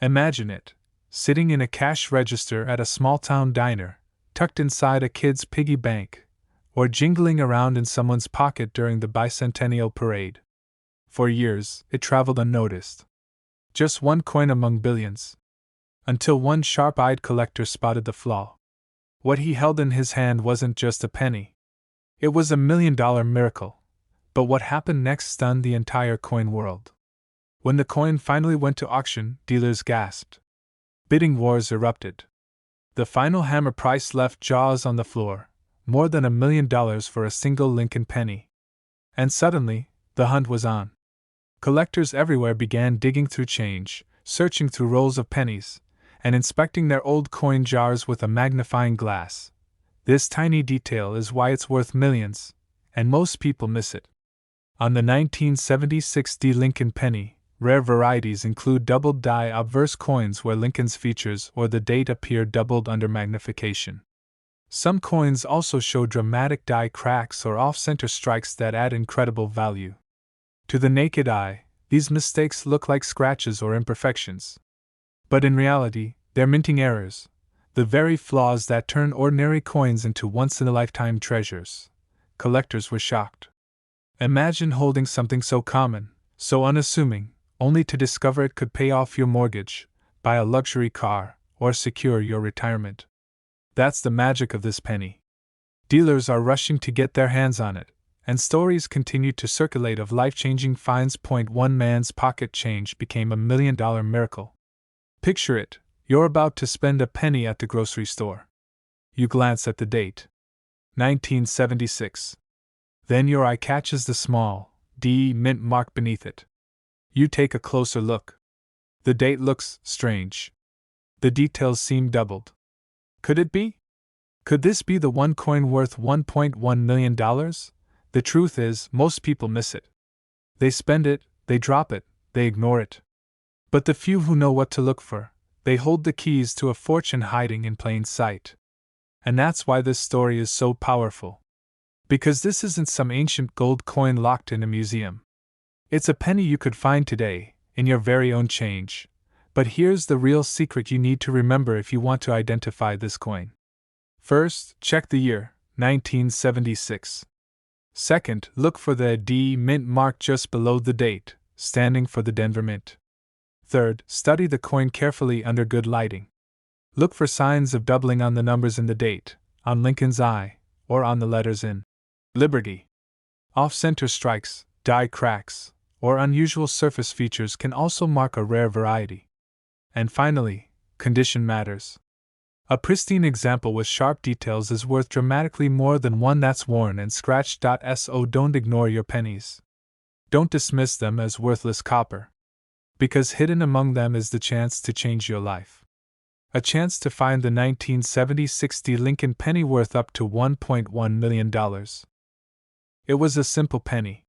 Speaker 1: Imagine it, sitting in a cash register at a small-town diner, tucked inside a kid's piggy bank, or jingling around in someone's pocket during the bicentennial parade. For years, it traveled unnoticed. Just one coin among billions. Until one sharp-eyed collector spotted the flaw. What he held in his hand wasn't just a penny. It was $1 million miracle. But what happened next stunned the entire coin world. When the coin finally went to auction, dealers gasped. Bidding wars erupted. The final hammer price left jaws on the floor, more than $1 million for a single Lincoln penny. And suddenly, the hunt was on. Collectors everywhere began digging through change, searching through rolls of pennies, and inspecting their old coin jars with a magnifying glass. This tiny detail is why it's worth millions, and most people miss it. On the 1976 D Lincoln penny, rare varieties include doubled die obverse coins where Lincoln's features or the date appear doubled under magnification. Some coins also show dramatic die cracks or off-center strikes that add incredible value. To the naked eye, these mistakes look like scratches or imperfections. But in reality, they're minting errors, the very flaws that turn ordinary coins into once-in-a-lifetime treasures. Collectors were shocked. Imagine holding something so common, so unassuming, only to discover it could pay off your mortgage, buy a luxury car, or secure your retirement. That's the magic of this penny. Dealers are rushing to get their hands on it, and stories continue to circulate of life-changing finds. One man's pocket change became $1 million miracle. Picture it, you're about to spend a penny at the grocery store. You glance at the date. 1976. Then your eye catches the small D mint mark beneath it. You take a closer look. The date looks strange. The details seem doubled. Could it be? Could this be the one coin worth $1.1 million? The truth is, most people miss it. They spend it, they drop it, they ignore it. But the few who know what to look for, they hold the keys to a fortune hiding in plain sight. And that's why this story is so powerful. Because this isn't some ancient gold coin locked in a museum. It's a penny you could find today, in your very own change. But here's the real secret you need to remember if you want to identify this coin. First, check the year, 1976. Second, look for the D Mint mark just below the date, standing for the Denver Mint. Third, study the coin carefully under good lighting. Look for signs of doubling on the numbers in the date, on Lincoln's eye, or on the letters in Liberty. Off-center strikes, die cracks, or unusual surface features can also mark a rare variety. And finally, condition matters. A pristine example with sharp details is worth dramatically more than one that's worn and scratched. So don't ignore your pennies. Don't dismiss them as worthless copper. Because hidden among them is the chance to change your life. A chance to find the 1970-60 Lincoln penny worth up to $1.1 million. It was a simple penny.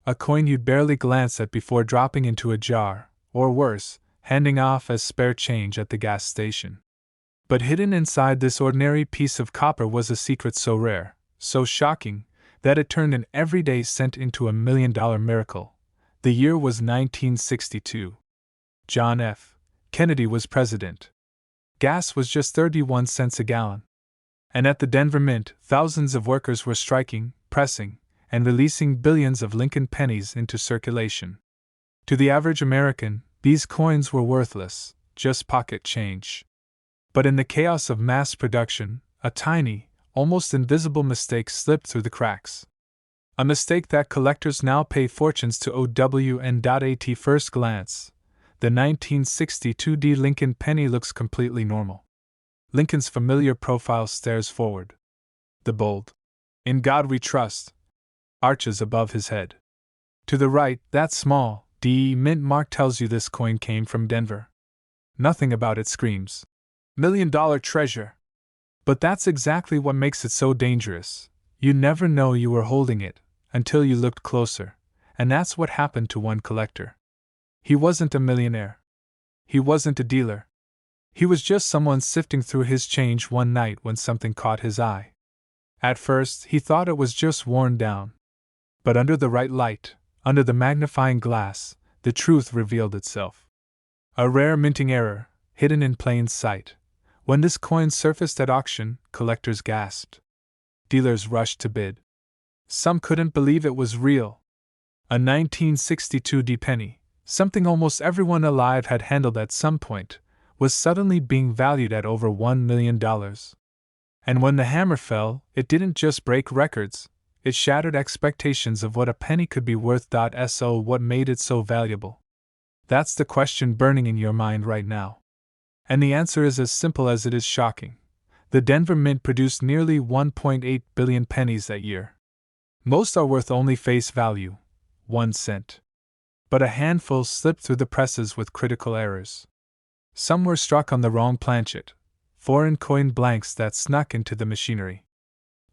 Speaker 1: A coin you'd barely glance at before dropping into a jar, or worse, handing off as spare change at the gas station. But hidden inside this ordinary piece of copper was a secret so rare, so shocking, that it turned an everyday cent into $1 million miracle. The year was 1962. John F. Kennedy was president. Gas was just 31 cents a gallon. And at the Denver Mint, thousands of workers were striking, pressing, and releasing billions of Lincoln pennies into circulation. To the average American, these coins were worthless, just pocket change. But in the chaos of mass production, a tiny, almost invisible mistake slipped through the cracks. A mistake that collectors now pay fortunes to At first glance. The 1962 D Lincoln penny looks completely normal. Lincoln's familiar profile stares forward. The bold "In God We Trust" arches above his head. To the right, that small D Mint mark tells you this coin came from Denver. Nothing about it screams $1 million treasure. But that's exactly what makes it so dangerous. You never know you were holding it until you looked closer, and that's what happened to one collector. He wasn't a millionaire. He wasn't a dealer. He was just someone sifting through his change one night when something caught his eye. At first, he thought it was just worn down. But under the right light, under the magnifying glass, the truth revealed itself. A rare minting error, hidden in plain sight. When this coin surfaced at auction, collectors gasped. Dealers rushed to bid. Some couldn't believe it was real. A 1962 D penny, something almost everyone alive had handled at some point, was suddenly being valued at over $1 million. And when the hammer fell, it didn't just break records, it shattered expectations of what a penny could be worth. So what made it so valuable? That's the question burning in your mind right now. And the answer is as simple as it is shocking. The Denver Mint produced nearly 1.8 billion pennies that year. Most are worth only face value, 1 cent. But a handful slipped through the presses with critical errors. Some were struck on the wrong planchet, foreign coin blanks that snuck into the machinery.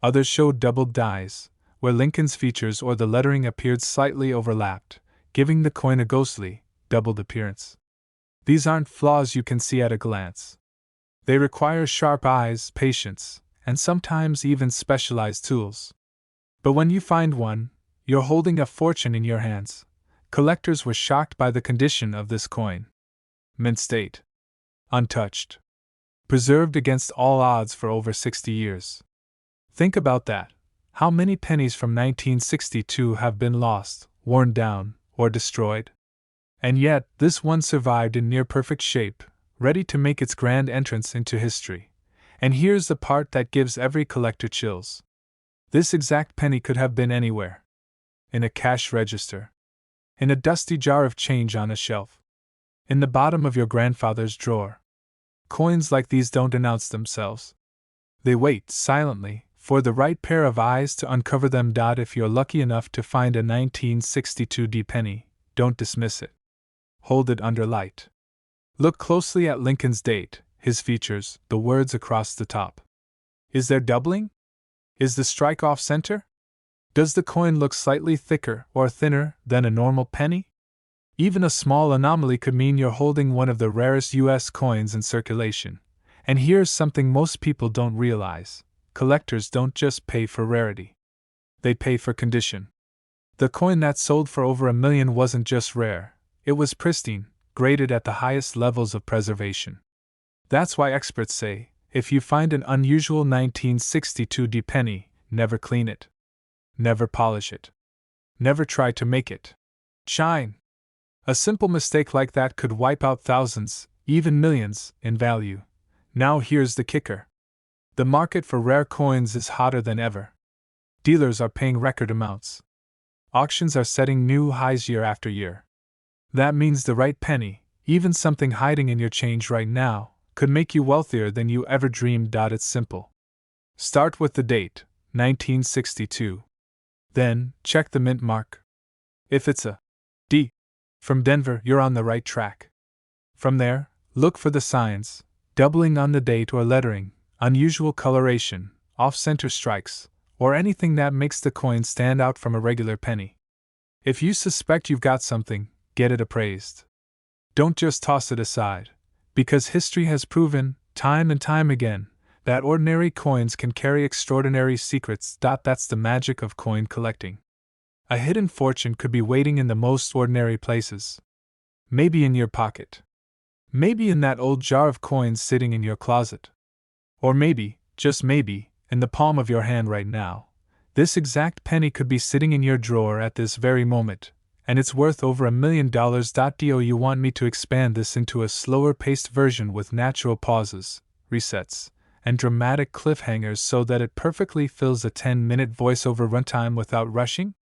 Speaker 1: Others showed doubled dies, where Lincoln's features or the lettering appeared slightly overlapped, giving the coin a ghostly, doubled appearance. These aren't flaws you can see at a glance. They require sharp eyes, patience, and sometimes even specialized tools. But when you find one, you're holding a fortune in your hands. Collectors were shocked by the condition of this coin. Mint state. Untouched. Preserved against all odds for over 60 years. Think about that. How many pennies from 1962 have been lost, worn down, or destroyed? And yet, this one survived in near-perfect shape, ready to make its grand entrance into history. And here's the part that gives every collector chills. This exact penny could have been anywhere. In a cash register. In a dusty jar of change on a shelf. In the bottom of your grandfather's drawer. Coins like these don't announce themselves. They wait, silently, for the right pair of eyes to uncover them. If you're lucky enough to find a 1962 D penny, don't dismiss it. Hold it under light. Look closely at Lincoln's date, his features, the words across the top. Is there doubling? Is the strike off center? Does the coin look slightly thicker or thinner than a normal penny? Even a small anomaly could mean you're holding one of the rarest US coins in circulation. And here's something most people don't realize: collectors don't just pay for rarity, they pay for condition. The coin that sold for over $1 million wasn't just rare, it was pristine, graded at the highest levels of preservation. That's why experts say, if you find an unusual 1962 D penny, never clean it. Never polish it. Never try to make it shine. A simple mistake like that could wipe out thousands, even millions, in value. Now here's the kicker. The market for rare coins is hotter than ever. Dealers are paying record amounts. Auctions are setting new highs year after year. That means the right penny, even something hiding in your change right now, could make you wealthier than you ever dreamed. It's simple. Start with the date, 1962. Then, check the mint mark. If it's a D from Denver, you're on the right track. From there, look for the signs: doubling on the date or lettering, unusual coloration, off-center strikes, or anything that makes the coin stand out from a regular penny. If you suspect you've got something, get it appraised. Don't just toss it aside, because history has proven, time and time again, that ordinary coins can carry extraordinary secrets. That's the magic of coin collecting. A hidden fortune could be waiting in the most ordinary places. Maybe in your pocket. Maybe in that old jar of coins sitting in your closet. Or maybe, just maybe, in the palm of your hand right now. This exact penny could be sitting in your drawer at this very moment, and it's worth over $1 million. Do you want me to expand this into a slower-paced version with natural pauses, resets, and dramatic cliffhangers so that it perfectly fills a 10-minute voiceover runtime without rushing?